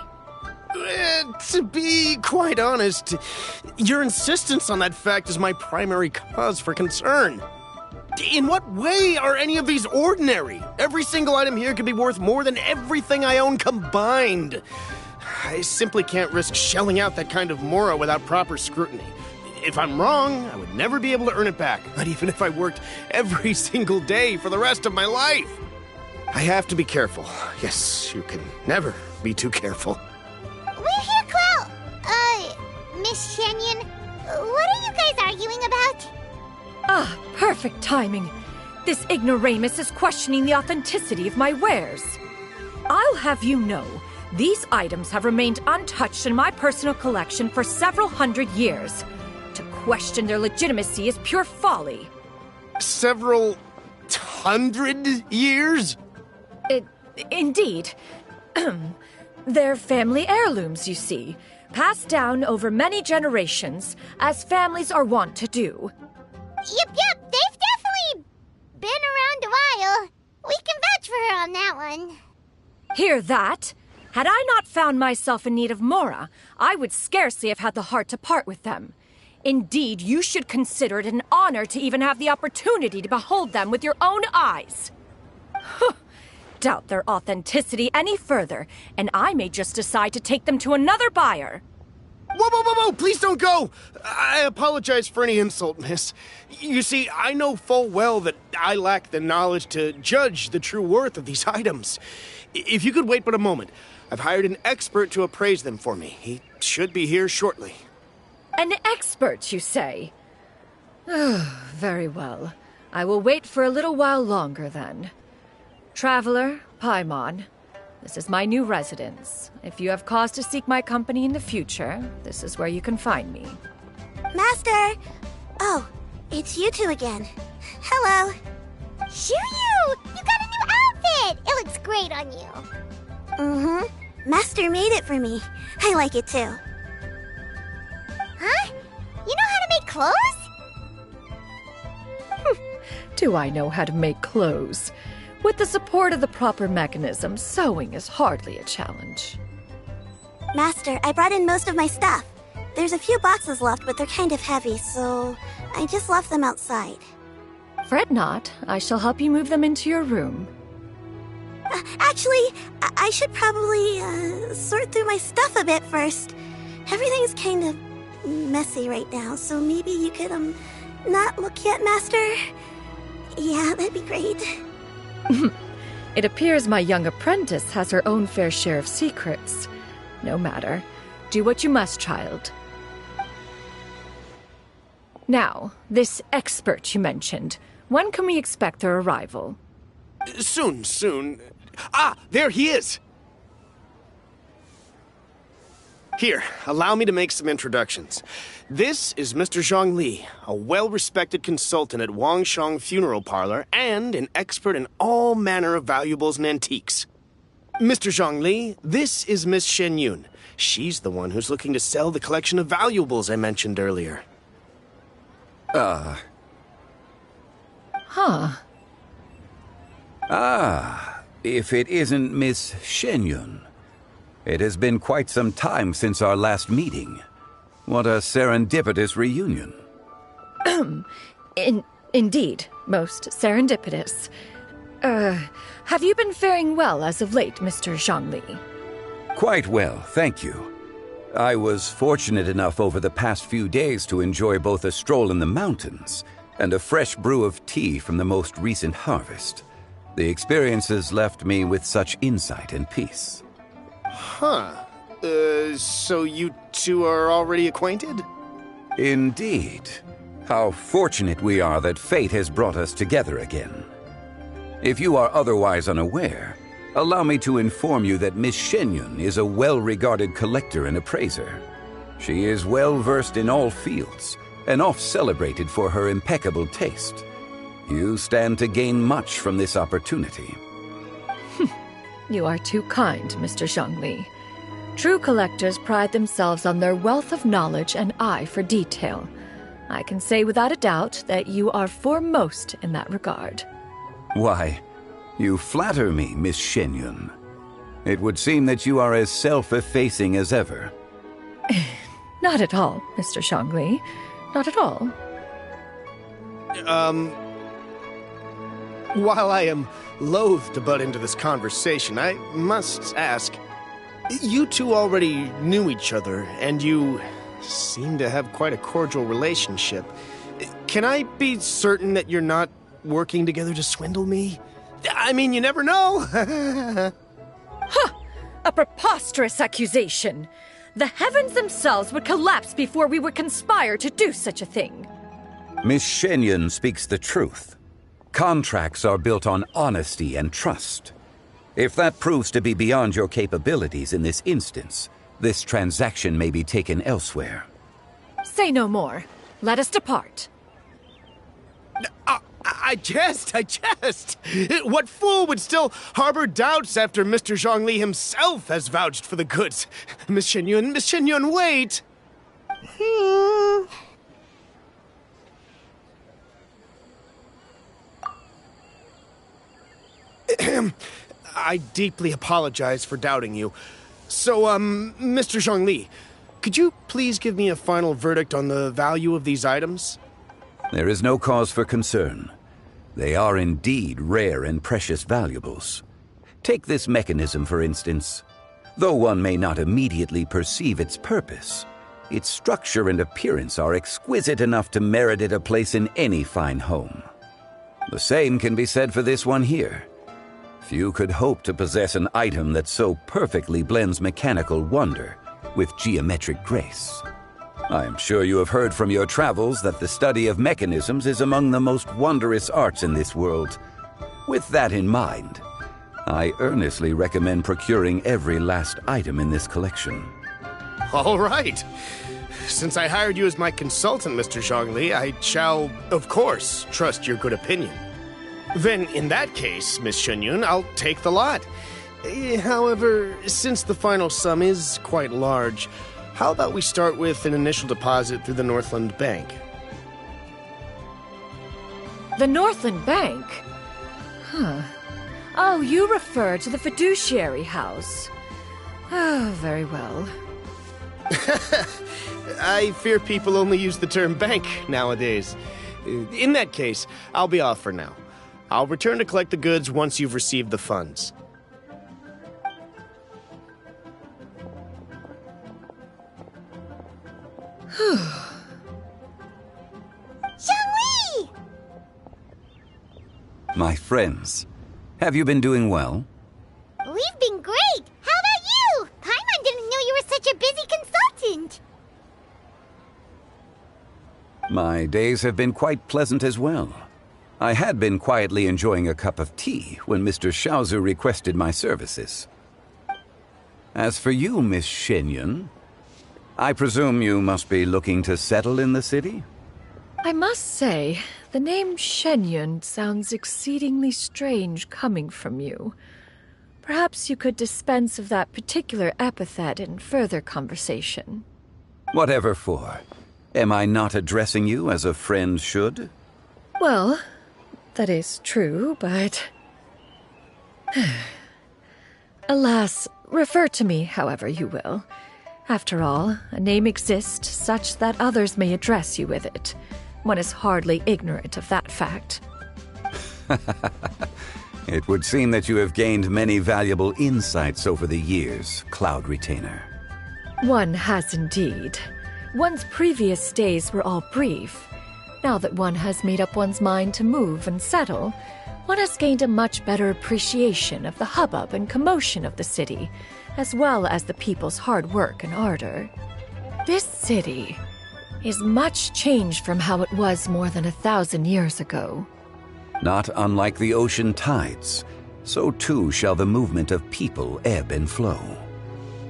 To be quite honest, your insistence on that fact is my primary cause for concern. In what way are any of these ordinary? Every single item here could be worth more than everything I own combined. I simply can't risk shelling out that kind of mora without proper scrutiny. If I'm wrong, I would never be able to earn it back, not even if I worked every single day for the rest of my life. I have to be careful. Yes, you can never be too careful. We're here, Clow! Miss Shenyan, what are you guys arguing about? Ah, perfect timing. This ignoramus is questioning the authenticity of my wares. I'll have you know, these items have remained untouched in my personal collection for several hundred years. To question their legitimacy is pure folly. Several hundred years? Indeed. They're family heirlooms, you see, passed down over many generations, as families are wont to do. Yep, they've definitely been around a while. We can vouch for her on that one. Hear that? Had I not found myself in need of mora, I would scarcely have had the heart to part with them. Indeed, you should consider it an honor to even have the opportunity to behold them with your own eyes. doubt their authenticity any further, and I may just decide to take them to another buyer. Whoa, whoa, whoa, whoa! Please don't go! I apologize for any insult, miss. You see, I know full well that I lack the knowledge to judge the true worth of these items. If you could wait but a moment, I've hired an expert to appraise them for me. He should be here shortly. An expert, you say? Very well. I will wait for a little while longer, then. Traveler, Paimon, this is my new residence. If you have cause to seek my company in the future, this is where you can find me. Master! Oh, it's you two again. Hello. Shiryu! You got a new outfit! It looks great on you. Mm-hmm. Master made it for me. I like it too. Huh? You know how to make clothes? Do I know how to make clothes? With the support of the proper mechanism, sewing is hardly a challenge. Master, I brought in most of my stuff. There's a few boxes left, but they're kind of heavy, so I just left them outside. Fret not. I shall help you move them into your room. Actually, I should probably sort through my stuff a bit first. Everything's kind of messy right now, so maybe you could, not look yet, Master? Yeah, that'd be great. It appears my young apprentice has her own fair share of secrets. No matter. Do what you must, child. Now, this expert you mentioned, when can we expect their arrival? Soon. Ah, there he is! Here, allow me to make some introductions. This is Mr. Zhongli, a well-respected consultant at Wangshang Funeral Parlor and an expert in all manner of valuables and antiques. Mr. Zhongli, this is Miss Shenyun. She's the one who's looking to sell the collection of valuables I mentioned earlier. Huh. If it isn't Miss Shenyun. It has been quite some time since our last meeting. What a serendipitous reunion. Indeed, most serendipitous. Have you been faring well as of late, Mr. Zhongli? Quite well, thank you. I was fortunate enough over the past few days to enjoy both a stroll in the mountains and a fresh brew of tea from the most recent harvest. The experiences left me with such insight and peace. Huh. So you two are already acquainted? Indeed. How fortunate we are that fate has brought us together again. If you are otherwise unaware, allow me to inform you that Miss Shenyun is a well-regarded collector and appraiser. She is well-versed in all fields, and oft-celebrated for her impeccable taste. You stand to gain much from this opportunity. You are too kind, Mr. Zhongli. True collectors pride themselves on their wealth of knowledge and eye for detail. I can say without a doubt that you are foremost in that regard. Why, you flatter me, Miss Shenyun. It would seem that you are as self-effacing as ever. Not at all, Mr. Zhongli. Not at all. While I am loath to butt into this conversation, I must ask, you two already knew each other, and you seem to have quite a cordial relationship. Can I be certain that you're not working together to swindle me? I mean, you never know. Huh! A preposterous accusation. The heavens themselves would collapse before we would conspire to do such a thing. Miss Shenyun speaks the truth. Contracts are built on honesty and trust. If that proves to be beyond your capabilities in this instance, this transaction may be taken elsewhere. Say no more. Let us depart. I jest. What fool would still harbor doubts after Mr. Zhongli himself has vouched for the goods? Miss Shenyun, wait! I deeply apologize for doubting you. So, Mr. Zhongli, could you please give me a final verdict on the value of these items? There is no cause for concern. They are indeed rare and precious valuables. Take this mechanism, for instance. Though one may not immediately perceive its purpose, its structure and appearance are exquisite enough to merit it a place in any fine home. The same can be said for this one here. Few could hope to possess an item that so perfectly blends mechanical wonder with geometric grace. I am sure you have heard from your travels that the study of mechanisms is among the most wondrous arts in this world. With that in mind, I earnestly recommend procuring every last item in this collection. All right. Since I hired you as my consultant, Mr. Zhongli, I shall, of course, trust your good opinion. Then, in that case, Miss Shenyun, I'll take the lot. However, since the final sum is quite large, how about we start with an initial deposit through the Northland Bank? The Northland Bank? Huh. Oh, you refer to the fiduciary house. Oh, very well. I fear people only use the term bank nowadays. In that case, I'll be off for now. I'll return to collect the goods once you've received the funds. Zhongli! My friends, have you been doing well? We've been great! How about you? Paimon didn't know you were such a busy consultant! My days have been quite pleasant as well. I had been quietly enjoying a cup of tea when Mr. Xiaozu requested my services. As for you, Miss Shenyun, I presume you must be looking to settle in the city? I must say, the name Shenyun sounds exceedingly strange coming from you. Perhaps you could dispense of that particular epithet in further conversation. Whatever for. Am I not addressing you as a friend should? Well, that is true, but... Alas, refer to me however you will. After all, a name exists such that others may address you with it. One is hardly ignorant of that fact. It would seem that you have gained many valuable insights over the years, Cloud Retainer. One has indeed. One's previous days were all brief. Now that one has made up one's mind to move and settle, one has gained a much better appreciation of the hubbub and commotion of the city, as well as the people's hard work and ardor. This city is much changed from how it was more than 1,000 years ago. Not unlike the ocean tides, so too shall the movement of people ebb and flow.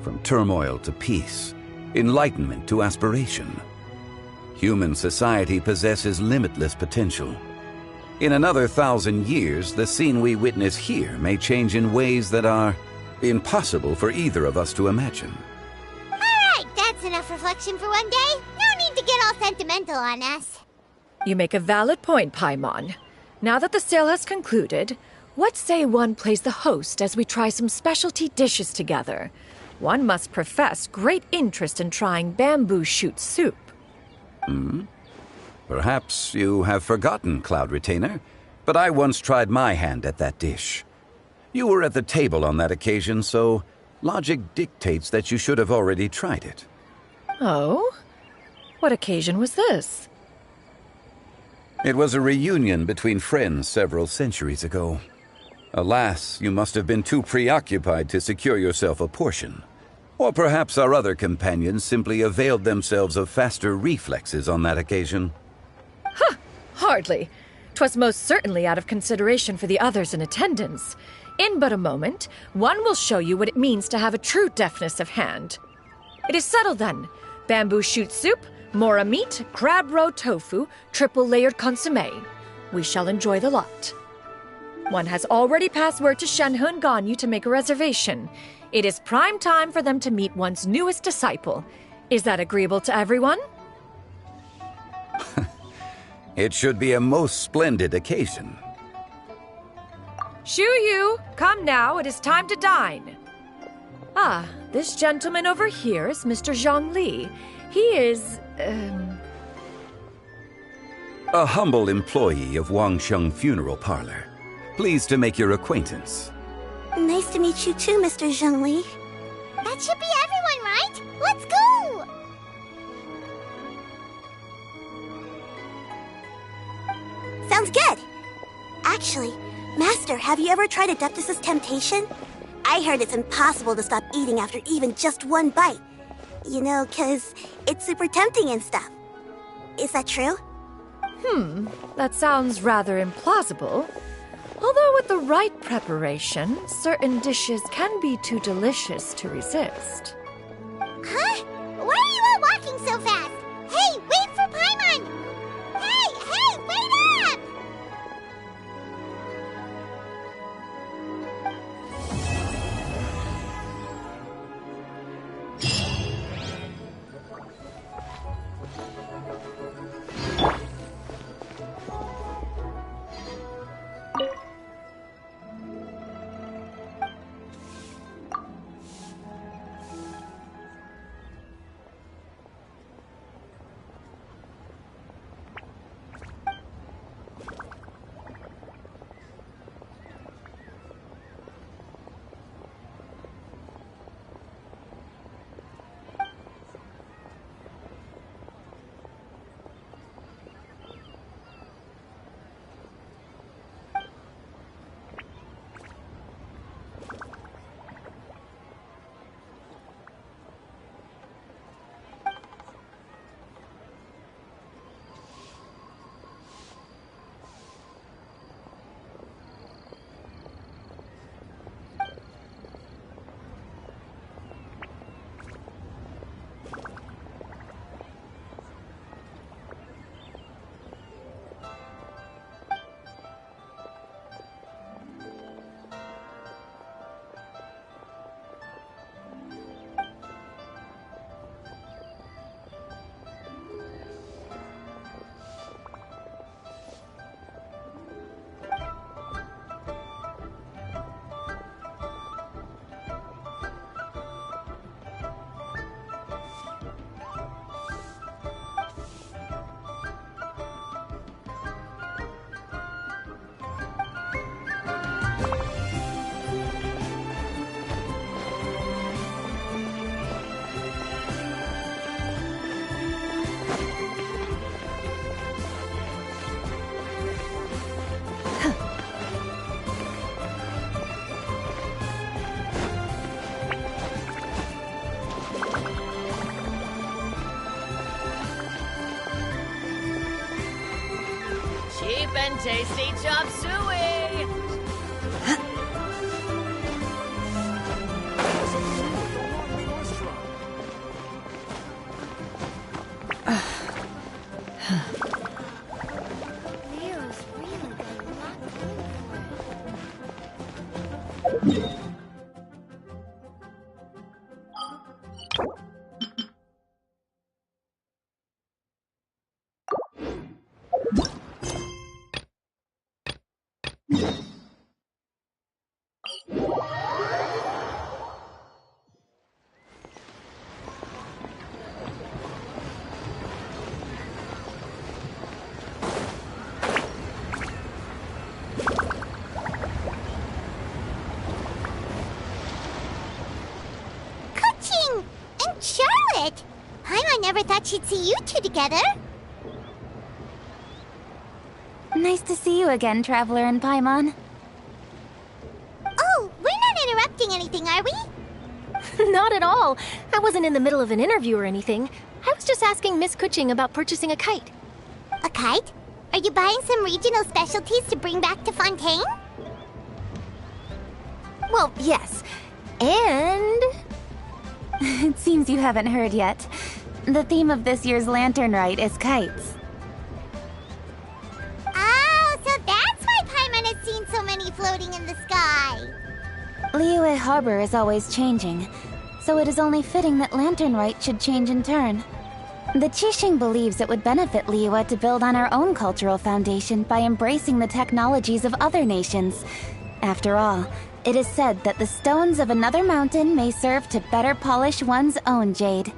From turmoil to peace, enlightenment to aspiration. Human society possesses limitless potential. In another 1,000 years, the scene we witness here may change in ways that are impossible for either of us to imagine. Alright, that's enough reflection for one day. No need to get all sentimental on us. You make a valid point, Paimon. Now that the sale has concluded, what say one plays the host as we try some specialty dishes together? One must profess great interest in trying bamboo shoot soup. Perhaps you have forgotten, Cloud Retainer, but I once tried my hand at that dish. You were at the table on that occasion, so logic dictates that you should have already tried it. Oh? What occasion was this? It was a reunion between friends several centuries ago. Alas, you must have been too preoccupied to secure yourself a portion. Or perhaps our other companions simply availed themselves of faster reflexes on that occasion. Huh! Hardly. 'Twas most certainly out of consideration for the others in attendance. In but a moment, one will show you what it means to have a true deftness of hand. It is settled then. Bamboo shoot soup, mora meat, crab roe tofu, triple-layered consommé. We shall enjoy the lot. One has already passed word to Shenhe and Ganyu to make a reservation. It is prime time for them to meet one's newest disciple. Is that agreeable to everyone? It should be a most splendid occasion. Shu Yu, come now, it is time to dine. Ah, this gentleman over here is Mr. Zhongli. He is, A humble employee of Wangsheng Funeral Parlor. Pleased to make your acquaintance. Nice to meet you too, Mr. Zhengli. That should be everyone, right? Let's go! Sounds good. Actually, Master, have you ever tried Adeptus' temptation? I heard it's impossible to stop eating after even just one bite. You know, 'cause it's super tempting and stuff. Is that true? That sounds rather implausible. Although with the right preparation, certain dishes can be too delicious to resist. Huh? Why are you all walking so fast? Hey, wait for Paimon! Hey, wait up! Cheap and tasty chop suey! Charlotte! Paimon never thought she'd see you two together. Nice to see you again, Traveler and Paimon. Oh, we're not interrupting anything, are we? Not at all. I wasn't in the middle of an interview or anything. I was just asking Miss Kuching about purchasing a kite. A kite? Are you buying some regional specialties to bring back to Fontaine? Well, yes. And... It seems you haven't heard yet. The theme of this year's Lantern Rite is kites. Oh, so that's why Paimon has seen so many floating in the sky. Liyue Harbor is always changing, so it is only fitting that Lantern Rite should change in turn. The Qixing believes it would benefit Liyue to build on our own cultural foundation by embracing the technologies of other nations. After all, it is said that the stones of another mountain may serve to better polish one's own jade.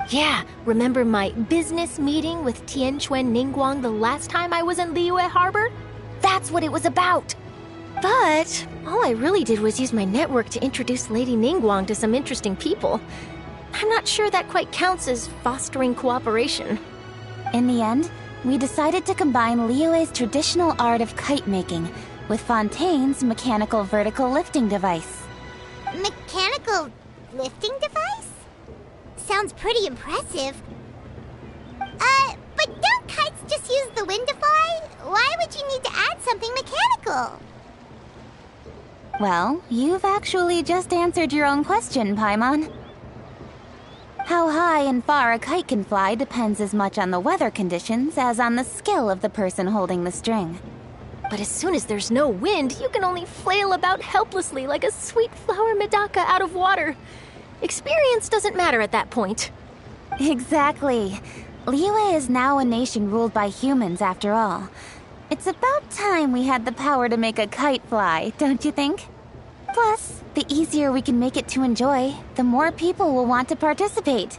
Yeah, remember my business meeting with Tianquan Ningguang the last time I was in Liyue Harbor? That's what it was about. But all I really did was use my network to introduce Lady Ningguang to some interesting people. I'm not sure that quite counts as fostering cooperation. In the end, we decided to combine Liyue's traditional art of kite making with Fontaine's mechanical vertical lifting device. Mechanical lifting device? Sounds pretty impressive. But don't kites just use the wind to fly? Why would you need to add something mechanical? Well, you've actually just answered your own question, Paimon. How high and far a kite can fly depends as much on the weather conditions as on the skill of the person holding the string. But as soon as there's no wind, you can only flail about helplessly like a sweet flower medaka out of water. Experience doesn't matter at that point. Exactly. Liyue is now a nation ruled by humans, after all. It's about time we had the power to make a kite fly, don't you think? Plus, the easier we can make it to enjoy, the more people will want to participate.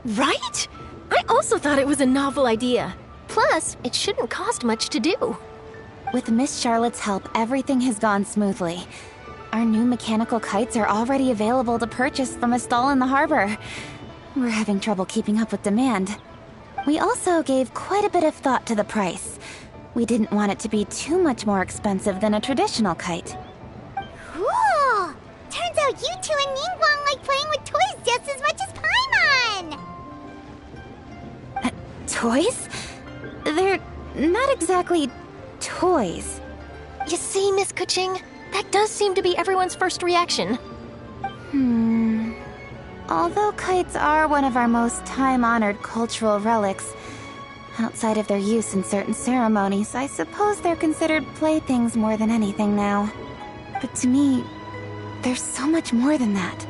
Right? I also thought it was a novel idea. Plus, it shouldn't cost much to do. With Miss Charlotte's help, everything has gone smoothly. Our new mechanical kites are already available to purchase from a stall in the harbor. We're having trouble keeping up with demand. We also gave quite a bit of thought to the price. We didn't want it to be too much more expensive than a traditional kite. Cool! Turns out you two and Ningguang like playing with toys just as much as Paimon! Toys? They're not exactly toys. You see, Miss Kuching, that does seem to be everyone's first reaction. Although kites are one of our most time-honored cultural relics, outside of their use in certain ceremonies, I suppose they're considered playthings more than anything now. But to me, there's so much more than that.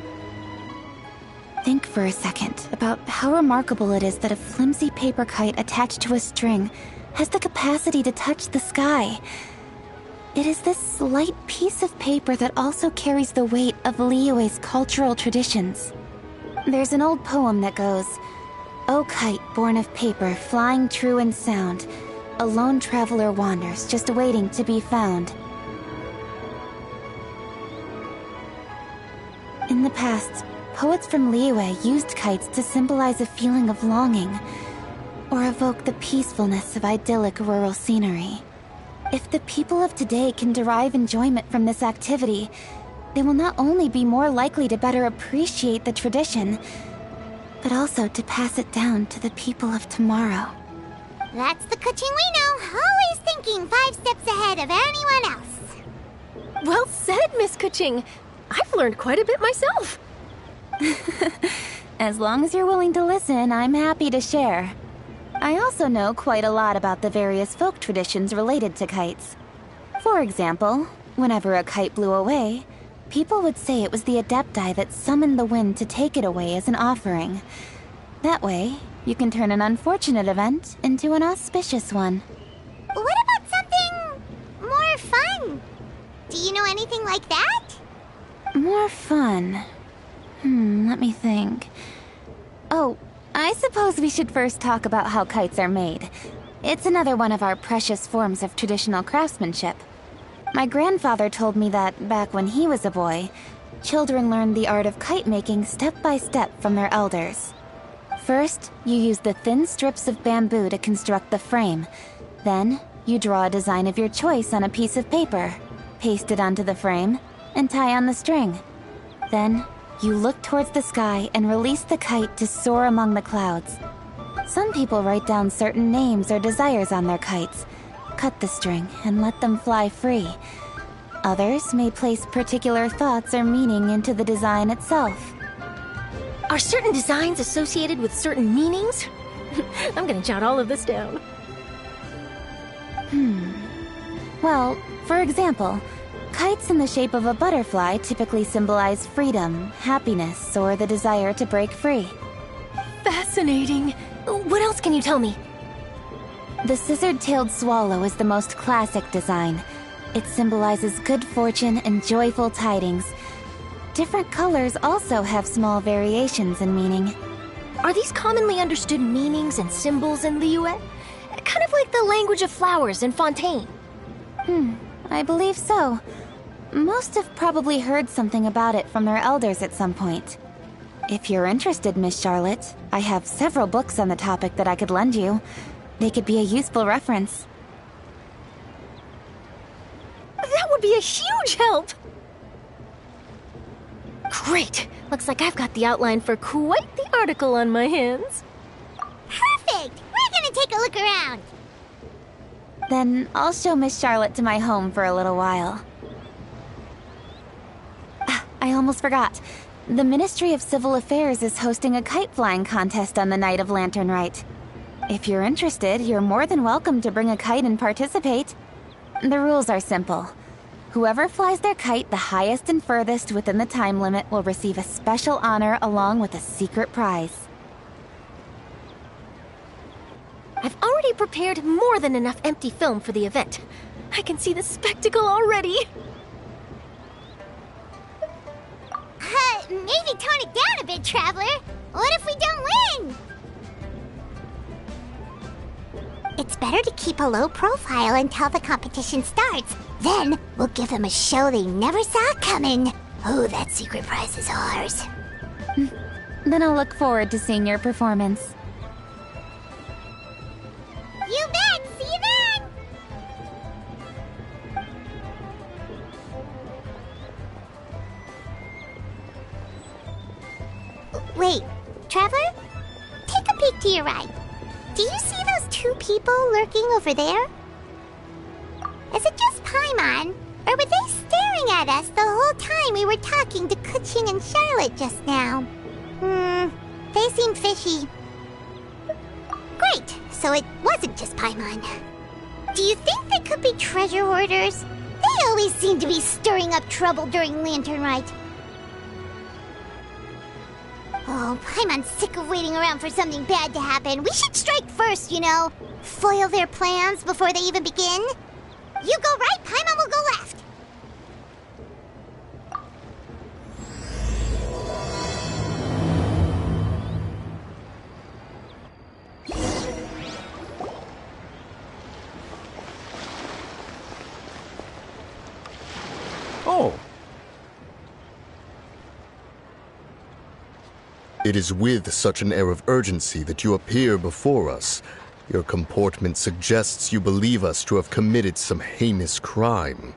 Think for a second about how remarkable it is that a flimsy paper kite attached to a string has the capacity to touch the sky. It is this light piece of paper that also carries the weight of Liyue's cultural traditions. There's an old poem that goes, "O kite born of paper, flying true and sound, a lone traveler wanders, just waiting to be found." In the past, poets from Liyue used kites to symbolize a feeling of longing, or evoke the peacefulness of idyllic rural scenery. If the people of today can derive enjoyment from this activity, they will not only be more likely to better appreciate the tradition, but also to pass it down to the people of tomorrow. That's the Kuching we know, always thinking 5 steps ahead of anyone else. Well said, Miss Kuching. I've learned quite a bit myself. As long as you're willing to listen, I'm happy to share. I also know quite a lot about the various folk traditions related to kites. For example, whenever a kite blew away, people would say it was the Adepti that summoned the wind to take it away as an offering. That way, you can turn an unfortunate event into an auspicious one. What about something more fun? Do you know anything like that? More fun? Let me think. Oh, I suppose we should first talk about how kites are made. It's another one of our precious forms of traditional craftsmanship. My grandfather told me that, back when he was a boy, children learned the art of kite making step by step from their elders. First, you use the thin strips of bamboo to construct the frame. Then, you draw a design of your choice on a piece of paper, paste it onto the frame, and tie on the string. Then, you look towards the sky and release the kite to soar among the clouds. Some people write down certain names or desires on their kites, cut the string, and let them fly free. Others may place particular thoughts or meaning into the design itself. Are certain designs associated with certain meanings? I'm gonna jot all of this down. Well, for example, kites in the shape of a butterfly typically symbolize freedom, happiness, or the desire to break free. Fascinating. What else can you tell me? The scissor-tailed swallow is the most classic design. It symbolizes good fortune and joyful tidings. Different colors also have small variations in meaning. Are these commonly understood meanings and symbols in Liyue? kind of like the language of flowers in Fontaine. I believe so. Most have probably heard something about it from their elders at some point. If you're interested, Miss Charlotte, I have several books on the topic that I could lend you. They could be a useful reference. That would be a huge help! Great! Looks like I've got the outline for quite the article on my hands. Perfect! We're gonna take a look around. Then I'll show Miss Charlotte to my home for a little while. I almost forgot. The Ministry of Civil Affairs is hosting a kite flying contest on the night of Lantern Rite. If you're interested, you're more than welcome to bring a kite and participate. The rules are simple. Whoever flies their kite the highest and furthest within the time limit will receive a special honor along with a secret prize. I've already prepared more than enough empty film for the event. I can see the spectacle already. Maybe tone it down a bit, Traveler. What if we don't win? It's better to keep a low profile until the competition starts. Then we'll give them a show they never saw coming. Oh, that secret prize is ours. Then I'll look forward to seeing your performance. You bet! See you then! Wait, Traveler? Take a peek to your right. Do you see those two people lurking over there? Is it just Paimon? Or were they staring at us the whole time we were talking to Kuching and Charlotte just now? They seem fishy. Great, so it wasn't just Paimon. Do you think they could be treasure hoarders? They always seem to be stirring up trouble during Lantern Rite. Oh, Paimon's sick of waiting around for something bad to happen. We should strike first, you know. Foil their plans before they even begin. You go right, Paimon will go left. Oh. It is with such an air of urgency that you appear before us. Your comportment suggests you believe us to have committed some heinous crime.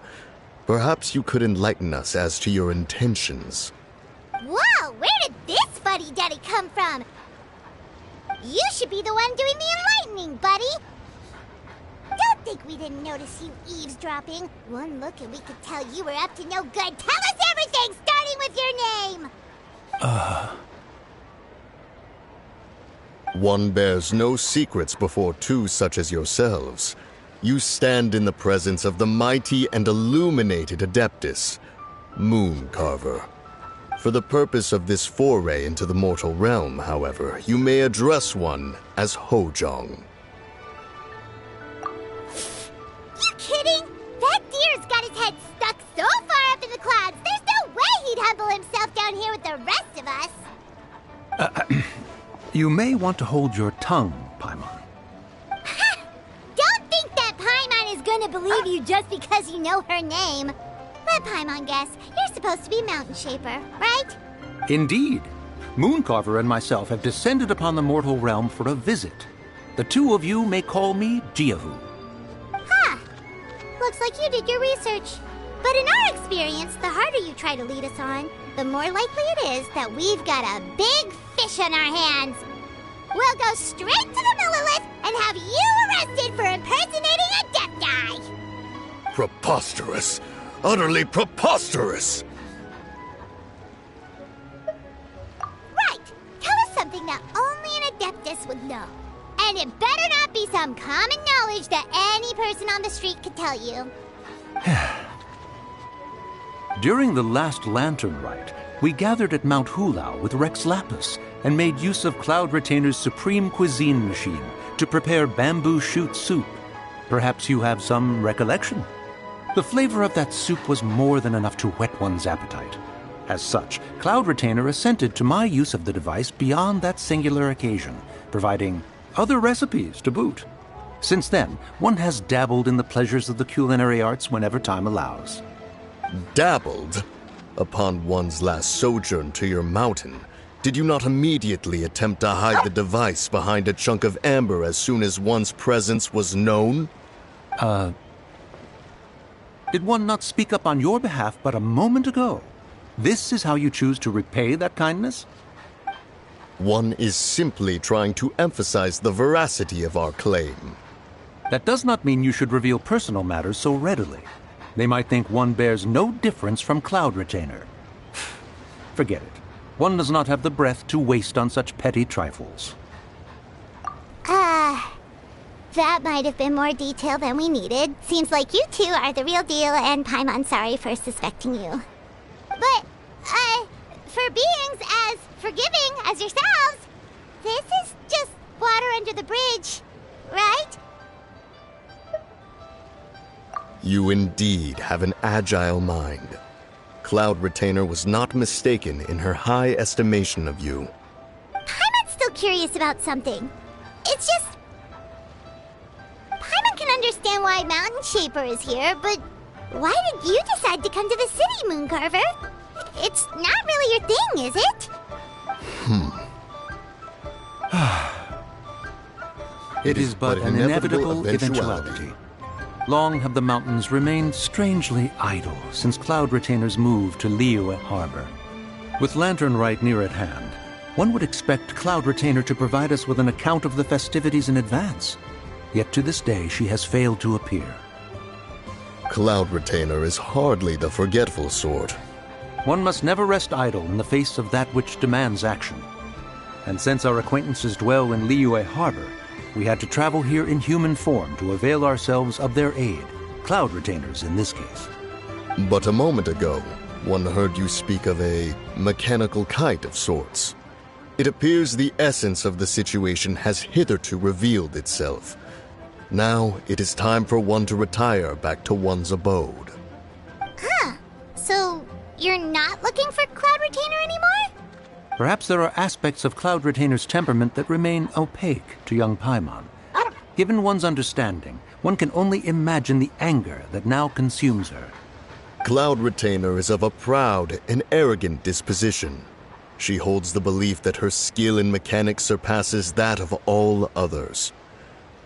Perhaps you could enlighten us as to your intentions. Whoa, where did this fuddy-duddy come from? You should be the one doing the enlightening, buddy. Don't think we didn't notice you eavesdropping. One look and we could tell you were up to no good. Tell us everything, starting with your name. One bears no secrets before two such as yourselves. You stand in the presence of the mighty and illuminated Adeptus, Mooncarver. For the purpose of this foray into the mortal realm, however, you may address one as Hojong. You kidding? That deer's got his head stuck so far up in the clouds, there's no way he'd humble himself down here with the rest of us. You may want to hold your tongue, Paimon. Don't think that Paimon is gonna believe you just because you know her name. Let Paimon guess. You're supposed to be Mountain Shaper, right? Indeed. Mooncarver and myself have descended upon the mortal realm for a visit. The two of you may call me Jiahu. Looks like you did your research. But in our experience, the harder you try to lead us on, the more likely it is that we've got a big fish on our hands. We'll go straight to the Millilith and have you arrested for impersonating a Adepti. Preposterous! Utterly preposterous! Right! Tell us something that only an Adeptus would know. And it better not be some common knowledge that any person on the street could tell you. During the last Lantern Rite, we gathered at Mount Hulau with Rex Lapis and made use of Cloud Retainer's supreme cuisine machine to prepare bamboo shoot soup. Perhaps you have some recollection? The flavor of that soup was more than enough to whet one's appetite. As such, Cloud Retainer assented to my use of the device beyond that singular occasion, providing other recipes to boot. Since then, one has dabbled in the pleasures of the culinary arts whenever time allows. Dabbled? Upon one's last sojourn to your mountain, did you not immediately attempt to hide the device behind a chunk of amber as soon as one's presence was known? Did one not speak up on your behalf but a moment ago? This is how you choose to repay that kindness? One is simply trying to emphasize the veracity of our claim. That does not mean you should reveal personal matters so readily. They might think one bears no difference from Cloud Retainer. Forget it. One does not have the breath to waste on such petty trifles. That might have been more detail than we needed. Seems like you two are the real deal, and Paimon sorry for suspecting you. But, for beings as forgiving as yourselves, this is just water under the bridge, right? You indeed have an agile mind. Cloud Retainer was not mistaken in her high estimation of you. Paimon's still curious about something. It's just... Paimon can understand why Mountain Shaper is here, but why did you decide to come to the city, Mooncarver? It's not really your thing, is it? It is but an inevitable eventuality. Long have the mountains remained strangely idle since Cloud Retainer's move to Liyue Harbor. With Lantern Rite near at hand, one would expect Cloud Retainer to provide us with an account of the festivities in advance. Yet to this day she has failed to appear. Cloud Retainer is hardly the forgetful sort. One must never rest idle in the face of that which demands action. And since our acquaintances dwell in Liyue Harbor, we had to travel here in human form to avail ourselves of their aid, Cloud Retainers in this case. But a moment ago, one heard you speak of a mechanical kite of sorts. It appears the essence of the situation has hitherto revealed itself. Now it is time for one to retire back to one's abode. Huh. So, you're not looking for Cloud Retainer anymore? Perhaps there are aspects of Cloud Retainer's temperament that remain opaque to young Paimon. Given one's understanding, one can only imagine the anger that now consumes her. Cloud Retainer is of a proud and arrogant disposition. She holds the belief that her skill in mechanics surpasses that of all others.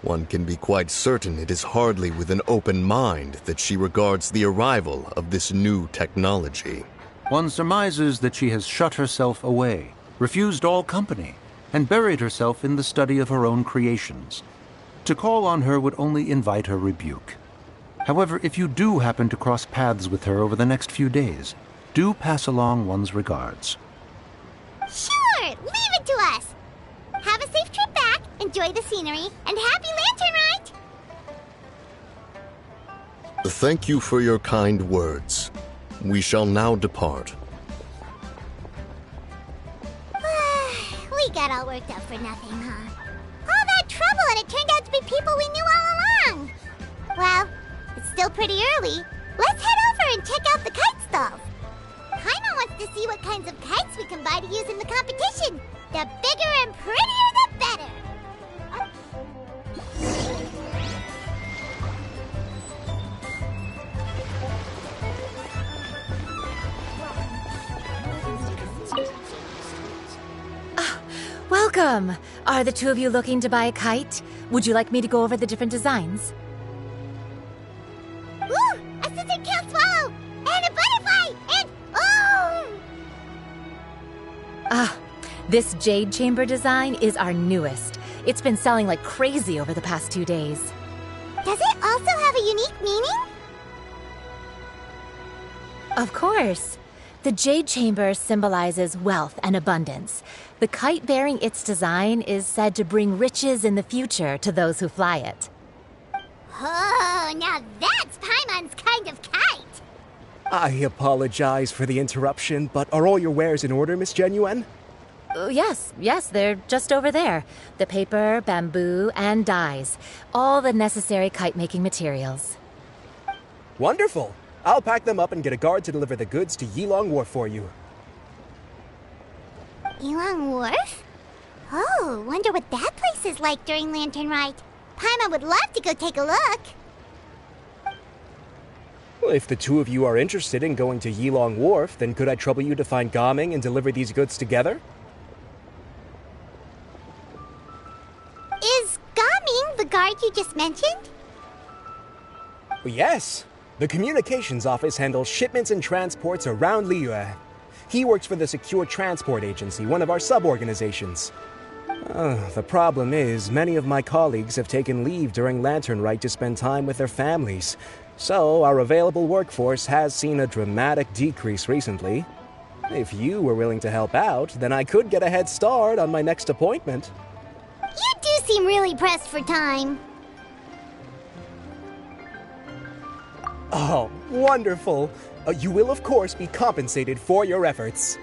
One can be quite certain it is hardly with an open mind that she regards the arrival of this new technology. One surmises that she has shut herself away, refused all company, and buried herself in the study of her own creations. To call on her would only invite her rebuke. However, if you do happen to cross paths with her over the next few days, do pass along one's regards. Sure! Leave it to us! Have a safe trip back, enjoy the scenery, and happy Lantern Rite! Thank you for your kind words. We shall now depart. We got all worked up for nothing, huh? All that trouble and it turned out to be people we knew all along! Well, it's still pretty early. Let's head over and check out the kite stalls. Paimon wants to see what kinds of kites we can buy to use in the competition. The bigger and prettier, the better! Welcome! Are the two of you looking to buy a kite? Would you like me to go over the different designs? Ooh! A scissor kill swallow! And a butterfly! And oh! This jade chamber design is our newest. It's been selling like crazy over the past 2 days. Does it also have a unique meaning? Of course. The jade chamber symbolizes wealth and abundance. The kite bearing its design is said to bring riches in the future to those who fly it. Oh, now that's Paimon's kind of kite! I apologize for the interruption, but are all your wares in order, Miss Genuine? Yes, they're just over there. The paper, bamboo, and dyes. All the necessary kite-making materials. Wonderful! I'll pack them up and get a guard to deliver the goods to Yilong Wharf for you. Yilong Wharf? Oh, wonder what that place is like during Lantern Rite. Paimon would love to go take a look. Well, if the two of you are interested in going to Yilong Wharf, then could I trouble you to find Gaming and deliver these goods together? Is Gaming the guard you just mentioned? Well, yes. The communications office handles shipments and transports around Liyue. He works for the Secure Transport Agency, one of our sub-organizations. The problem is, many of my colleagues have taken leave during Lantern Rite to spend time with their families. So, our available workforce has seen a dramatic decrease recently. If you were willing to help out, then I could get a head start on my next appointment. You do seem really pressed for time. Oh, wonderful! You will, of course, be compensated for your efforts.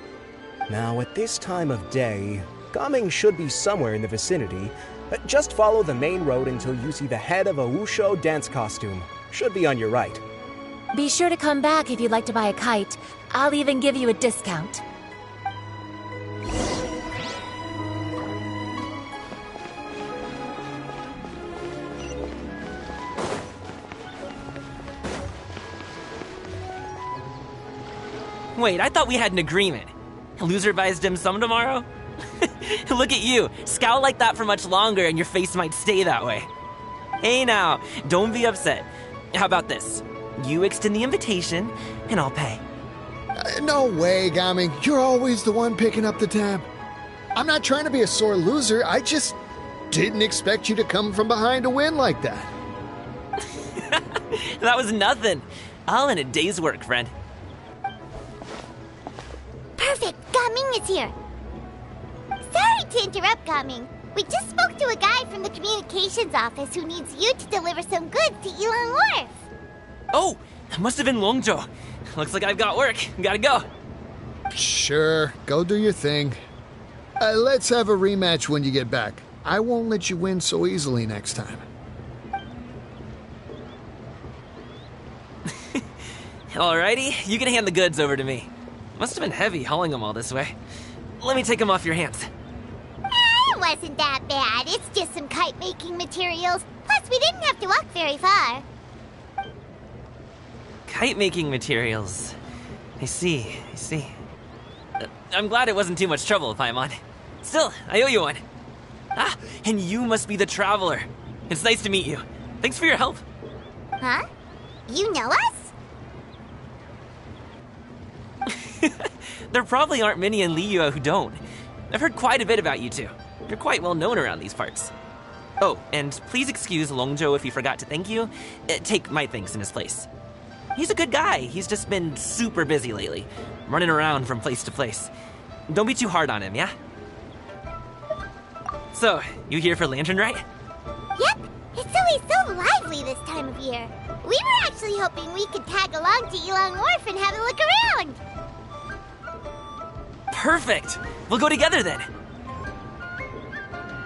Now, at this time of day, Gaming should be somewhere in the vicinity. Just follow the main road until you see the head of a Wushu dance costume. Should be on your right. Be sure to come back if you'd like to buy a kite. I'll even give you a discount. Wait, I thought we had an agreement. Loser buys dim sum tomorrow? Look at you. Scowl like that for much longer and your face might stay that way. Hey now, don't be upset. How about this? You extend the invitation, and I'll pay. No way, Gaming. You're always the one picking up the tab. I'm not trying to be a sore loser. I just didn't expect you to come from behind to win like that. That was nothing. All in a day's work, friend. Perfect! Gaming is here. Sorry to interrupt, Gaming. We just spoke to a guy from the communications office who needs you to deliver some goods to Yilong Wharf. Oh, that must have been Longzhou. Looks like I've got work. Gotta go. Sure, go do your thing. Let's have a rematch when you get back. I won't let you win so easily next time. Alrighty, you can hand the goods over to me. Must have been heavy hauling them all this way. Let me take them off your hands. It wasn't that bad. It's just some kite-making materials. Plus, we didn't have to walk very far. Kite-making materials. I see. I'm glad it wasn't too much trouble, Paimon. Still, I owe you one. Ah, and you must be the traveler. It's nice to meet you. Thanks for your help. Huh? You know us? There probably aren't many in Liyue who don't. I've heard quite a bit about you two. You're quite well known around these parts. Oh, and please excuse Longzhou if he forgot to thank you. Take my thanks in his place. He's a good guy. He's just been super busy lately, running around from place to place. Don't be too hard on him, yeah? So, you here for Lantern Rite? Yep. It's always so lively this time of year. We were actually hoping we could tag along to Yilong Wharf and have a look around. Perfect! We'll go together then.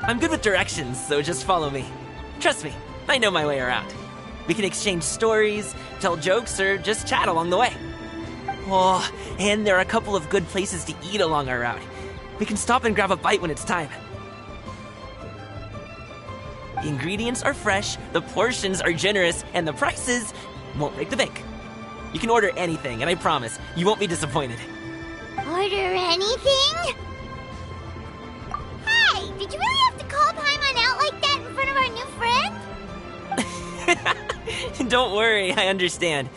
I'm good with directions, so just follow me. Trust me, I know my way around. We can exchange stories, tell jokes, or just chat along the way. Oh, and there are a couple of good places to eat along our route. We can stop and grab a bite when it's time. The ingredients are fresh, the portions are generous, and the prices won't break the bank. You can order anything, and I promise, you won't be disappointed. Order anything? Hey, did you really have to call Paimon out like that in front of our new friend? Don't worry, I understand.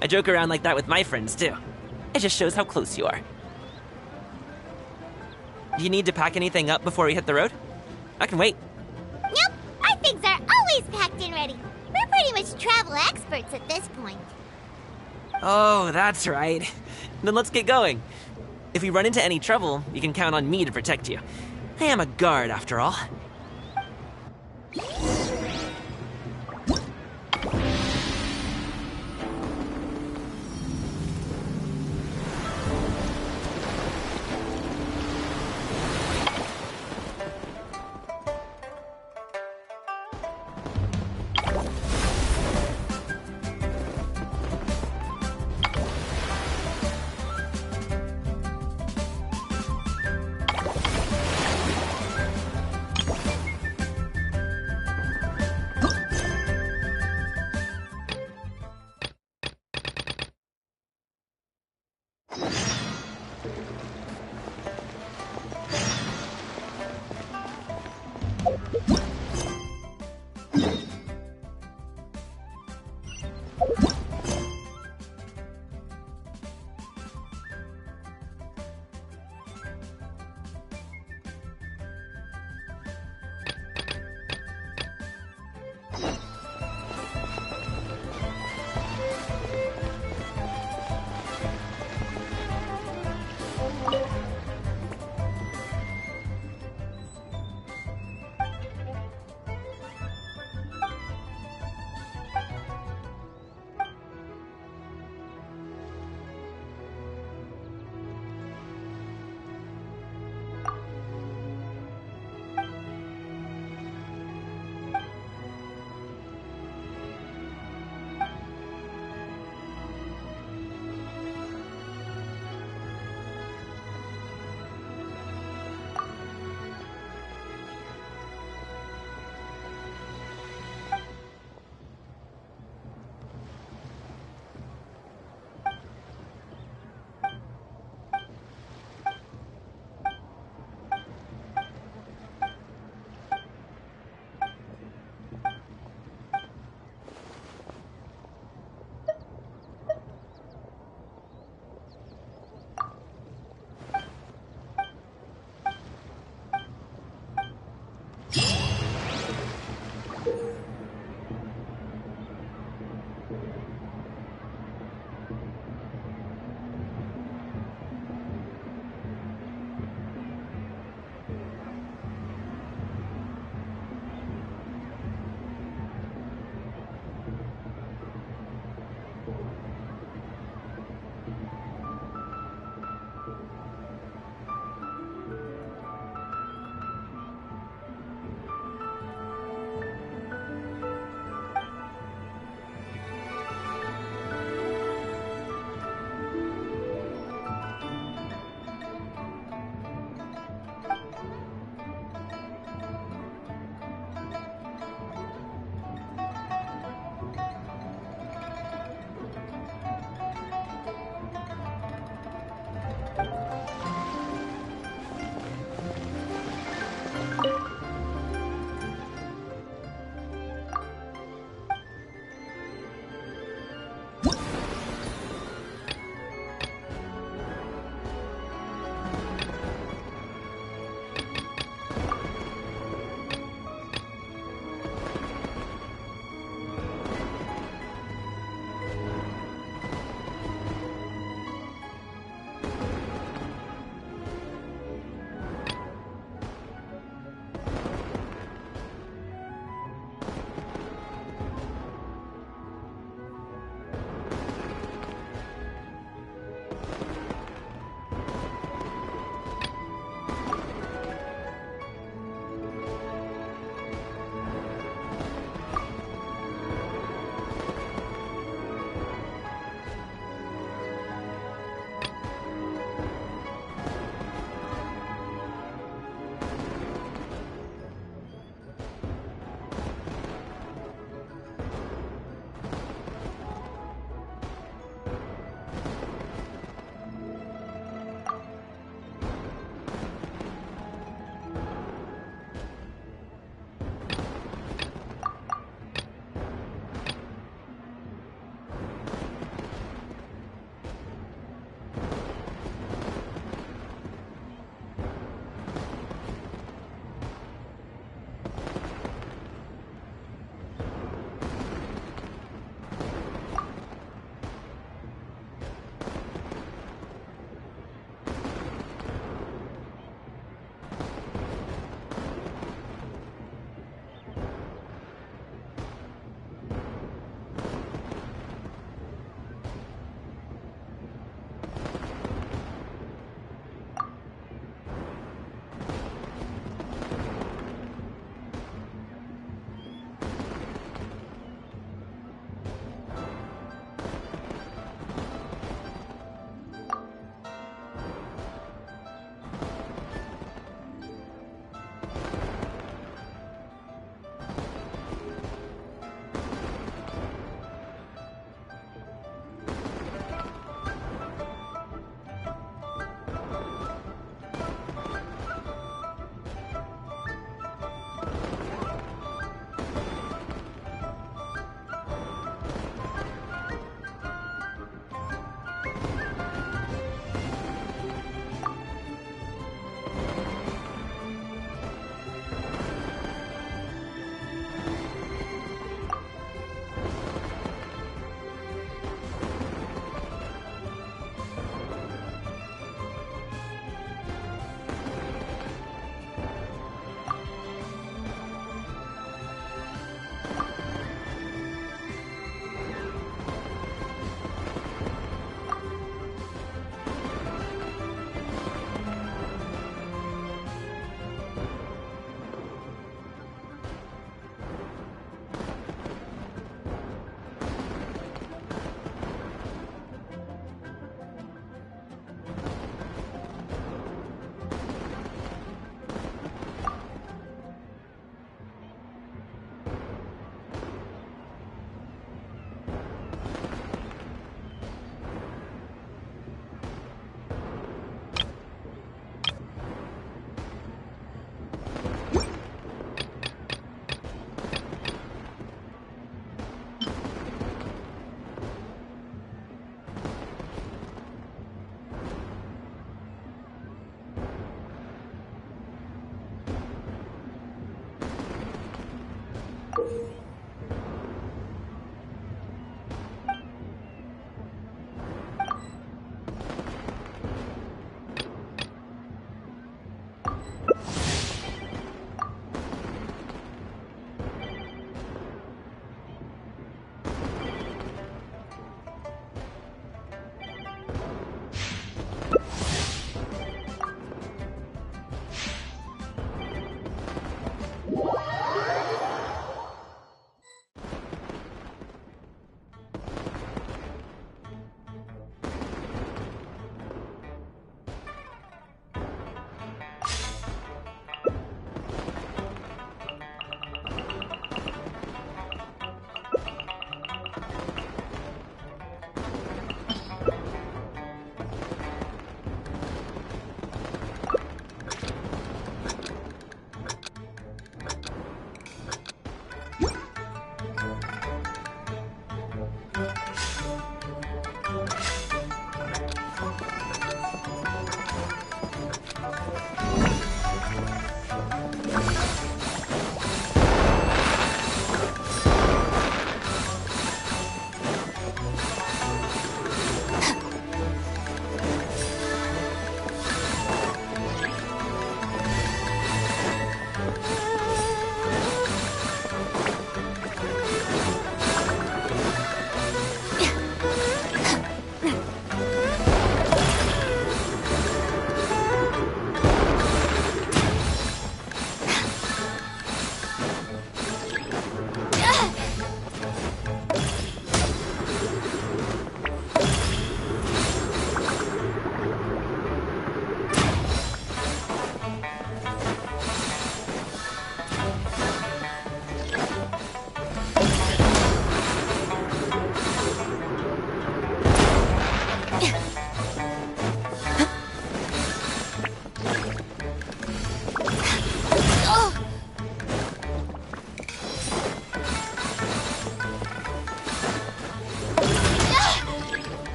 I joke around like that with my friends, too. It just shows how close you are. Do you need to pack anything up before we hit the road? I can wait. Nope, our things are always packed and ready. We're pretty much travel experts at this point. Oh, that's right. Then let's get going. If we run into any trouble, you can count on me to protect you. I am a guard, after all.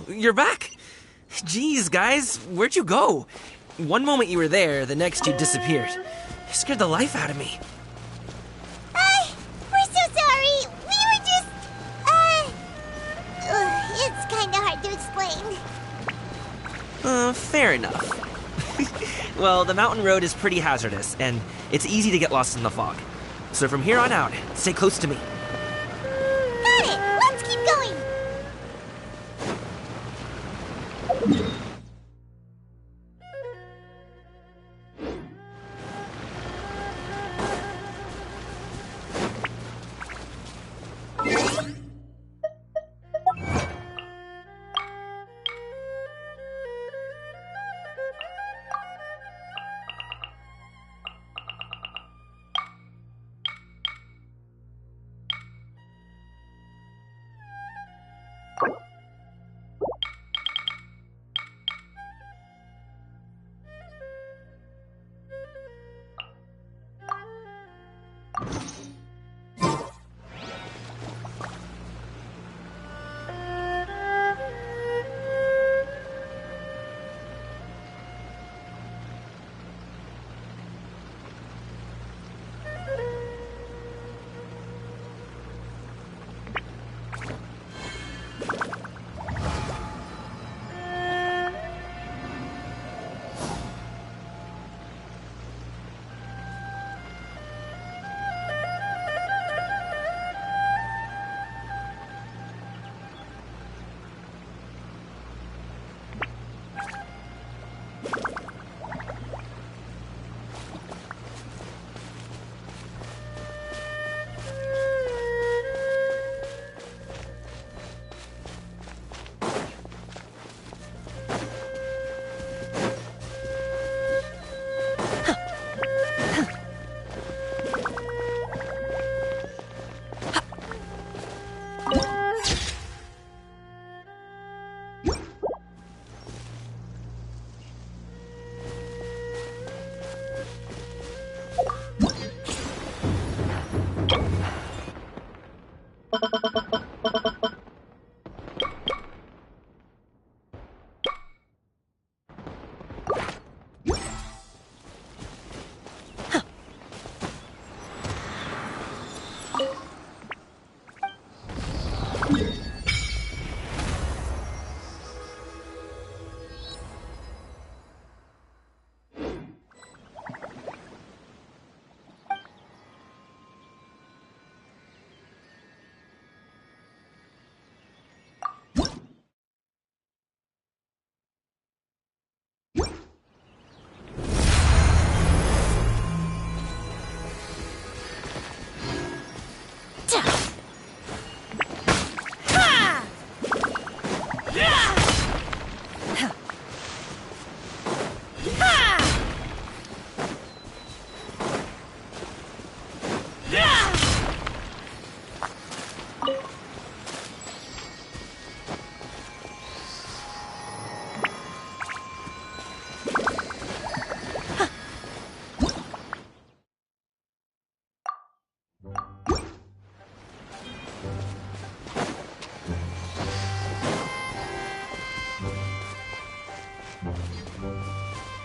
You're back! Jeez, guys, where'd you go? One moment you were there, the next you disappeared. You scared the life out of me. We're so sorry. We were just, it's kinda hard to explain. Fair enough. Well, the mountain road is pretty hazardous, and it's easy to get lost in the fog. So from here on out, stay close to me. Got it! Let's keep going!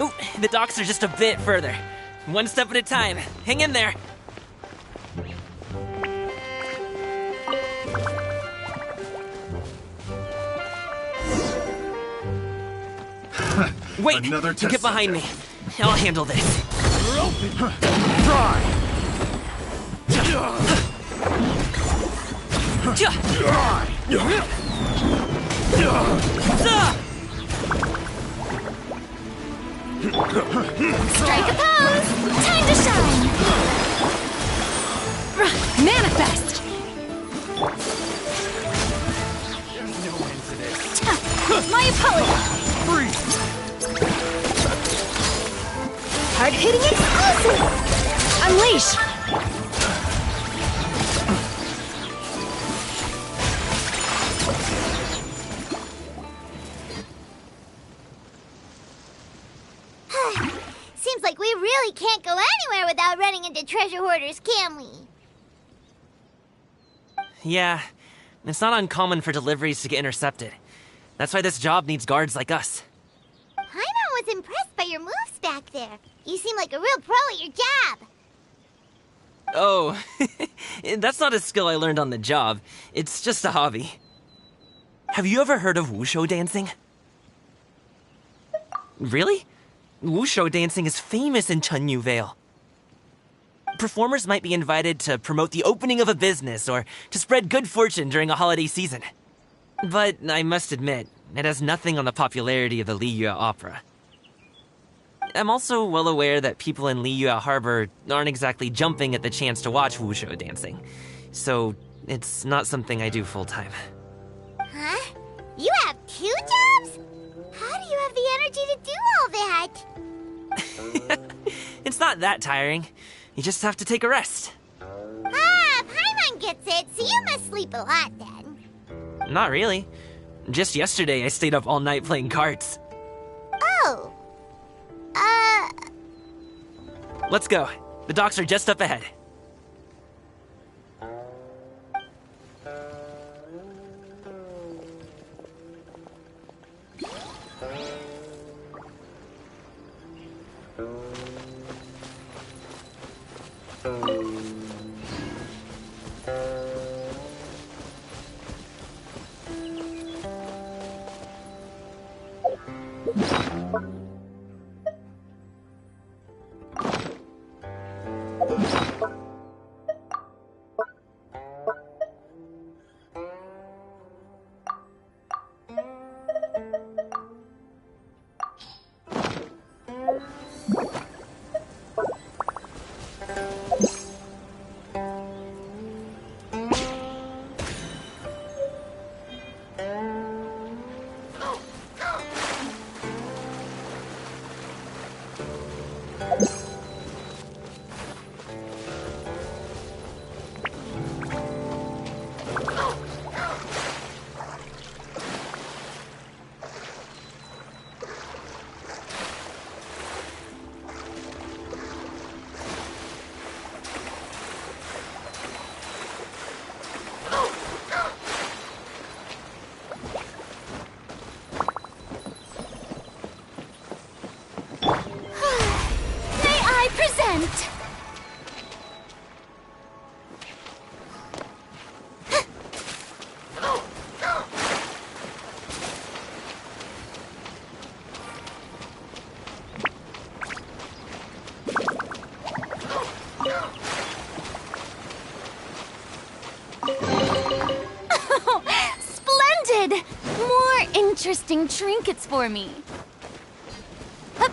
Ooh, the docks are just a bit further. One step at a time. Hang in there. Wait! Another test Get behind me. I'll handle this. Try! Strike a pose! Time to shine! Manifest! My opponent! Freeze! Hard-hitting explosive! Unleash! Seems like we really can't go anywhere without running into treasure hoarders, can we? Yeah, it's not uncommon for deliveries to get intercepted. That's why this job needs guards like us. Paimon was impressed by your moves back there. You seem like a real pro at your jab. Oh, that's not a skill I learned on the job. It's just a hobby. Have you ever heard of wushu dancing? Really? Wushu dancing is famous in Chunyu Vale. Performers might be invited to promote the opening of a business or to spread good fortune during a holiday season. But I must admit, it has nothing on the popularity of the Liyue Opera. I'm also well aware that people in Liyue Harbor aren't exactly jumping at the chance to watch wushu dancing, so it's not something I do full-time. Huh? You have 2 jobs? How do you have the energy to do all that? It's not that tiring. You just have to take a rest. Ah, Paimon gets it, so you must sleep a lot then. Not really. Just yesterday, I stayed up all night playing cards. Oh. Let's go. The docks are just up ahead. Splendid! More interesting trinkets for me. Hup.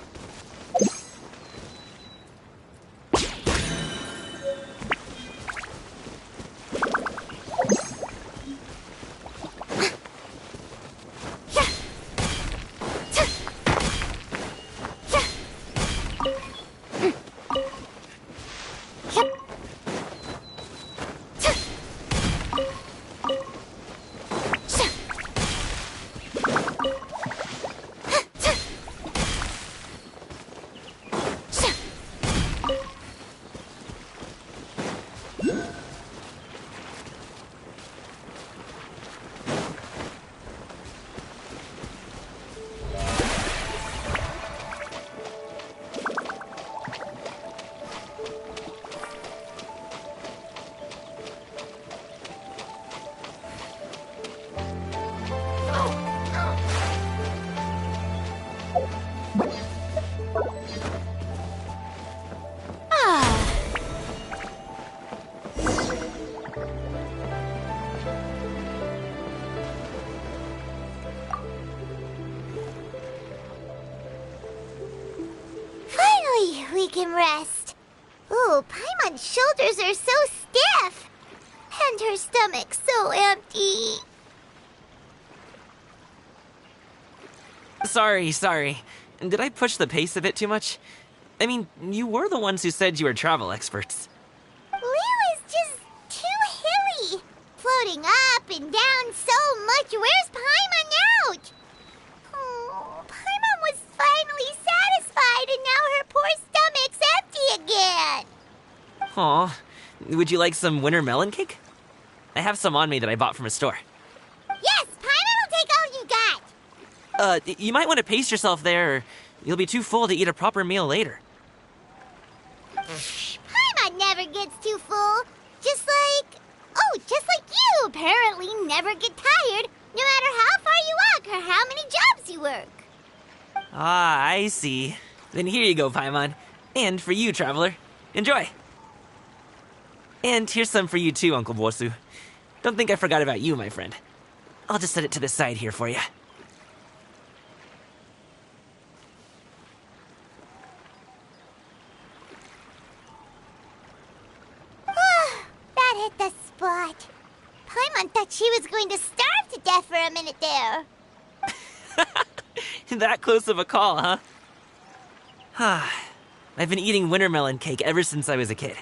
she can rest. Ooh, Paimon's shoulders are so stiff. And her stomach's so empty. Sorry. Did I push the pace a bit too much? I mean, you were the ones who said you were travel experts. Liyue is just too hilly. Floating up and down so much. Where's Paimon now? Oh, Paimon was finally satisfied and now her poor stomach's empty again. Aw, would you like some winter melon cake? I have some on me that I bought from a store. Yes, Paimon will take all you got. You might want to pace yourself there, or you'll be too full to eat a proper meal later. Paimon never gets too full. Just like you apparently never get tired, no matter how far you walk or how many jobs you work. Ah, I see. Then here you go, Paimon. And for you, traveler. Enjoy. And here's some for you too, Uncle Bosu. Don't think I forgot about you, my friend. I'll just set it to the side here for you. That hit the spot. Paimon thought she was going to starve to death for a minute there. That close of a call, huh? I've been eating winter melon cake ever since I was a kid.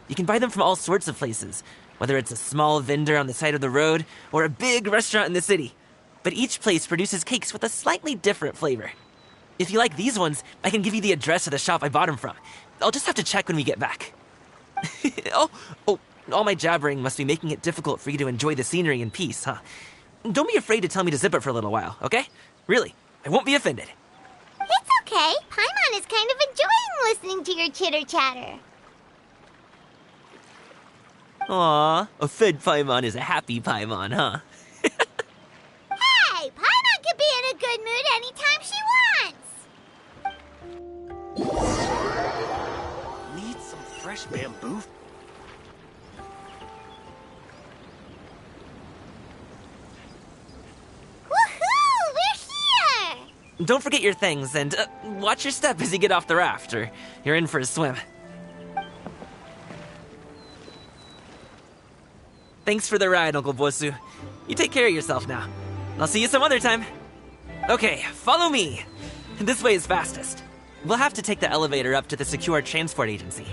You can buy them from all sorts of places, whether it's a small vendor on the side of the road or a big restaurant in the city. But each place produces cakes with a slightly different flavor. If you like these ones, I can give you the address of the shop I bought them from. I'll just have to check when we get back. Oh, all my jabbering must be making it difficult for you to enjoy the scenery in peace, huh? Don't be afraid to tell me to zip it for a little while, okay? Really, I won't be offended. It's okay. Paimon is kind of enjoying listening to your chitter-chatter. Aw, a fed Paimon is a happy Paimon, huh? Hey, Paimon can be in a good mood anytime she wants. Need some fresh bamboo? Woohoo! We're here! Don't forget your things, and watch your step as you get off the raft, or you're in for a swim. Thanks for the ride, Uncle Bosu. You take care of yourself now. I'll see you some other time. Okay, follow me. This way is fastest. We'll have to take the elevator up to the secure transport agency.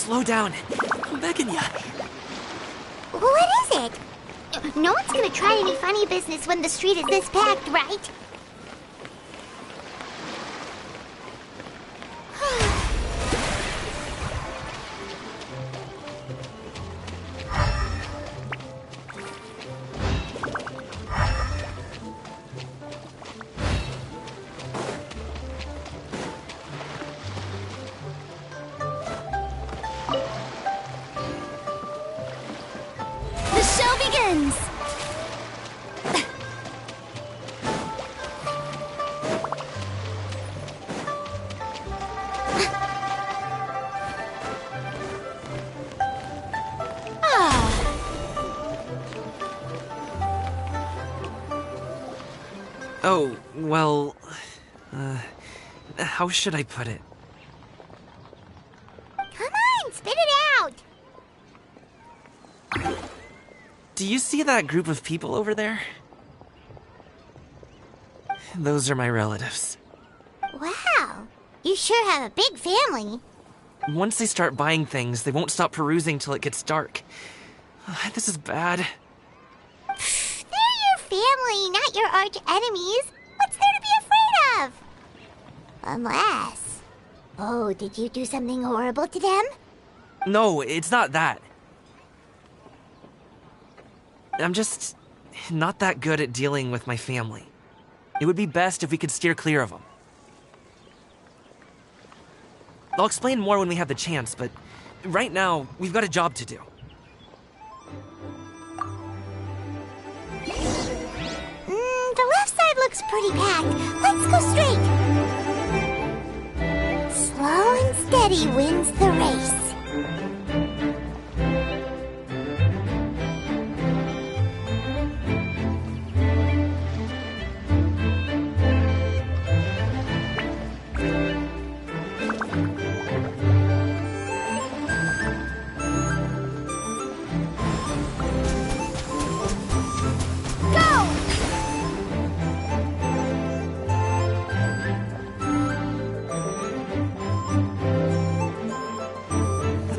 Slow down. I'm begging ya. What is it? No one's gonna try any funny business when the street is this packed, right? The show begins! Oh, well... how should I put it? Come on, spit it out! Do you see that group of people over there? Those are my relatives. Wow, you sure have a big family. Once they start buying things, they won't stop perusing till it gets dark. This is bad. They're your family, not your arch enemies. What's there to be afraid of? Unless... Oh, did you do something horrible to them? No, it's not that. I'm just not that good at dealing with my family. It would be best if we could steer clear of them. I'll explain more when we have the chance, but right now, we've got a job to do. The left side looks pretty packed. Let's go straight. Slow and steady wins the race.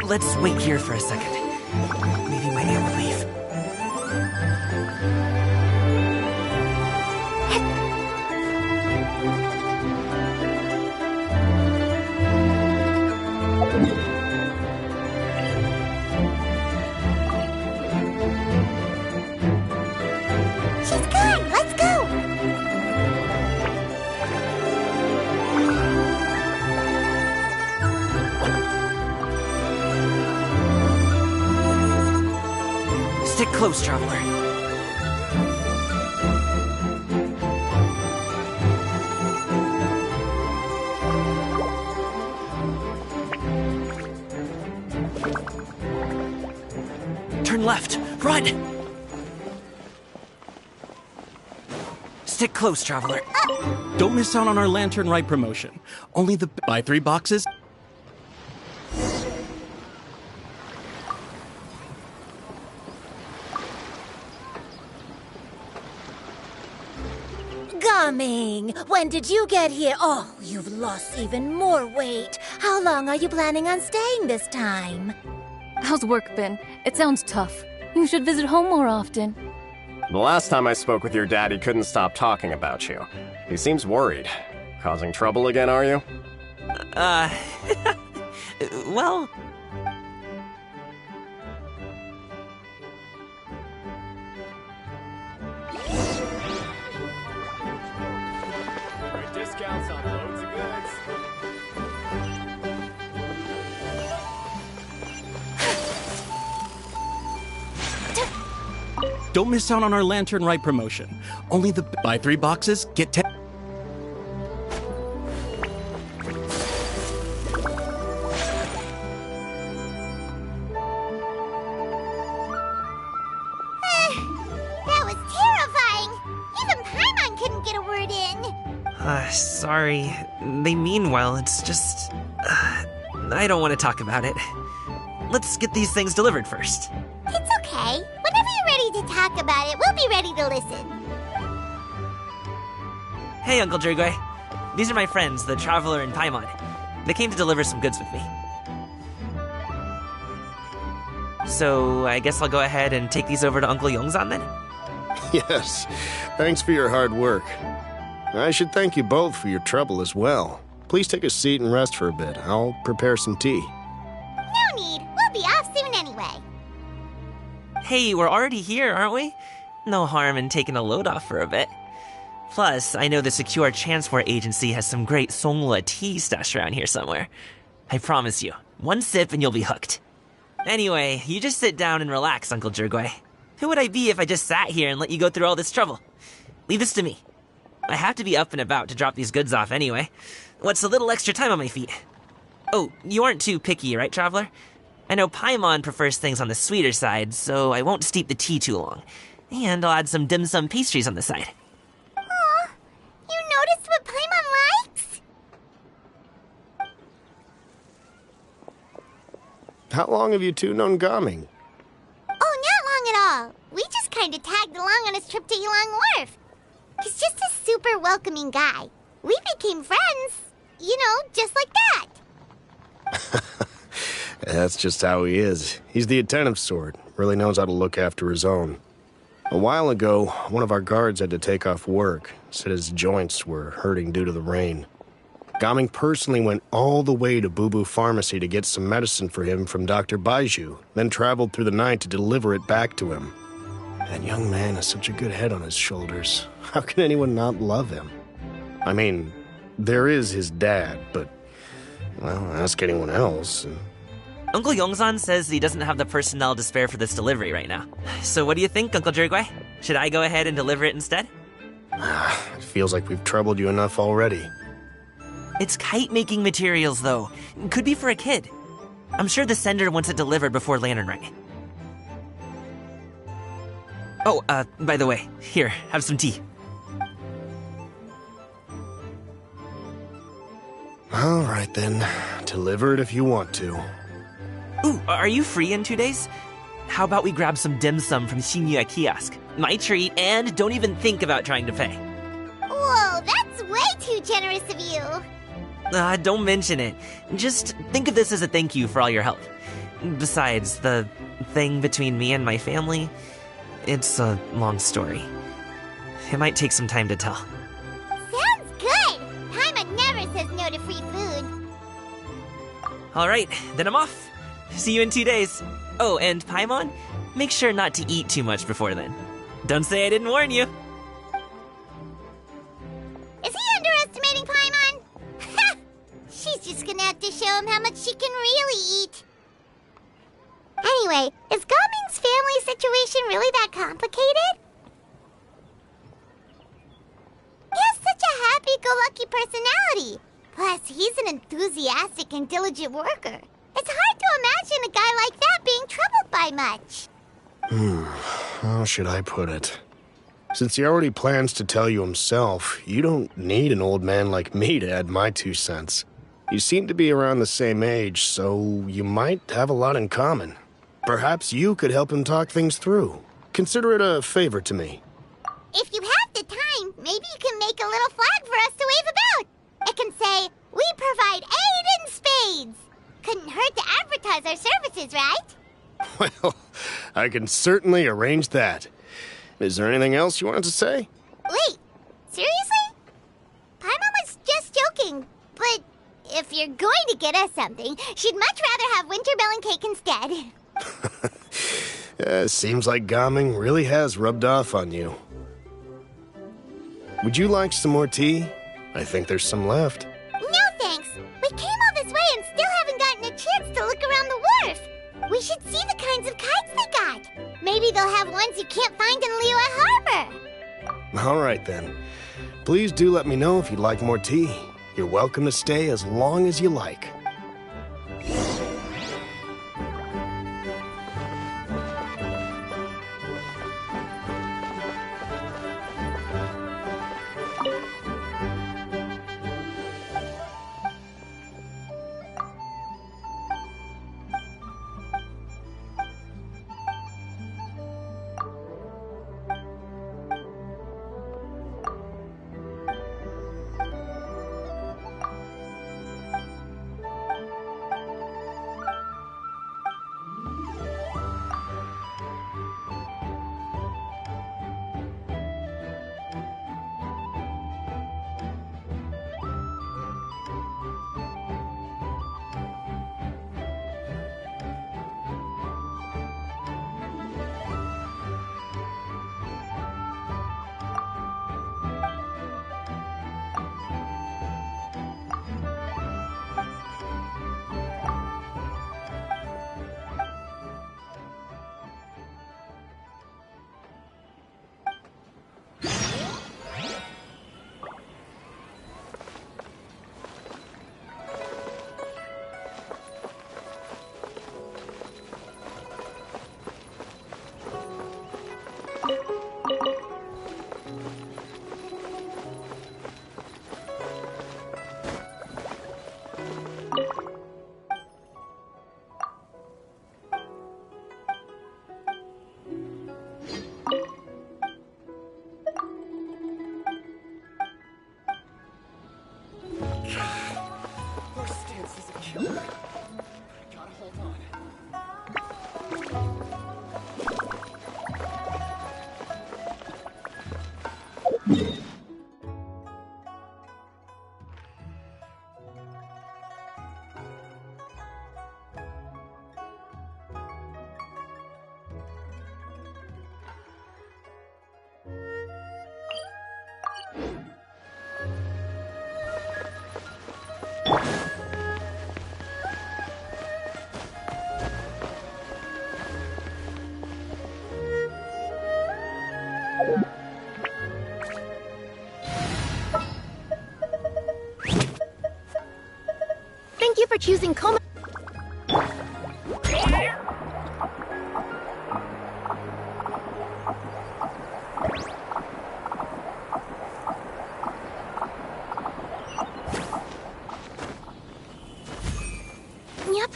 Let's wait here for a second. Maybe my aunt will leave. She's gone. Let's go. Stick close, traveler. Turn left. Run! Stick close, traveler. Don't miss out on our Lantern Ride promotion. Only the buy 3 boxes. Coming! When did you get here? Oh, you've lost even more weight. How long are you planning on staying this time? How's work been? It sounds tough. You should visit home more often. The last time I spoke with your dad, he couldn't stop talking about you. He seems worried. Causing trouble again, are you? Well... Great discounts on loads of goods. Don't miss out on our Lantern Ride promotion. Only the buy 3 boxes, get 10. That was terrifying. Even Paimon couldn't get a word in. Sorry. They mean well, it's just... I don't want to talk about it. Let's get these things delivered first. It's okay. Whenever you're ready to talk about it, we'll be ready to listen. Hey, Uncle Drigway. These are my friends, the Traveler and Paimon. They came to deliver some goods with me. So I guess I'll go ahead and take these over to Uncle Yongzan then? Yes, thanks for your hard work. I should thank you both for your trouble as well. Please take a seat and rest for a bit. I'll prepare some tea. No need. We'll be off soon anyway. Hey, we're already here, aren't we? No harm in taking a load off for a bit. Plus, I know the Secure Transport Agency has some great Songhua tea stashed around here somewhere. I promise you, one sip and you'll be hooked. Anyway, you just sit down and relax, Uncle Jirgui. Who would I be if I just sat here and let you go through all this trouble? Leave this to me. I have to be up and about to drop these goods off anyway. What's a little extra time on my feet? Oh, you aren't too picky, right, Traveler? I know Paimon prefers things on the sweeter side, so I won't steep the tea too long. And I'll add some dim sum pastries on the side. Aw, you noticed what Paimon likes? How long have you two known Gaming? Oh, not long at all. We just kind of tagged along on his trip to Yulong Wharf. He's just a super welcoming guy. We became friends, you know, just like that. That's just how he is. He's the attentive sort, really knows how to look after his own. A while ago, one of our guards had to take off work, said his joints were hurting due to the rain. Gaming personally went all the way to Boo Boo Pharmacy to get some medicine for him from Dr. Baiju, then traveled through the night to deliver it back to him. That young man has such a good head on his shoulders. How can anyone not love him? I mean, there is his dad, but, well, ask anyone else. Uncle Yongzan says he doesn't have the personnel to spare for this delivery right now. So what do you think, Uncle Jirgui? Should I go ahead and deliver it instead? It feels like we've troubled you enough already. It's kite-making materials, though. Could be for a kid. I'm sure the sender wants it delivered before Lantern Rite. Oh, by the way, here, have some tea. All right, then. Deliver it if you want to. Ooh, are you free in 2 days? How about we grab some dim sum from Shinya Kiosk? My treat, and don't even think about trying to pay. Whoa, that's way too generous of you. Don't mention it. Just think of this as a thank you for all your help. Besides, the thing between me and my family, it's a long story. It might take some time to tell. Sounds good! Paimon never says no to free food. Alright, then I'm off. See you in 2 days. Oh, and Paimon, make sure not to eat too much before then. Don't say I didn't warn you. Is he underestimating Paimon? Ha! She's just gonna have to show him how much she can really eat. Anyway, is Gaming's family situation really that complicated? He has such a happy-go-lucky personality. Plus, he's an enthusiastic and diligent worker. It's hard to imagine a guy like that being troubled by much. How should I put it? Since he already plans to tell you himself, you don't need an old man like me to add my 2 cents. You seem to be around the same age, so you might have a lot in common. Perhaps you could help him talk things through. Consider it a favor to me. If you have the time, maybe you can make a little flag for us to wave about. It can say, "We provide aid in spades." Couldn't hurt to advertise our services, right? Well, I can certainly arrange that. Is there anything else you wanted to say? Wait, seriously? Paimon was just joking, but if you're going to get us something, she'd much rather have winter melon cake instead. Seems like Gaming really has rubbed off on you. Would you like some more tea? I think there's some left. No thanks. We came all this way and still haven't gotten a chance to look around the wharf. We should see the kinds of kites they got. Maybe they'll have ones you can't find in Liyue Harbor. All right, then. Please do let me know if you'd like more tea. You're welcome to stay as long as you like. Thank you for choosing Coma. Yep.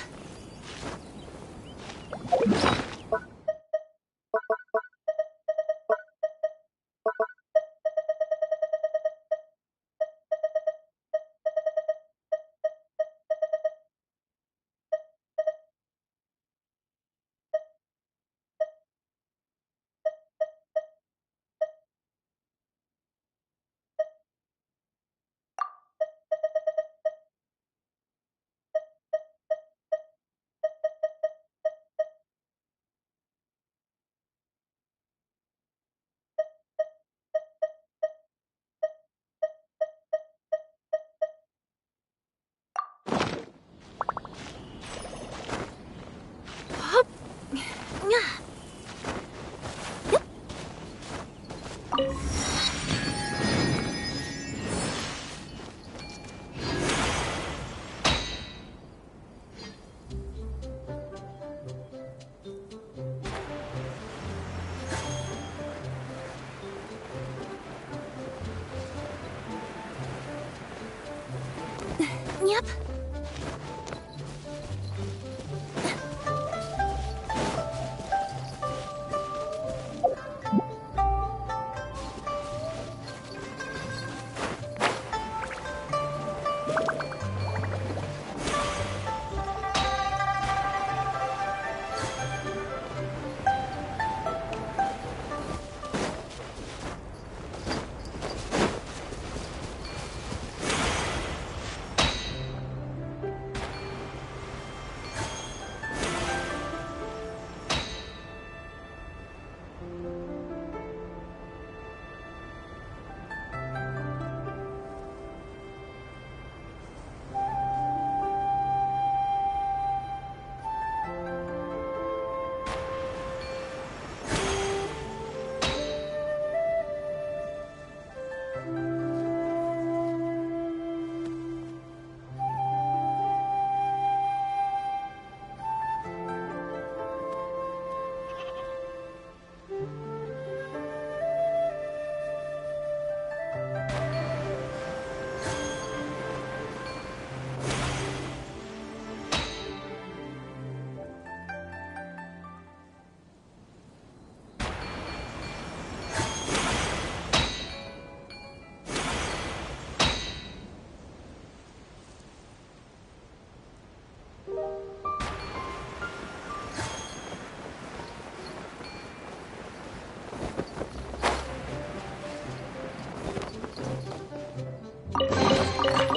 Yep.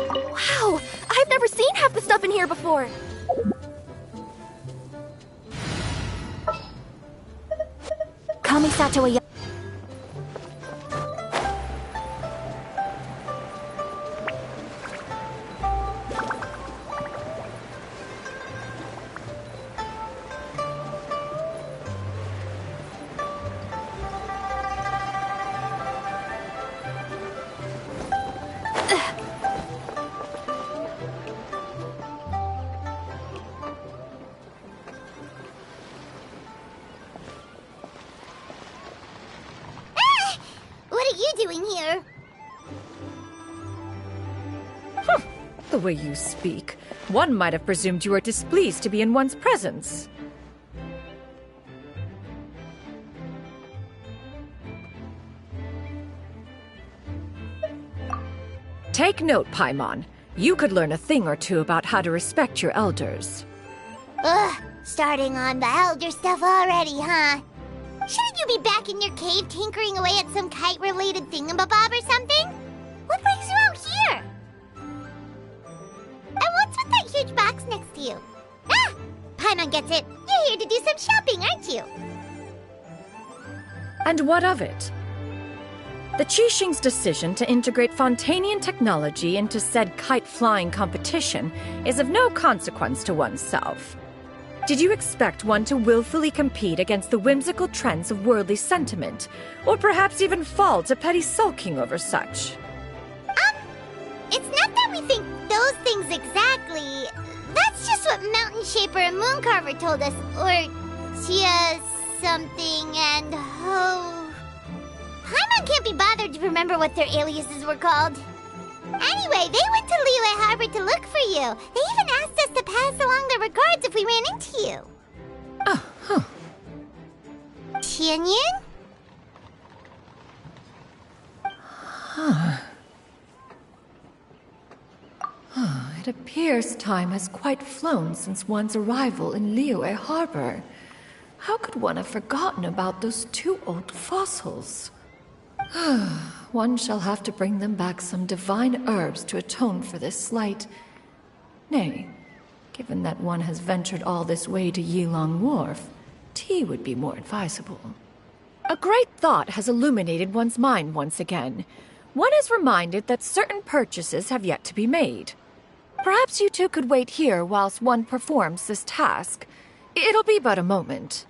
Wow! I've never seen half the stuff in here before! Kamisato wa What are you doing here? The way you speak, one might have presumed you were displeased to be in one's presence. Take note, Paimon. You could learn a thing or two about how to respect your elders. Ugh, starting on the elder stuff already, huh? Shouldn't you be back in your cave tinkering away at some kite-related thingamabob or something? What brings you out here? And what's with that huge box next to you? Ah! Paimon gets it. You're here to do some shopping, aren't you? And what of it? The Qixing's decision to integrate Fontanian technology into said kite-flying competition is of no consequence to oneself. Did you expect one to willfully compete against the whimsical trends of worldly sentiment, or perhaps even fall to petty sulking over such? It's not that we think those things exactly. That's just what Mountain Shaper and Mooncarver told us, or Chia something and Ho... Paimon can't be bothered to remember what their aliases were called. Anyway, they went to Liyue Harbor to look for you. They even asked us to pass along their regards if we ran into you. Oh, huh. Tianyun? Huh. It appears time has quite flown since one's arrival in Liyue Harbor. How could one have forgotten about those two old fossils? One shall have to bring them back some divine herbs to atone for this slight. Nay, given that one has ventured all this way to Yilong Wharf, tea would be more advisable. A great thought has illuminated one's mind once again. One is reminded that certain purchases have yet to be made. Perhaps you two could wait here whilst one performs this task. It'll be but a moment.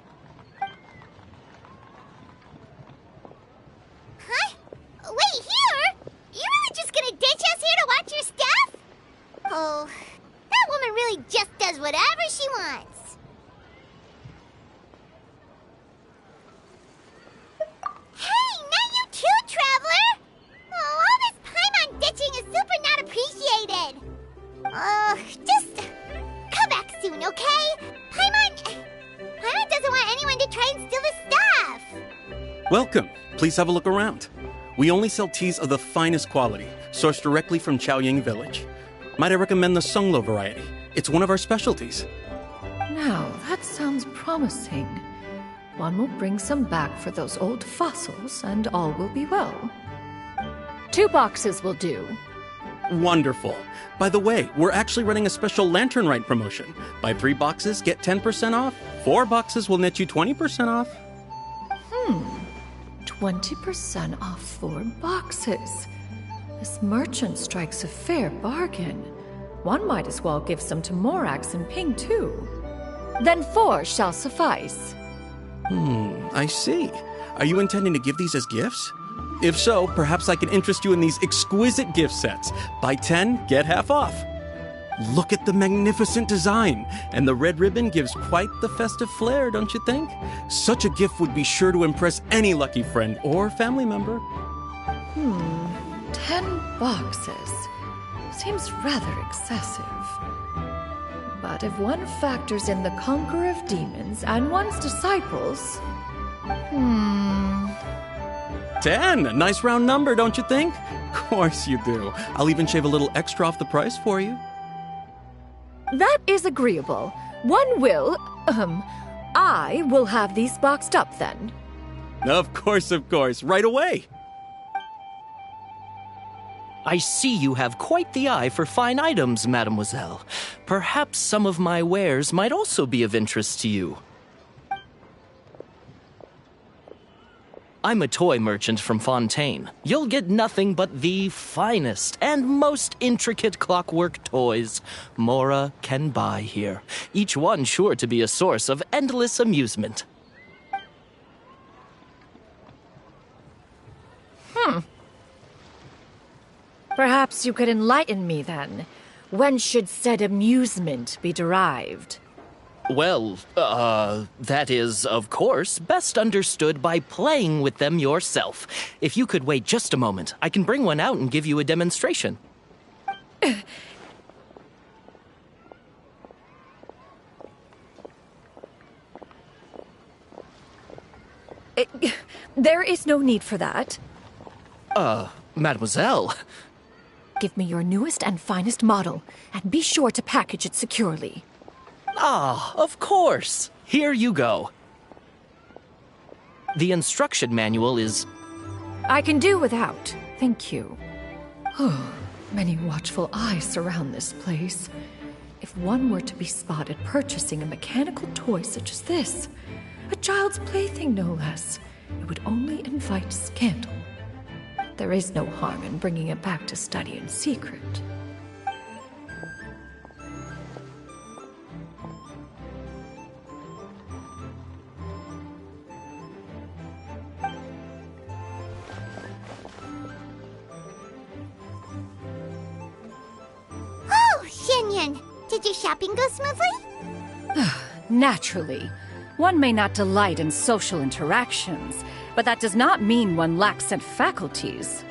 Huh? Wait, here? You're really just gonna ditch us here to watch your stuff? Oh, that woman really just does whatever she wants. Hey, not you too, Traveler! Oh, all this Paimon ditching is super not appreciated. Just come back soon, okay? Paimon doesn't want anyone to try and steal his stuff. Welcome. Please have a look around. We only sell teas of the finest quality, sourced directly from Chaoying Village. Might I recommend the Sunglo variety? It's one of our specialties. Now, that sounds promising. One will bring some back for those old fossils, and all will be well. 2 boxes will do. Wonderful. By the way, we're actually running a special Lantern Rite promotion. Buy 3 boxes, get 10% off. 4 boxes will net you 20% off. 20% off 4 boxes. This merchant strikes a fair bargain. One might as well give some to Morax and Ping, too. Then 4 shall suffice. I see. Are you intending to give these as gifts? If so, perhaps I can interest you in these exquisite gift sets. Buy 10, get half off. Look at the magnificent design, and the red ribbon gives quite the festive flair, don't you think? Such a gift would be sure to impress any lucky friend or family member. 10 boxes. Seems rather excessive. But if one factors in the Conqueror of Demons and one's disciples... 10! A nice round number, don't you think? Of course you do. I'll even shave a little extra off the price for you. That is agreeable. One will, I will have these boxed up then. Of course, right away. I see you have quite the eye for fine items, mademoiselle. Perhaps some of my wares might also be of interest to you. I'm a toy merchant from Fontaine. You'll get nothing but the finest and most intricate clockwork toys Mora can buy here. Each one sure to be a source of endless amusement. Perhaps you could enlighten me then. When should said amusement be derived? Well, that is, of course, best understood by playing with them yourself. If you could wait just a moment, I can bring one out and give you a demonstration. There is no need for that. Mademoiselle, Give me your newest and finest model, and be sure to package it securely. Ah, of course. Here you go. The instruction manual is... I can do without, thank you. Oh, many watchful eyes surround this place. If one were to be spotted purchasing a mechanical toy such as this, a child's plaything no less, it would only invite scandal. There is no harm in bringing it back to study in secret. Oh, Shenyan! Did your shopping go smoothly? Naturally. One may not delight in social interactions, but that does not mean one lacks in faculties.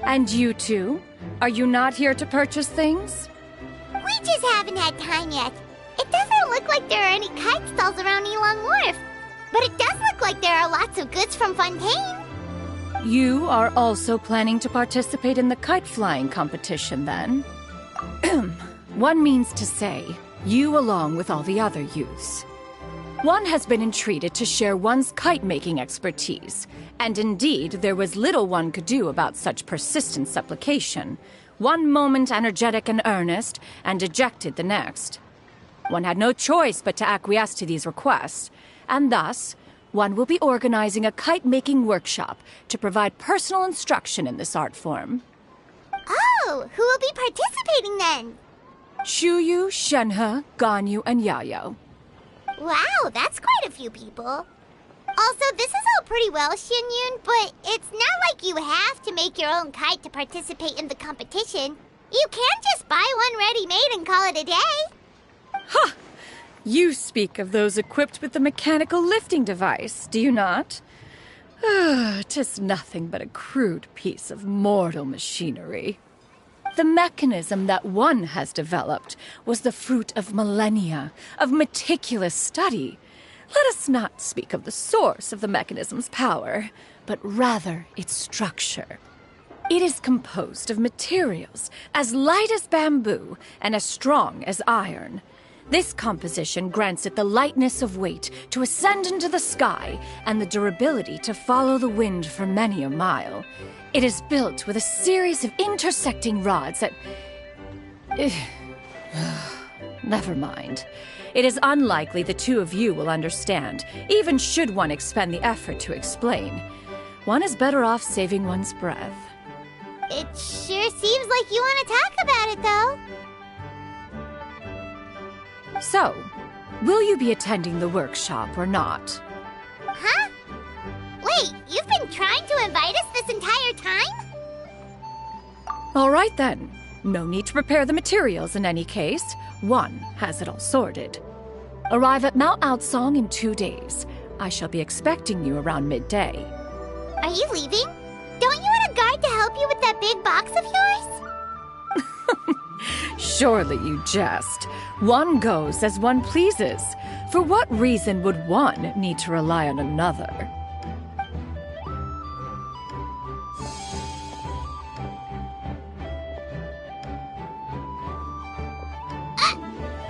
And you two? Are you not here to purchase things? We just haven't had time yet. It doesn't look like there are any kite stalls around Elon Wharf, but it does look like there are lots of goods from Fontaine. You are also planning to participate in the kite flying competition, then? One means to say, you along with all the other youths. One has been entreated to share one's kite-making expertise, and indeed there was little one could do about such persistent supplication. One moment energetic and earnest, and dejected the next. One had no choice but to acquiesce to these requests, and thus, one will be organizing a kite-making workshop to provide personal instruction in this art form. Oh, who will be participating then? Chuyu, Shenhe, Ganyu, and Yayo. Wow, that's quite a few people. Also, this is all pretty well, Xinyun, but it's not like you have to make your own kite to participate in the competition. You can just buy one ready-made and call it a day. Ha! You speak of those equipped with the mechanical lifting device, do you not? 'Tis nothing but a crude piece of mortal machinery. The mechanism that one has developed was the fruit of millennia, of meticulous study. Let us not speak of the source of the mechanism's power, but rather its structure. It is composed of materials as light as bamboo and as strong as iron. This composition grants it the lightness of weight to ascend into the sky and the durability to follow the wind for many a mile. It is built with a series of intersecting rods that... Never mind. It is unlikely the two of you will understand, even should one expend the effort to explain. One is better off saving one's breath. It sure seems like you want to talk about it, though. So, will you be attending the workshop or not? Huh? Wait, you've been trying to invite us this entire time? All right then. No need to prepare the materials in any case. One has it all sorted. Arrive at Mount Outsong in 2 days. I shall be expecting you around midday. Are you leaving? Don't you want a guard to help you with that big box of yours? Surely you jest. One goes as one pleases. For what reason would one need to rely on another?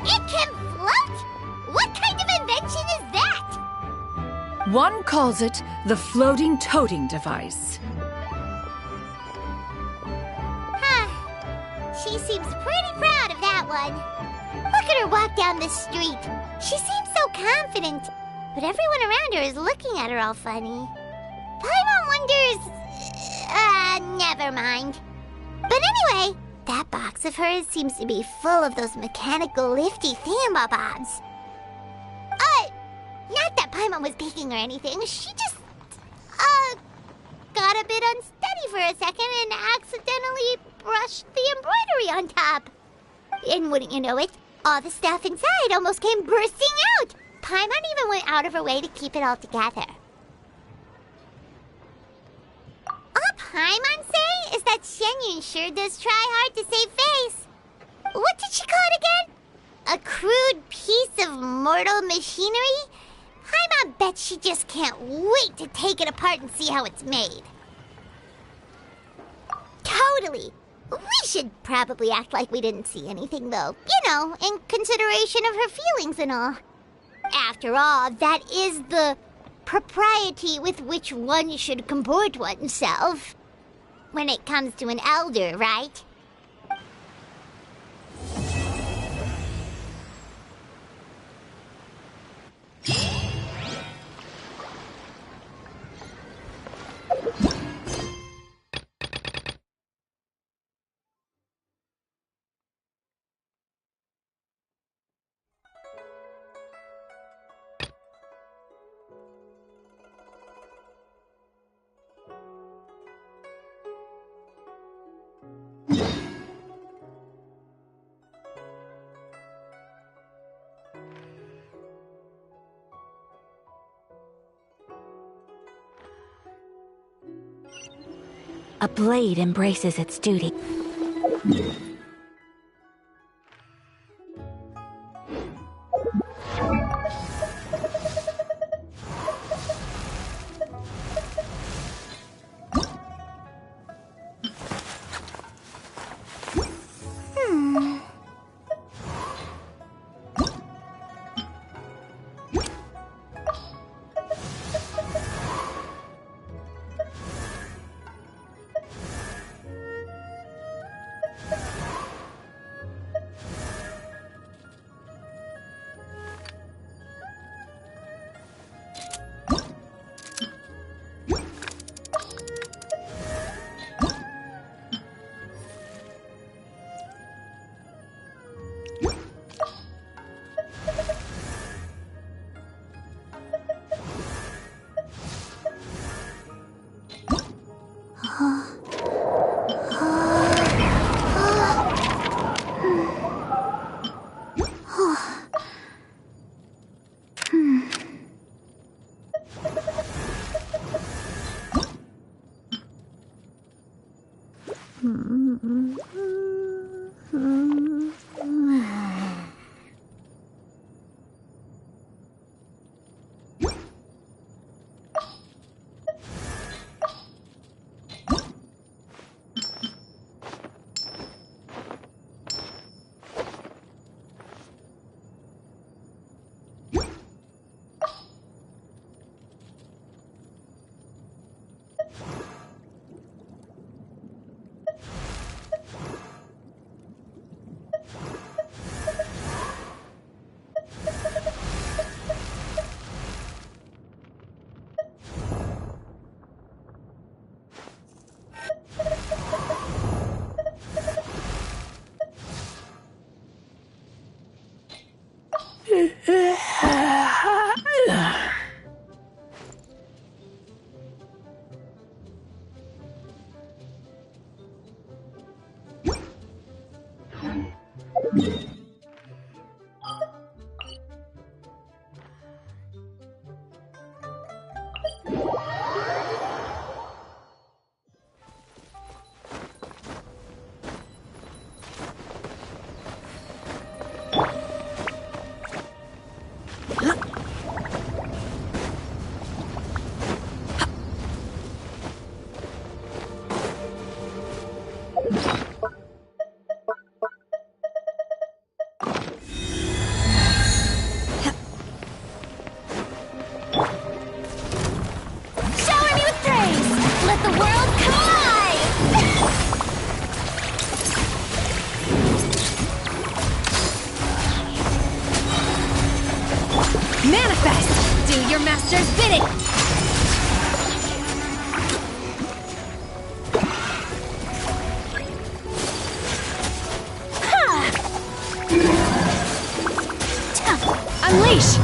It can float? What kind of invention is that? One calls it the floating toting device. She seems pretty proud of that one. Look at her walk down the street. She seems so confident, but everyone around her is looking at her all funny. Paimon wonders... never mind. But anyway, that box of hers seems to be full of those mechanical lifty thingamabobs. Not that Paimon was peeking or anything. She just, got a bit unsteady for a second and accidentally brushed the embroidery on top. And wouldn't you know it, all the stuff inside almost came bursting out. Paimon even went out of her way to keep it all together. All Paimon say is that Shenyun sure does try hard to save face. What did she call it again? A crude piece of mortal machinery? I bet she just can't wait to take it apart and see how it's made. Totally. We should probably act like we didn't see anything, though. You know, in consideration of her feelings and all. After all, that is the propriety with which one should comport oneself. When it comes to an elder, right? A blade embraces its duty. Manifest! Do your master's bidding! Unleash!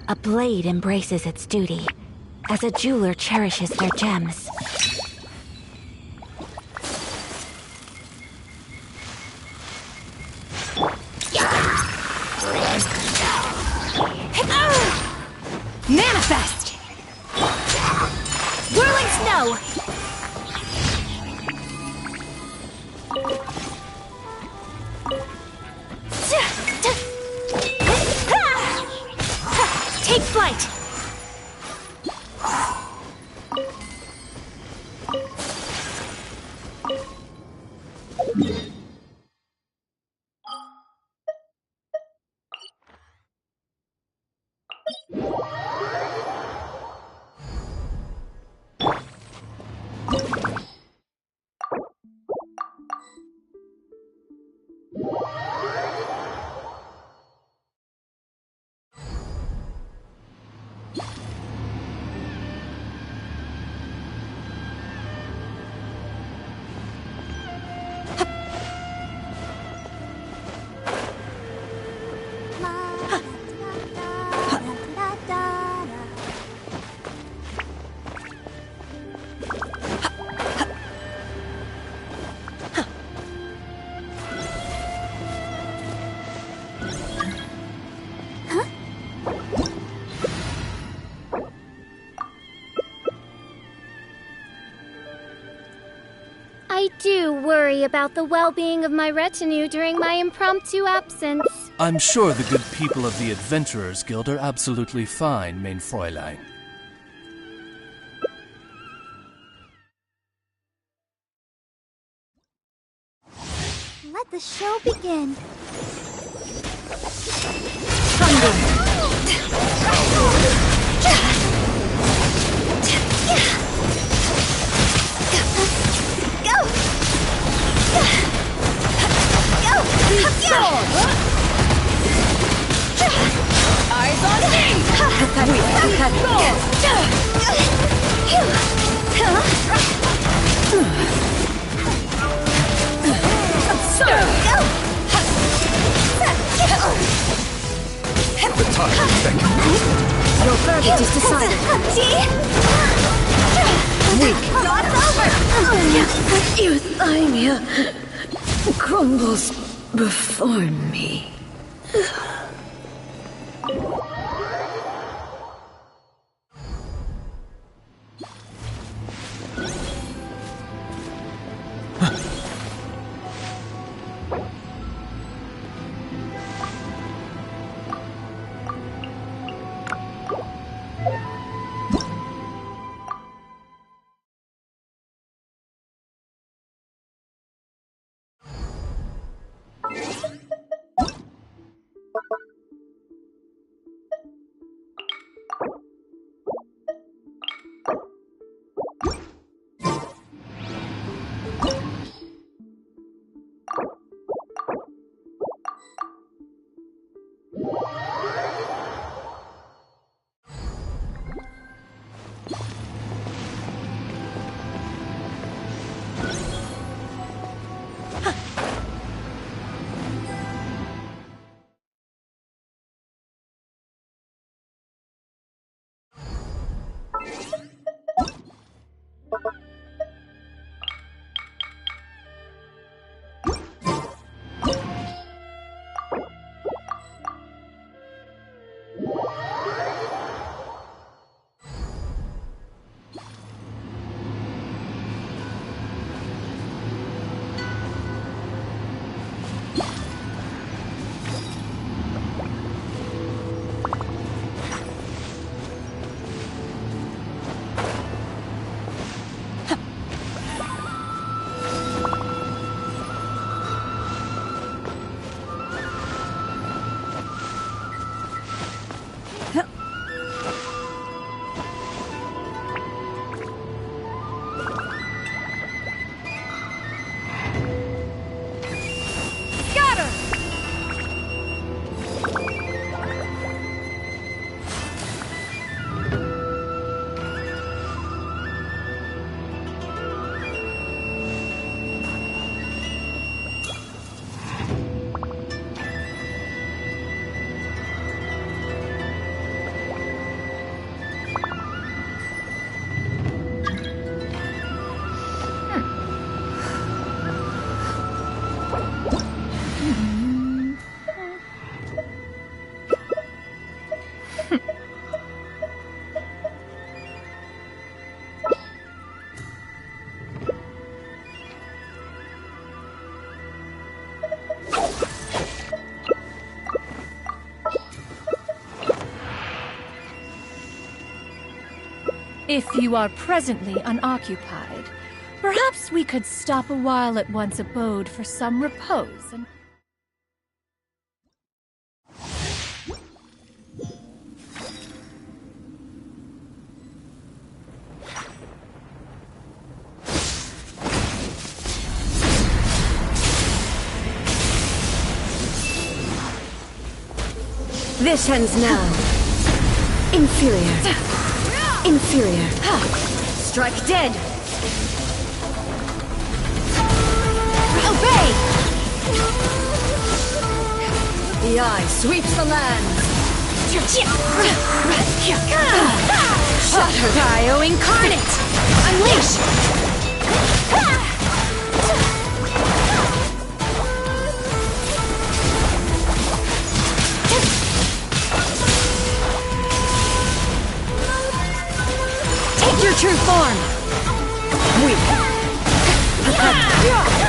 A blade embraces its duty, as a jeweler cherishes their gems. Manifest! Whirling snow! Take flight! I do worry about the well-being of my retinue during my impromptu absence. I'm sure the good people of the Adventurers Guild are absolutely fine, mein Fräulein. Let the show begin. Eyes on me! The time is beckoning. Your verdict is decided. Weak. Euthymia crumbles before me. If you are presently unoccupied, perhaps we could stop a while at one's abode for some repose and... This ends now. Inferior. Inferior. Strike dead! Obey! The eye sweeps the land. Shatter! Dio incarnate! Unleash! Take your true form. Weak.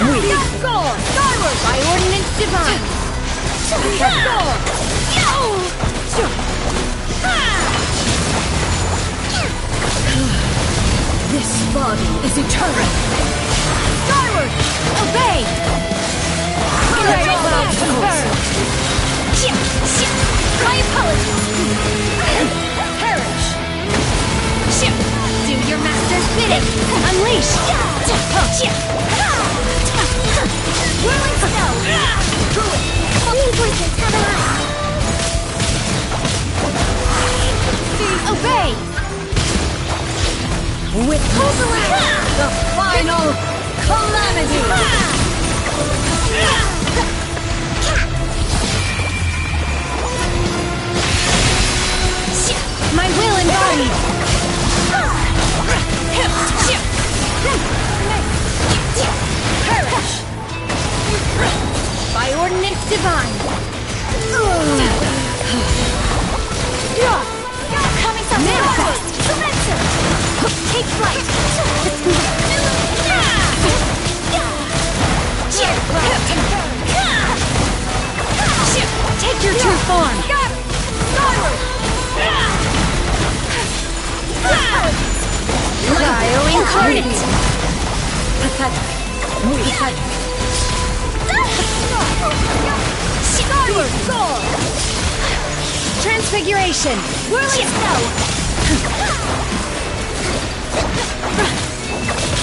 Weak. Skyward! By ordinance divine! This body is eternal. Skyward! Obey! My apologies! Perish! Do your master's bidding! Unleash! Whirling snow! Holy voices have an eye! Obey! Witness the final calamity! My will embodied! Perish! By ordinance divine! Coming from manifest! Take flight! Take your true form! Dio incarnate! Pathetic. Pathetic. Skyward! Transfiguration! Whirling snow!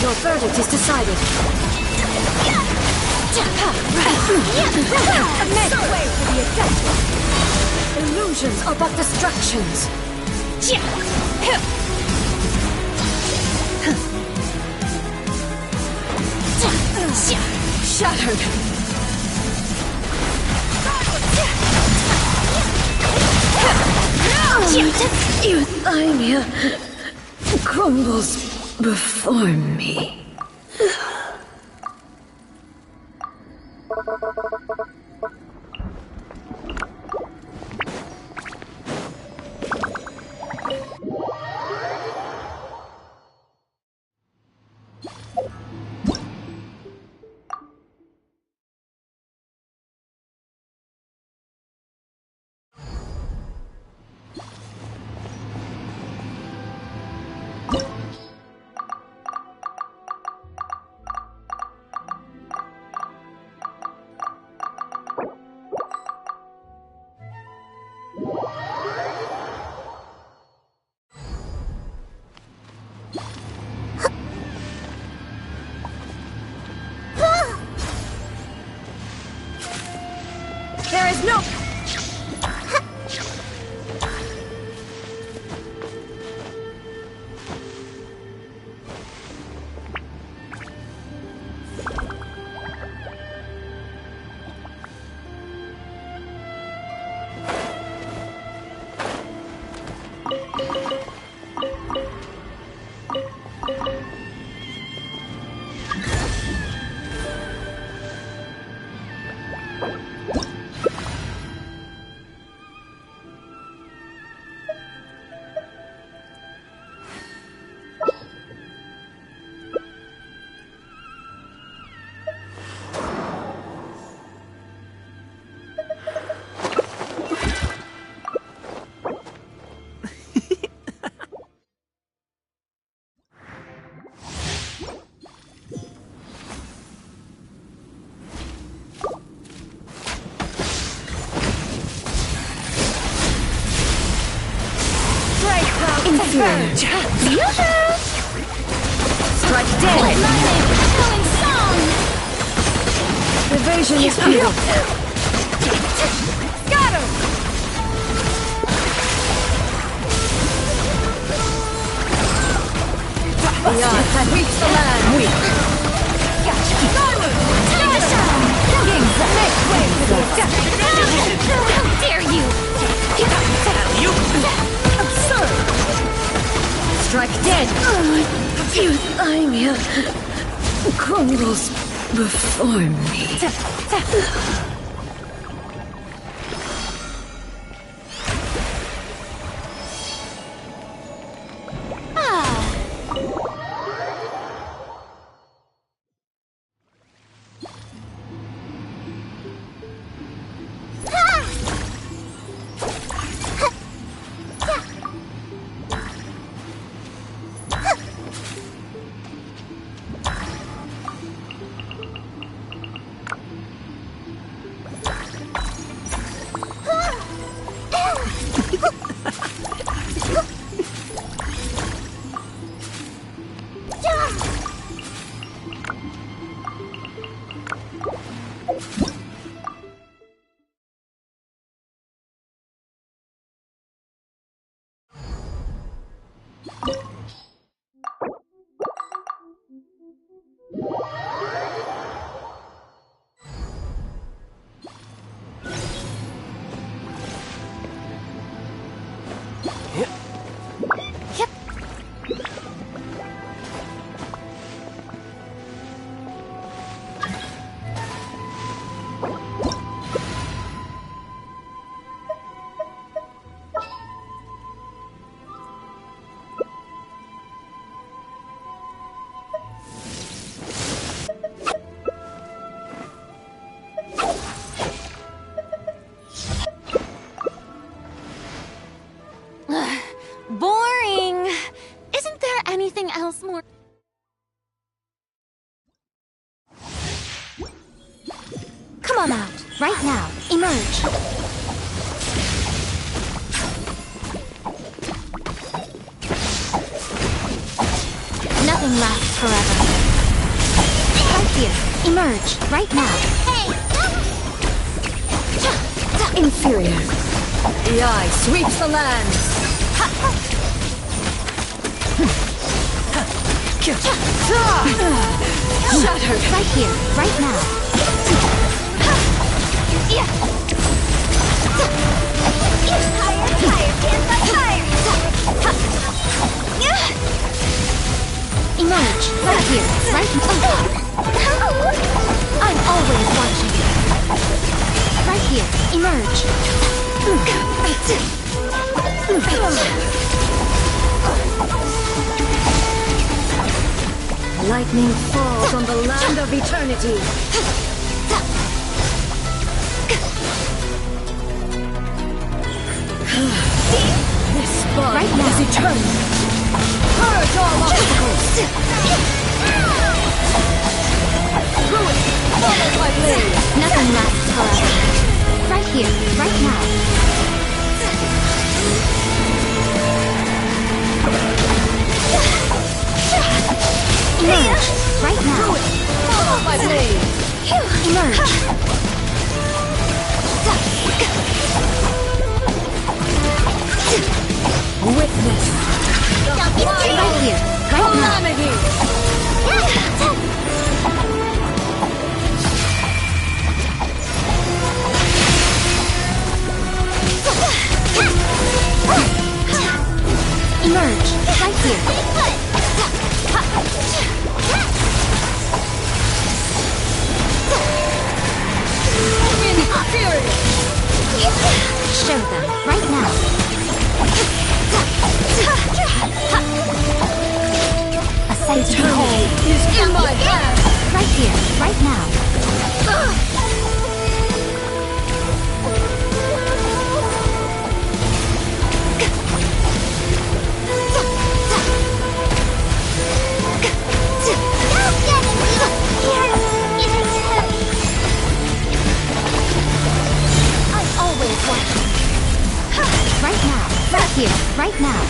Your verdict is decided. Make way for the adept! Illusions are but distractions. Shattered. Euthymia crumbles before me. There is no... Inferior. Strike dead. Killing song. Evasion is futile. Scatter. The eye that reaps the land. Weak. How dare you! Absurd! Strike dead! I'm here. Crumbles before me. Boring. Isn't there anything else more? Come on out, right now. Emerge. Nothing lasts forever. Right here. Emerge, right now. Inferior. The eye sweeps the land. Shattered. Right here, right now. Emerge, right here, right now. I'm always watching. Right here, emerge. Lightning falls on the land of eternity. This bond Right now. is eternal. Purge all obstacles. Ruin, follow my blade. Nothing lasts forever. Right here, right now. Emerge, right now. Follow my blade. Emerge. Witness. Right here, right now. Calamity. Emerge, right here. Inferior. Show them, right now. A sight to behold. Is in my hand. Right here, right now. I'm always watching. Right now, right here, right now.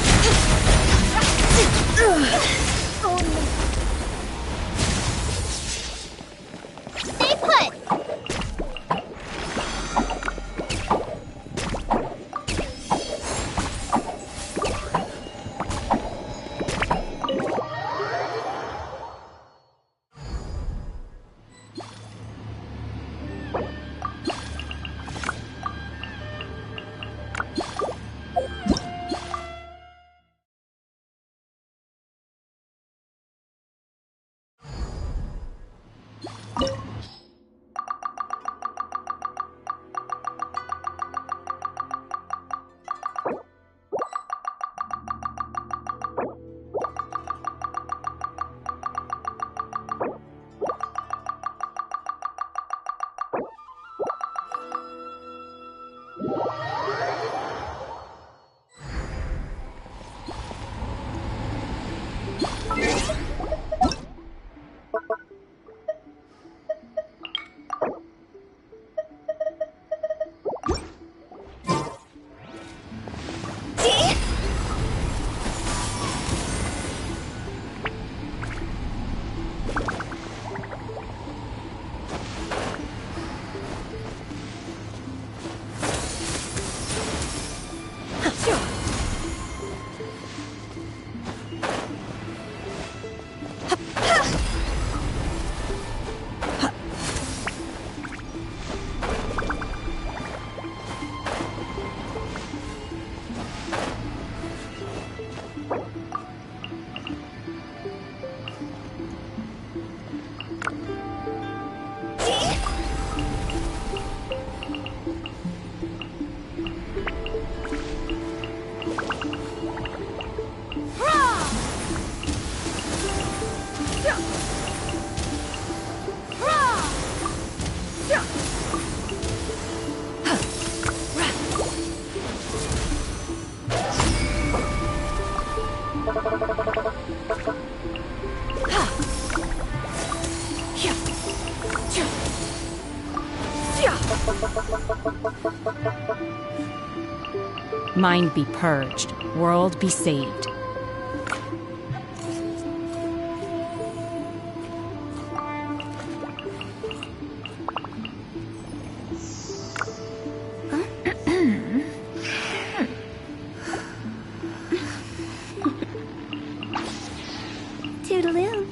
it! Mind be purged, world be saved. Toodaloo.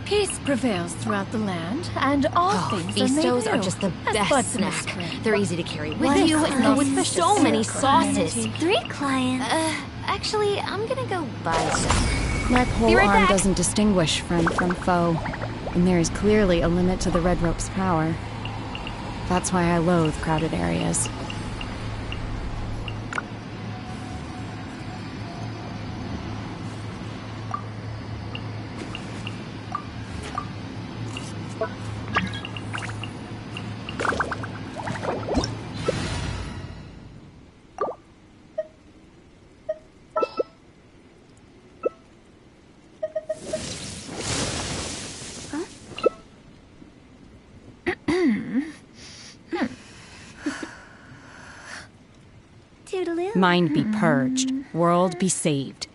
Peace prevails throughout the land, and all things Feastos are made are new, just the as best buds in the snack. spring. They're easy to carry with What you, is and an with auspicious so many circle? sauces. 3 clients. Actually, I'm gonna go buy some. My Be pole right arm back. doesn't distinguish friend from foe, and there is clearly a limit to the red rope's power. That's why I loathe crowded areas. Toodaloo. Mind be purged, world be saved.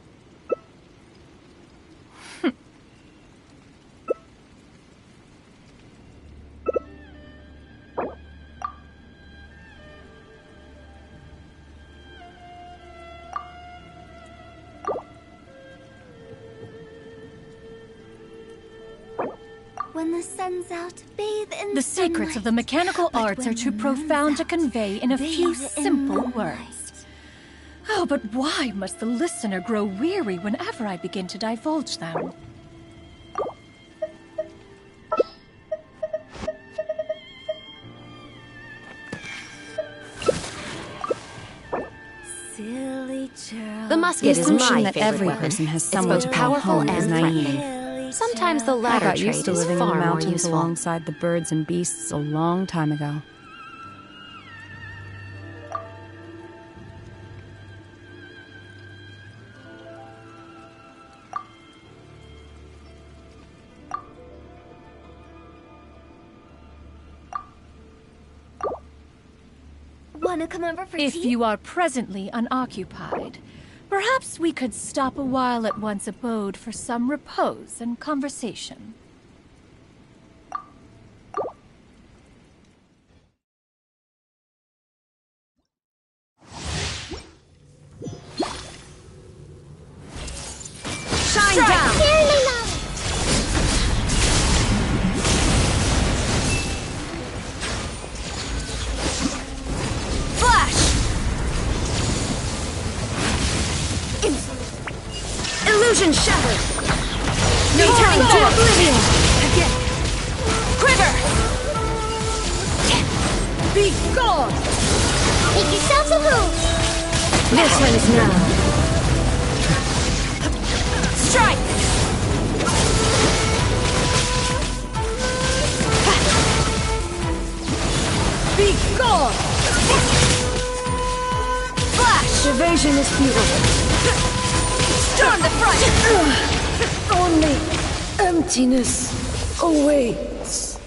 When the sun's out, bathe in The secrets of the mechanical arts are too profound to convey in a few simple words. Oh, but why must the listener grow weary whenever I begin to divulge them? Silly churl. The musket is my that favorite every weapon. person has It's someone both to call powerful home is and naive. threatening. Sometimes the I latter got trait used to is living in far the more mountains useful. alongside the birds and beasts a long time ago. Wanna come over for If tea? you are presently unoccupied, perhaps we could stop a while at one's abode for some repose and conversation. Shine down! Flash! Illusion shattered! No turning to oblivion! Again! Quiver! Be gone! Make yourselves a move! This ends now. Strike! Be gone! Flash! Evasion is futile. Storm the front! Only emptiness awaits.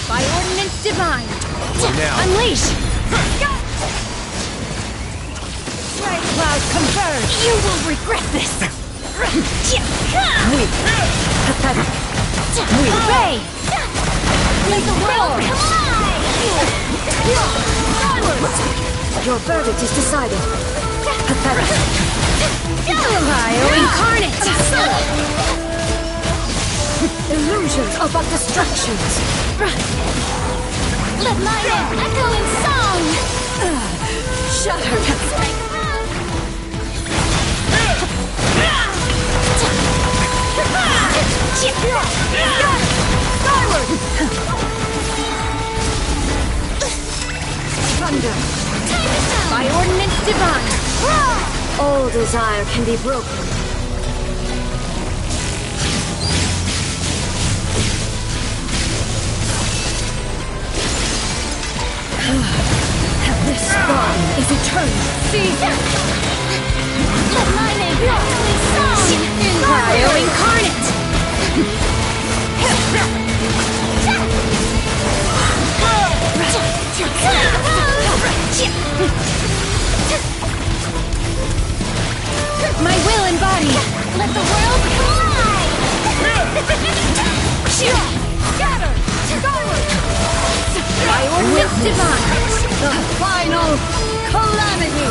By ordinance divine! Now. Unleash! Red cloud converge! You will regret this! Weak. Pathetic. Weak. Obey! Let the world collide! Your verdict is decided. Pathetic. Incarnate! Illusions are but distractions. Let my name echo in song! Shattered. Skyward! Thunder. By ordinance divine! All desire can be broken. This bond is eternal. See? Let my name echo in song! Cryo incarnate! My will embody! Let the world collide! Scatter! Skyward! By ordinance divine! The final calamity!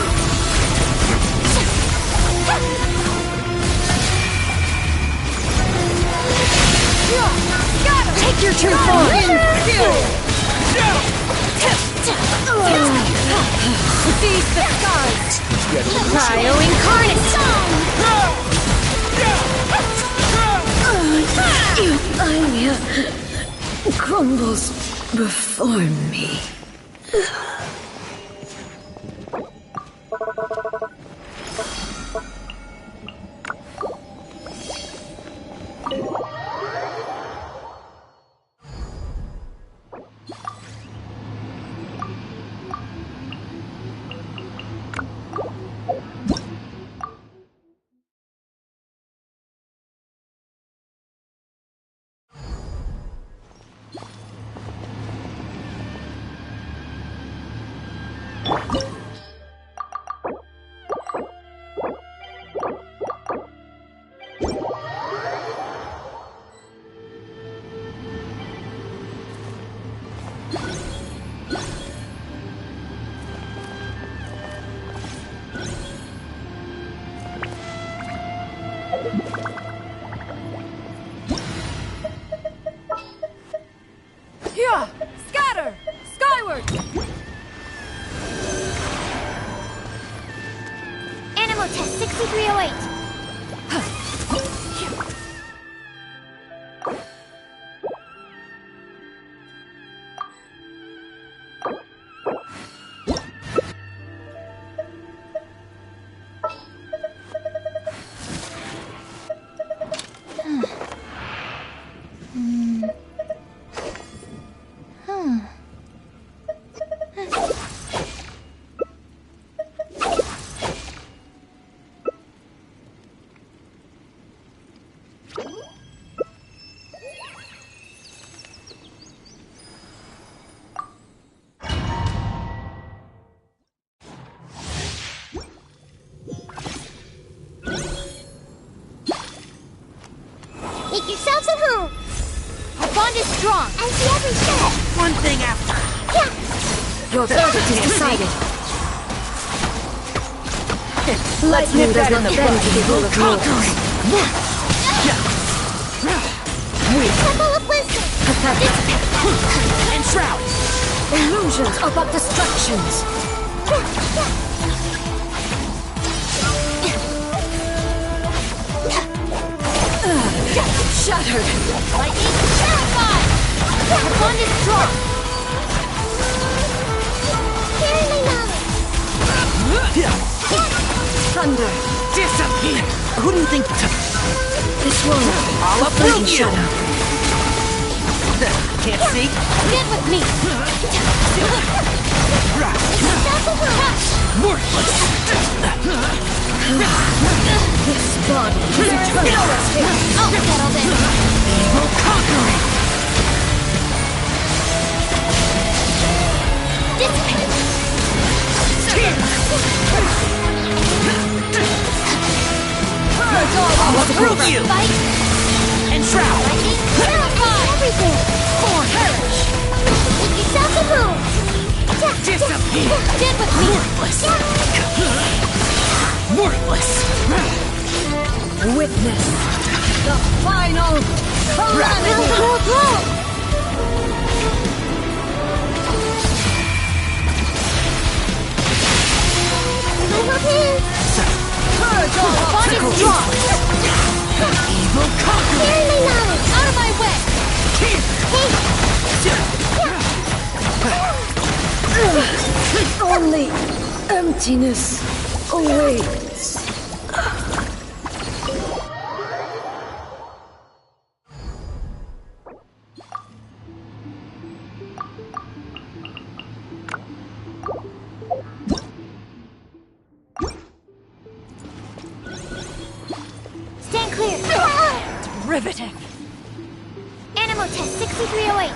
Take your true form! Seize the skies! Cryo incarnate! Anya crumbles before me. Animal test 6308. Make yourselves at home. Our bond is strong. I see every step. One thing after. Yeah. Your verdict is decided. Lightning does not bend to the will of mortals. Temple of Wisdom. Pathetic. And shroud. Illusions are but distractions. Shattered. Lightning terrified. Our bond is strong. Sharing my knowledge. Thunder. Disappear. Who do you think took This world. I'll uproot you. Shadow. Can't see? Get with me. Worthless. This body is eternal. I'll settle this. Evil conquering. Dissipate. I'll uproot you. Fight. And shroud. Lightning terrified. Everything. For perish. Make yourself a move. Disappear. Get with me. Worthless. Witness the final calamity. Purge all obstacles. Evil conquering. Sharing my knowledge. Out of my way. Only emptiness awaits. Stand clear. Riveting. Animal test 6308.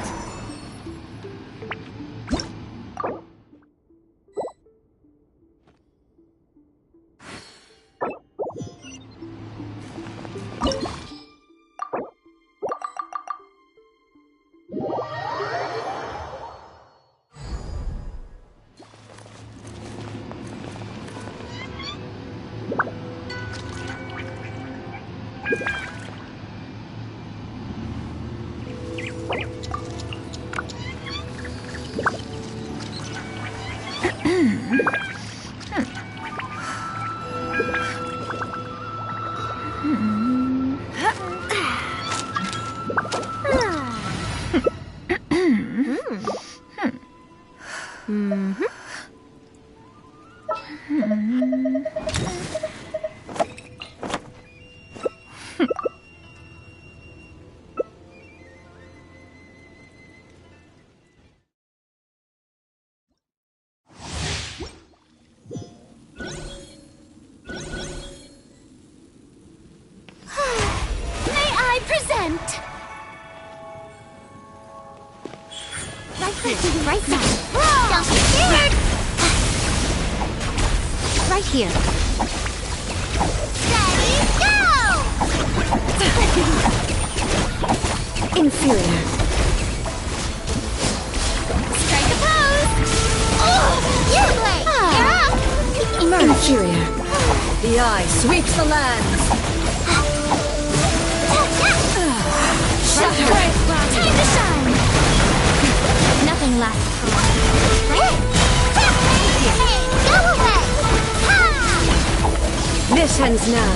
Right now. Don't be scared! Right here. Ready, go! Inferior. Strike a pose! Oh, you play! You're up! Inferior. The eye sweeps the lands. Shattered! Time to shine! Nothing lasts for long. Hey, go away! Ha! This ends now.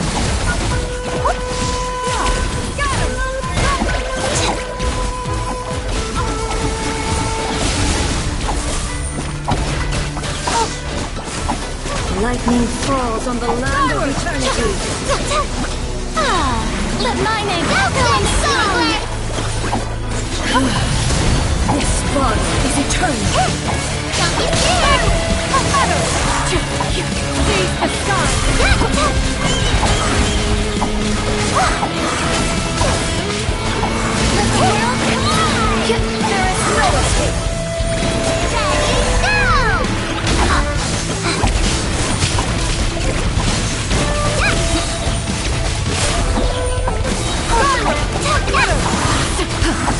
Lightning falls on the land of eternity. Let my name echo in song! This body is eternal. Seize the sky! Let the world collide! There is no escape!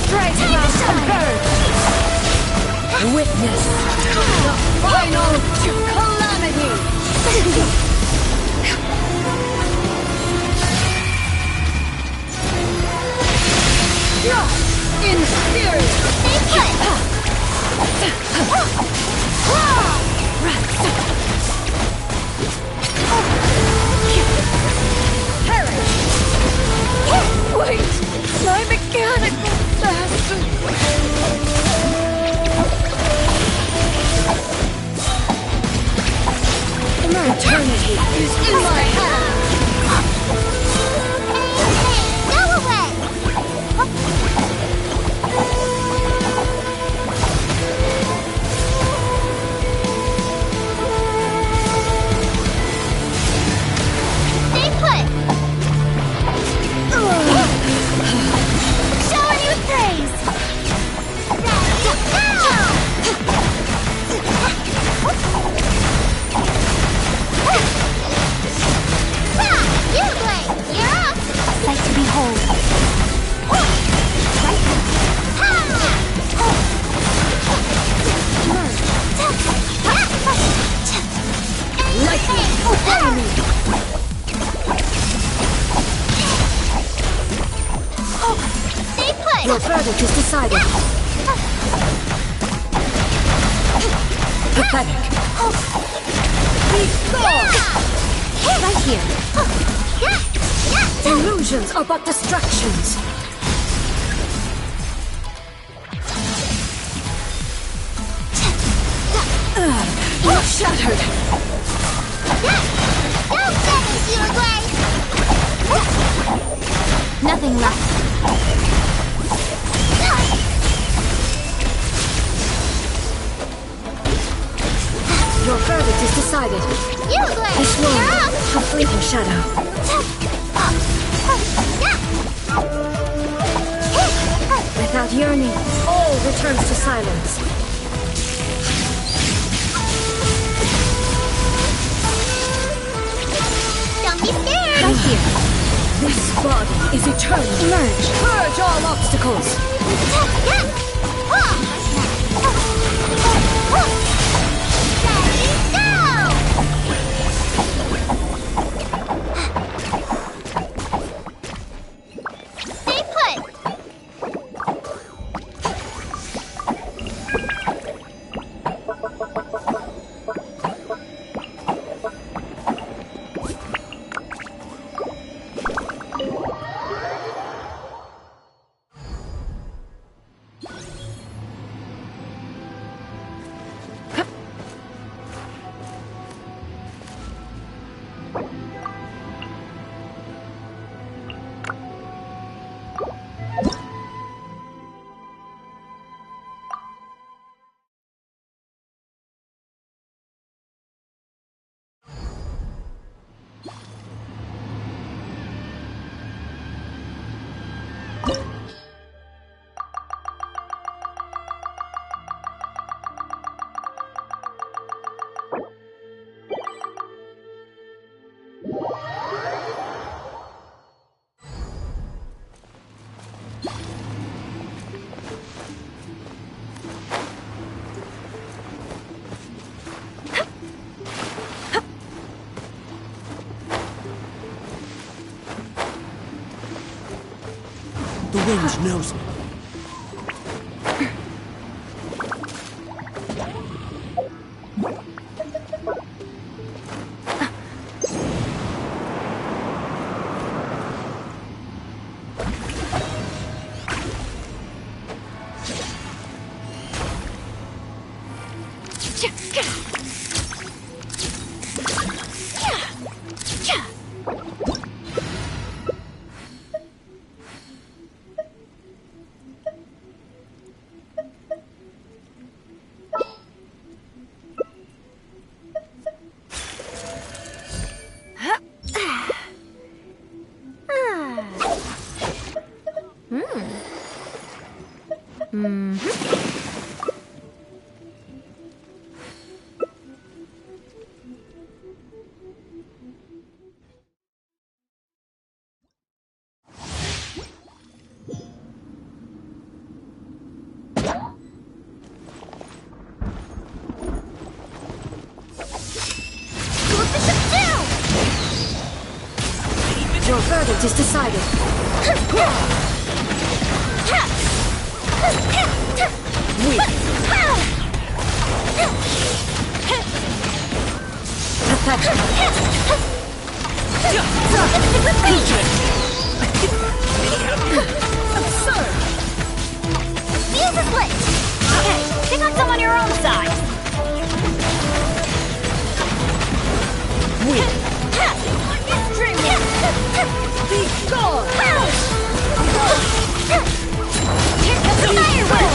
Strike out and burn! Witness the final calamity! In spirit! Perish! Wait! My mechanical faster! Eternity is in my hand! Go away! Stay put! Showing you praise! Ready, go! You Blade! You're up! Sight to behold. Lightning, obey me! Stay put! Your verdict is decided. Pathetic. Be gone! Right here. Illusions are but distractions. You're shattered. Don't finish, you Blade! Nothing left. Your verdict is decided. You Blade! This You're world, up! a fleeting shadow. Without yearning, all returns to silence. Don't be scared! Right here. This body is eternal. Merge. Purge all obstacles. Ready, go! Stay put! The wind knows me. Your verdict is decided. Weak. Pathetic. Absurd! Fuse is lit! Okay, pick on someone your own size. Weak. Be gone! Here comes the firework!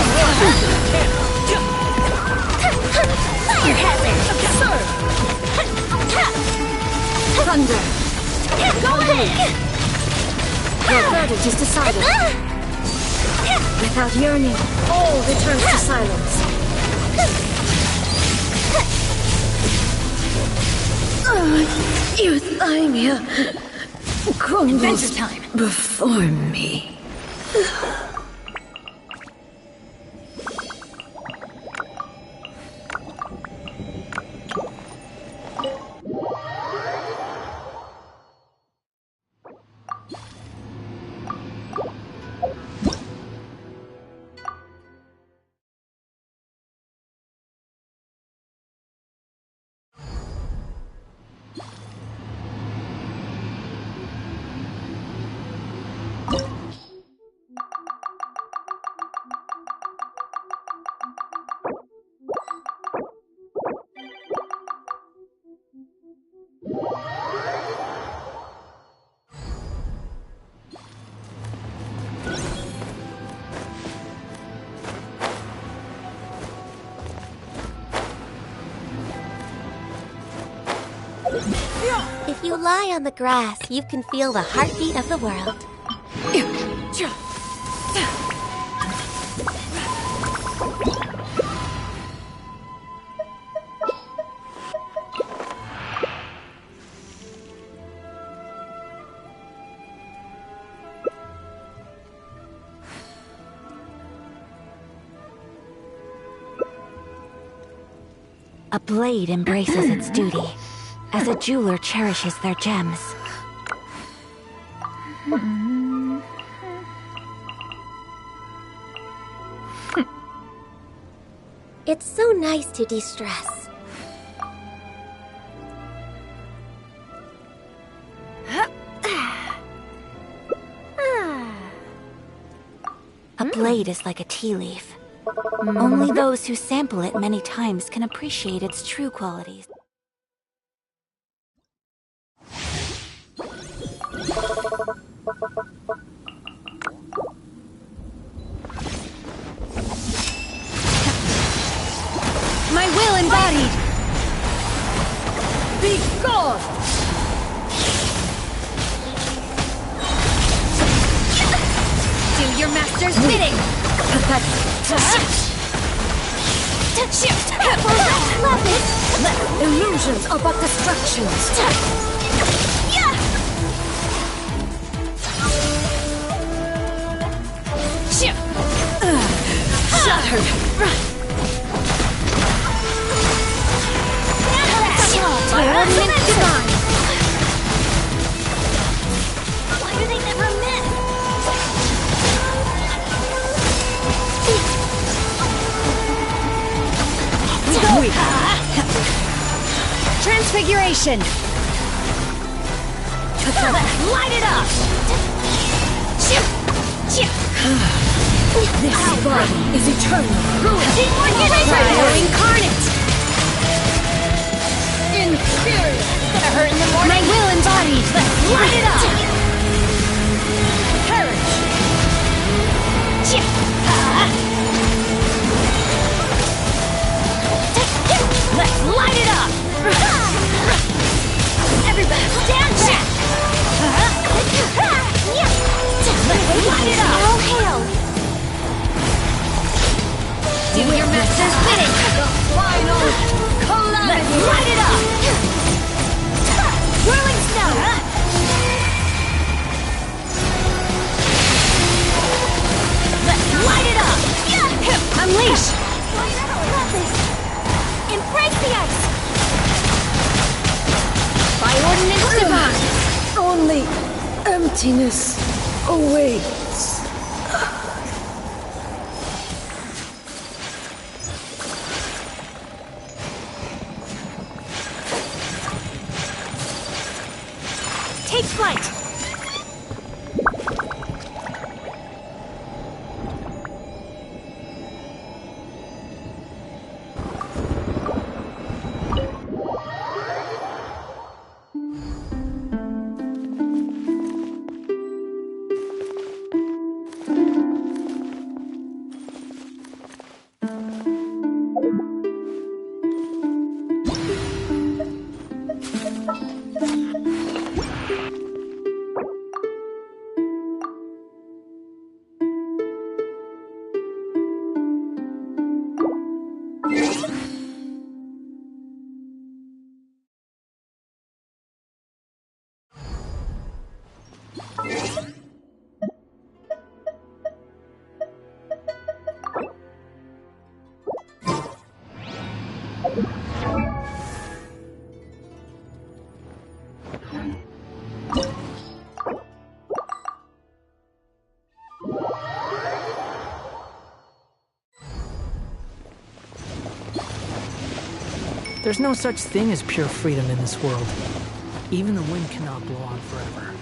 Fire hazard! Absurd! Thunder. Go ahead! Your verdict is decided. Without yearning, all returns to silence. Euthymia crumbles time. before me. If you lie on the grass, you can feel the heartbeat of the world. A blade embraces its duty, as a jeweler cherishes their gems. It's so nice to de-stress. A blade is like a tea leaf. Only those who sample it many times can appreciate its true qualities. My will embodied! Be gone! Do your master's bidding! Illusions are but distractions. Shattered! My ordinance divine! Why do they never miss? Transfiguration! Light it up! This body is eternal. Fire incarnate! Inferior! Gonna hurt in the morning? My will embodied! Light it up! Courage! Let's light it up! Everybody stand back! Let's light it up! All hail! finish! The final calamity! Let's light it up! Whirling snow! Let's light it up! Unleash! Embrace the ice! By ordinance divine! Only emptiness awaits. Take flight! There's no such thing as pure freedom in this world. Even the wind cannot blow on forever.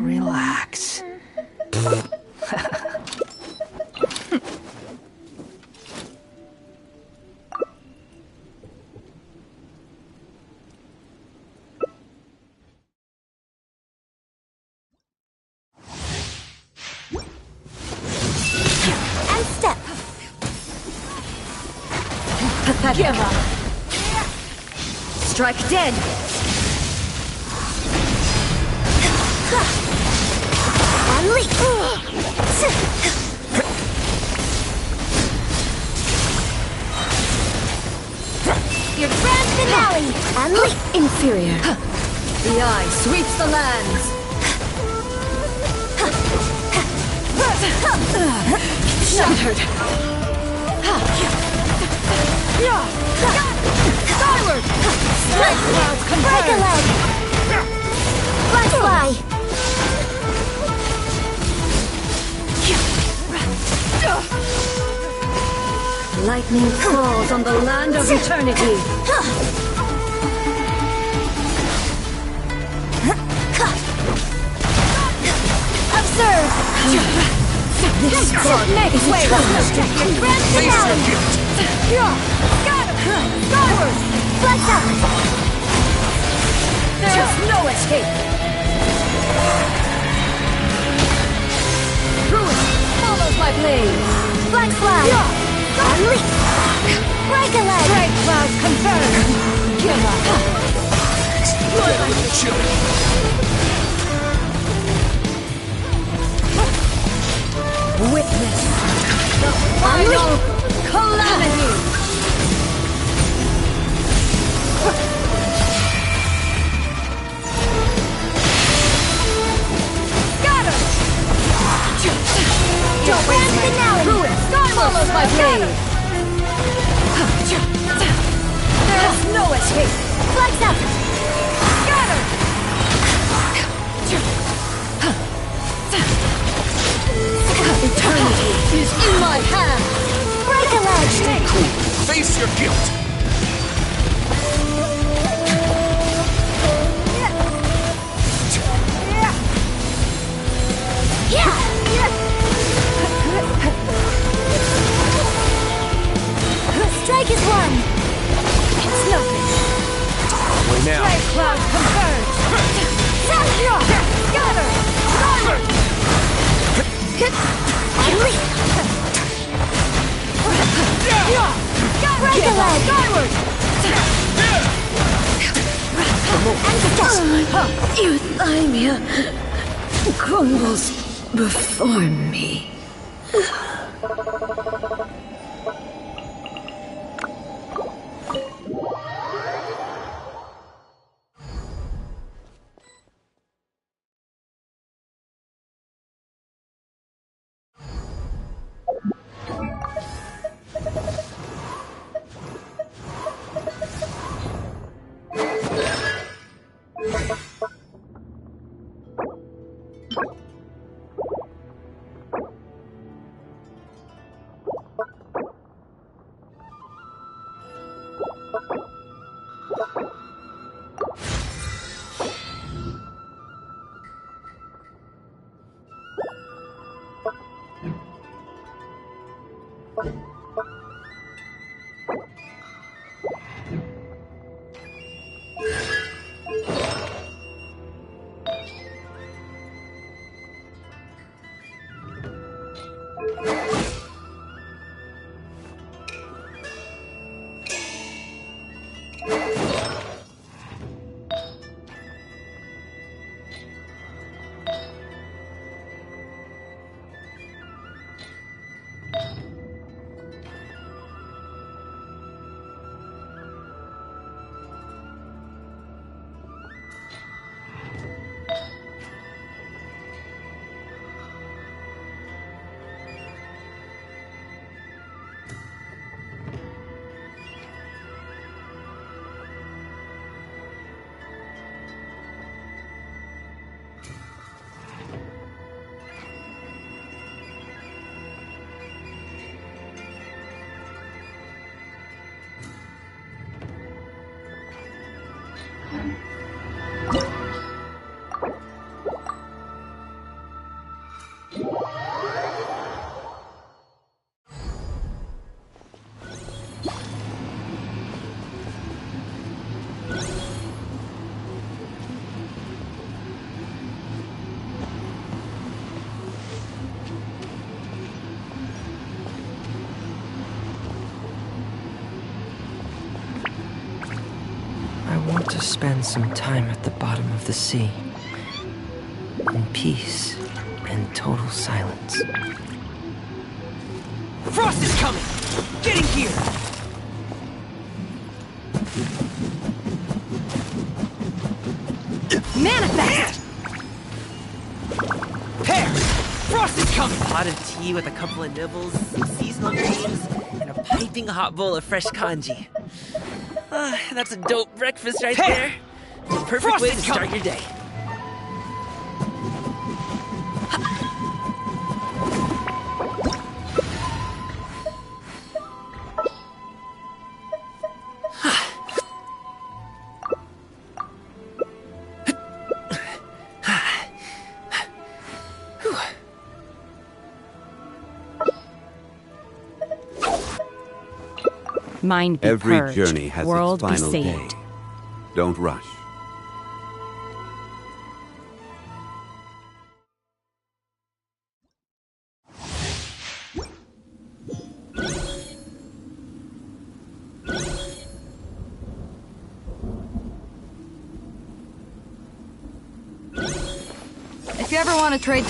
Relax. Give up! Strike dead! Unleash! Your grand finale! Unleash! Inferior. The eye sweeps the lands! Shattered! Skyward! Strike clouds confirmed! Break a leg! Butterfly! Lightning falls on the land of eternity! Observe! This god makes way with Your grand finale! Skyward! Flex up! There is no escape! Ruin follows my blade! Black fly! Unleash! Break a leg! Strike clouds confirmed! Give up! Witness the final calamity! Scatter! Your grand finale! Ruin follows my blade! There is no escape! Flex up! Scatter! Eternity is in my hand! Break a leg! Stay cool. Face your guilt. Strike is one! It's nothing! Wait now. Skyward! Euthymia crumbles before me. I want to spend some time at the bottom of the sea, in peace and total silence. Frost is coming! Getting here! Manifest! Pear! Frost is coming! Pot of tea with a couple of nibbles, some seasonal greens, and a piping hot bowl of fresh kanji. That's a dope breakfast right there. The perfect Frost way is to start coming. your day. Mind be Every purged, journey has world its final be day. saved. Don't rush. If you ever want to trade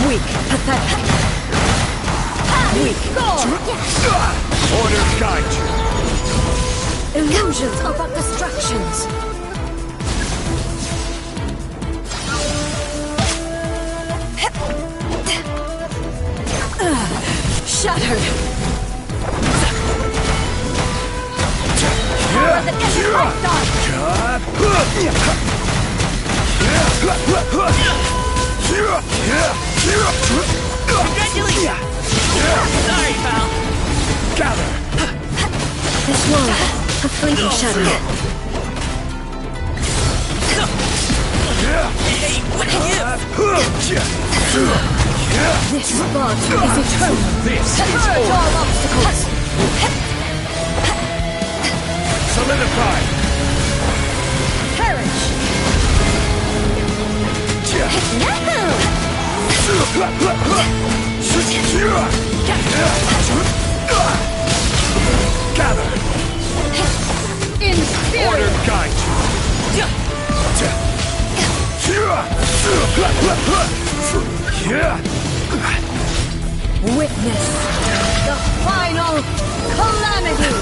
Weak, pathetic. Weak. Order guide you. Illusions are but distractions. Shattered. Power that isn't life Congratulations! Sorry, pal. Gather. This world, a fleeting shadow. Hey, what are you? This blood is eternal. This is Purge all obstacles. Solidify. Perish. Gather! In spirit! Order guide Witness the final calamity!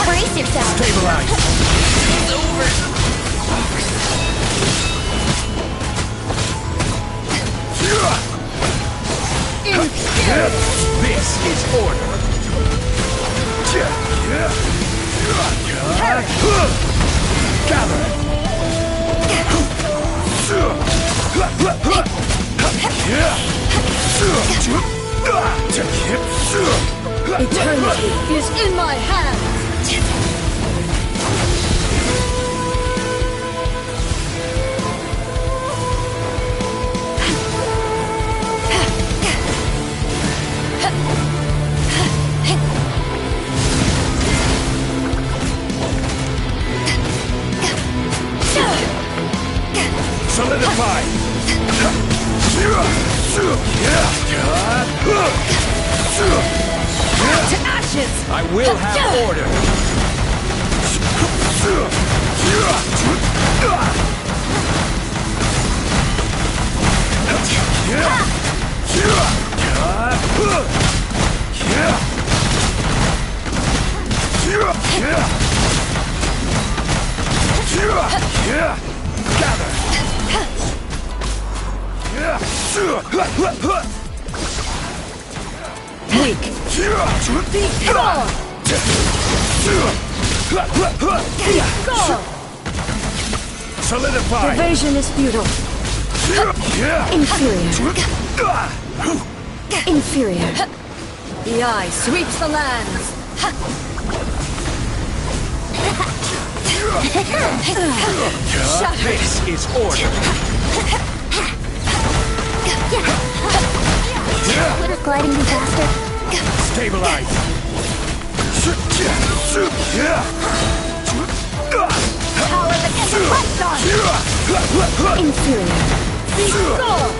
Brace yourself. Stabilize. It's over. This is order. Gather. Eternity is in my hands! Solidify! To ashes! I will have order! Gather! Weak! Be gone! Gone! Solidify! Evasion is futile. Inferior. Inferior. The eye sweeps the lands! This is order! Would a gliding be faster? Stabilize! Power that can be left on! Inferior. Be gone!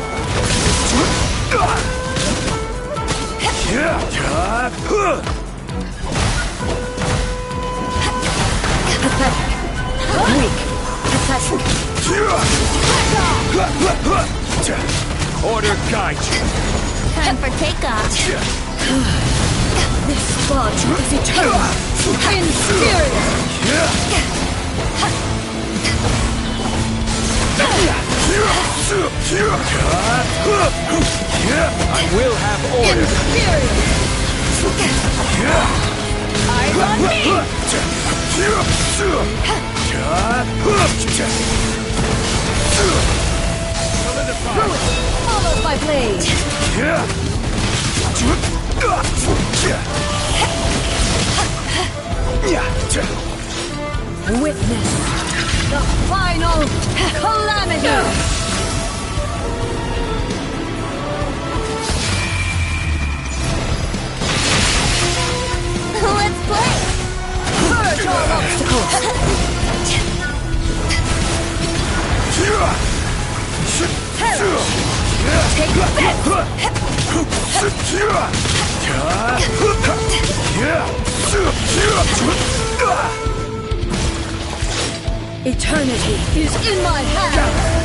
Pathetic. Weak. Pathetic. Order guide you! Time for takeoff. This bond is eternal! Inferior! I will have order! Inferior! Eyes on me! Ruin! Follow my blade! Witness the final calamity! Let's play. Purge all obstacles! Take this! Eternity is in my hands!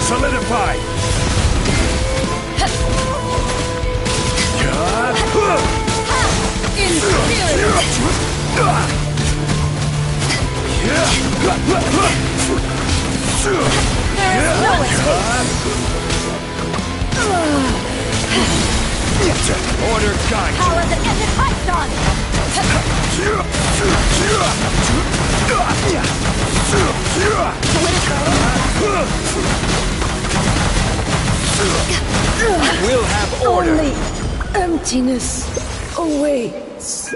Solidify! In spirit! There is no escape! Order guide! Power that isn't hyped on! We'll have order! Only emptiness awaits.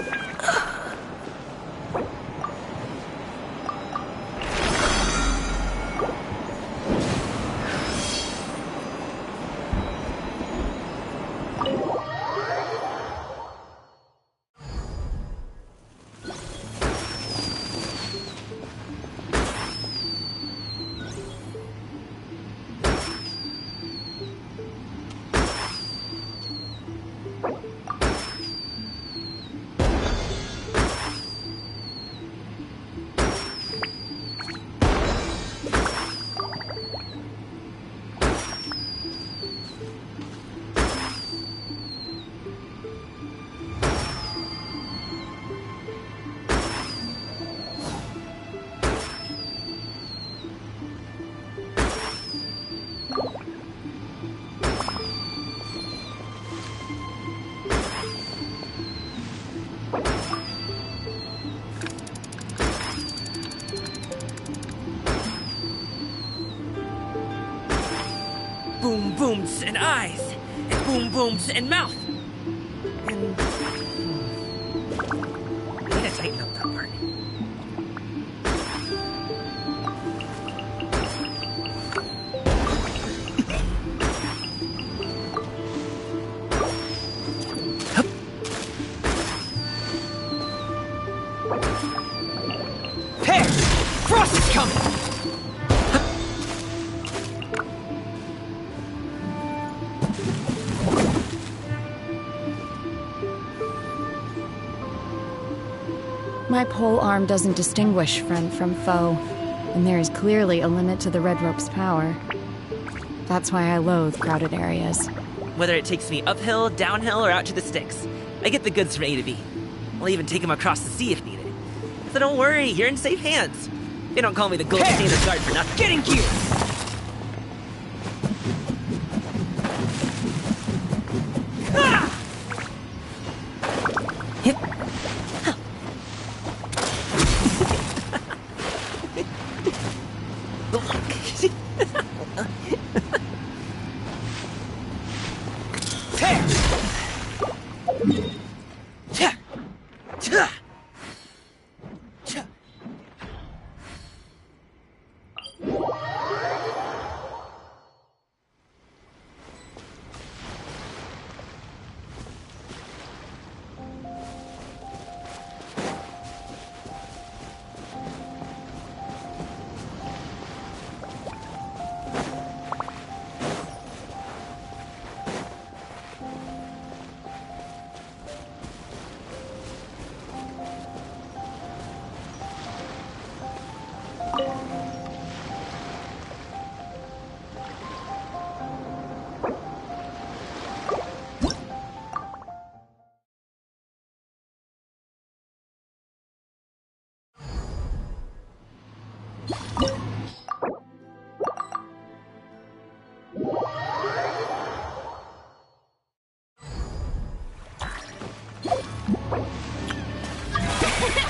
Boom booms and eyes, and boom booms and mouth. And I need to tighten up that part. Hey! Frost is coming! My pole arm doesn't distinguish friend from foe, and there is clearly a limit to the red rope's power. That's why I loathe crowded areas. Whether it takes me uphill, downhill, or out to the sticks, I get the goods from A to B. I'll even take them across the sea if needed. So don't worry, you're in safe hands. They don't call me the gold standard guard for nothing. Get in gear!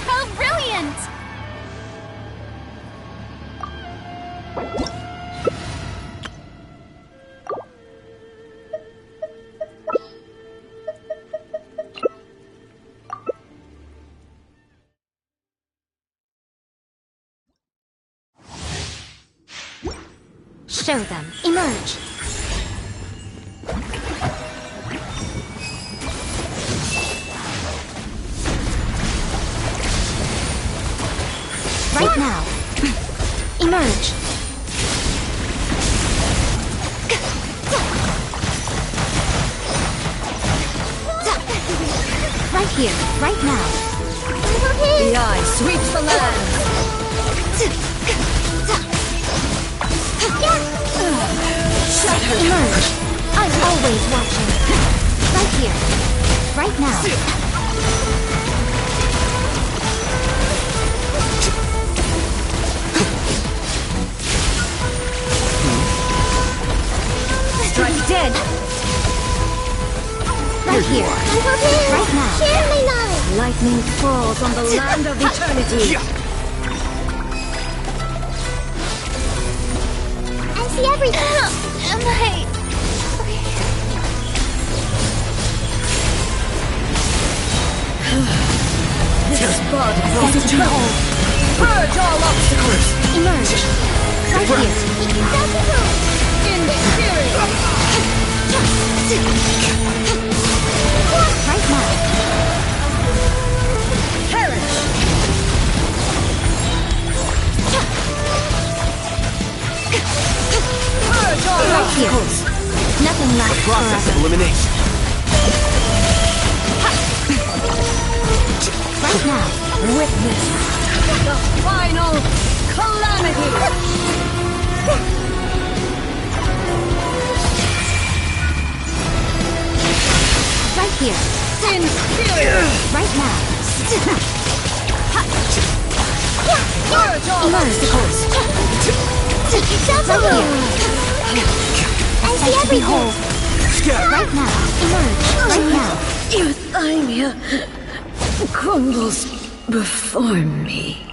How brilliant! Show them. Emerge. Right now. Emerge. Right here, right now. The eye sweeps the land. Emerge. I'm always watching. Right here, right now. Strike dead. Right here, right now. Share my knowledge! Lightning falls on the land of eternity. I see everything! Am I... This body grows eternal. Purge all obstacles. Emerge. Right here. In the spirit. Right now. Perish. Purge all Right here. obstacles. Nothing lasts Process of forever. elimination. Right now. Witness the final calamity. Right here. In spirit. Right now. Purge all obstacles. Right here. see everything. Right now. Emerge. Right now. Euthymia crumbles before me.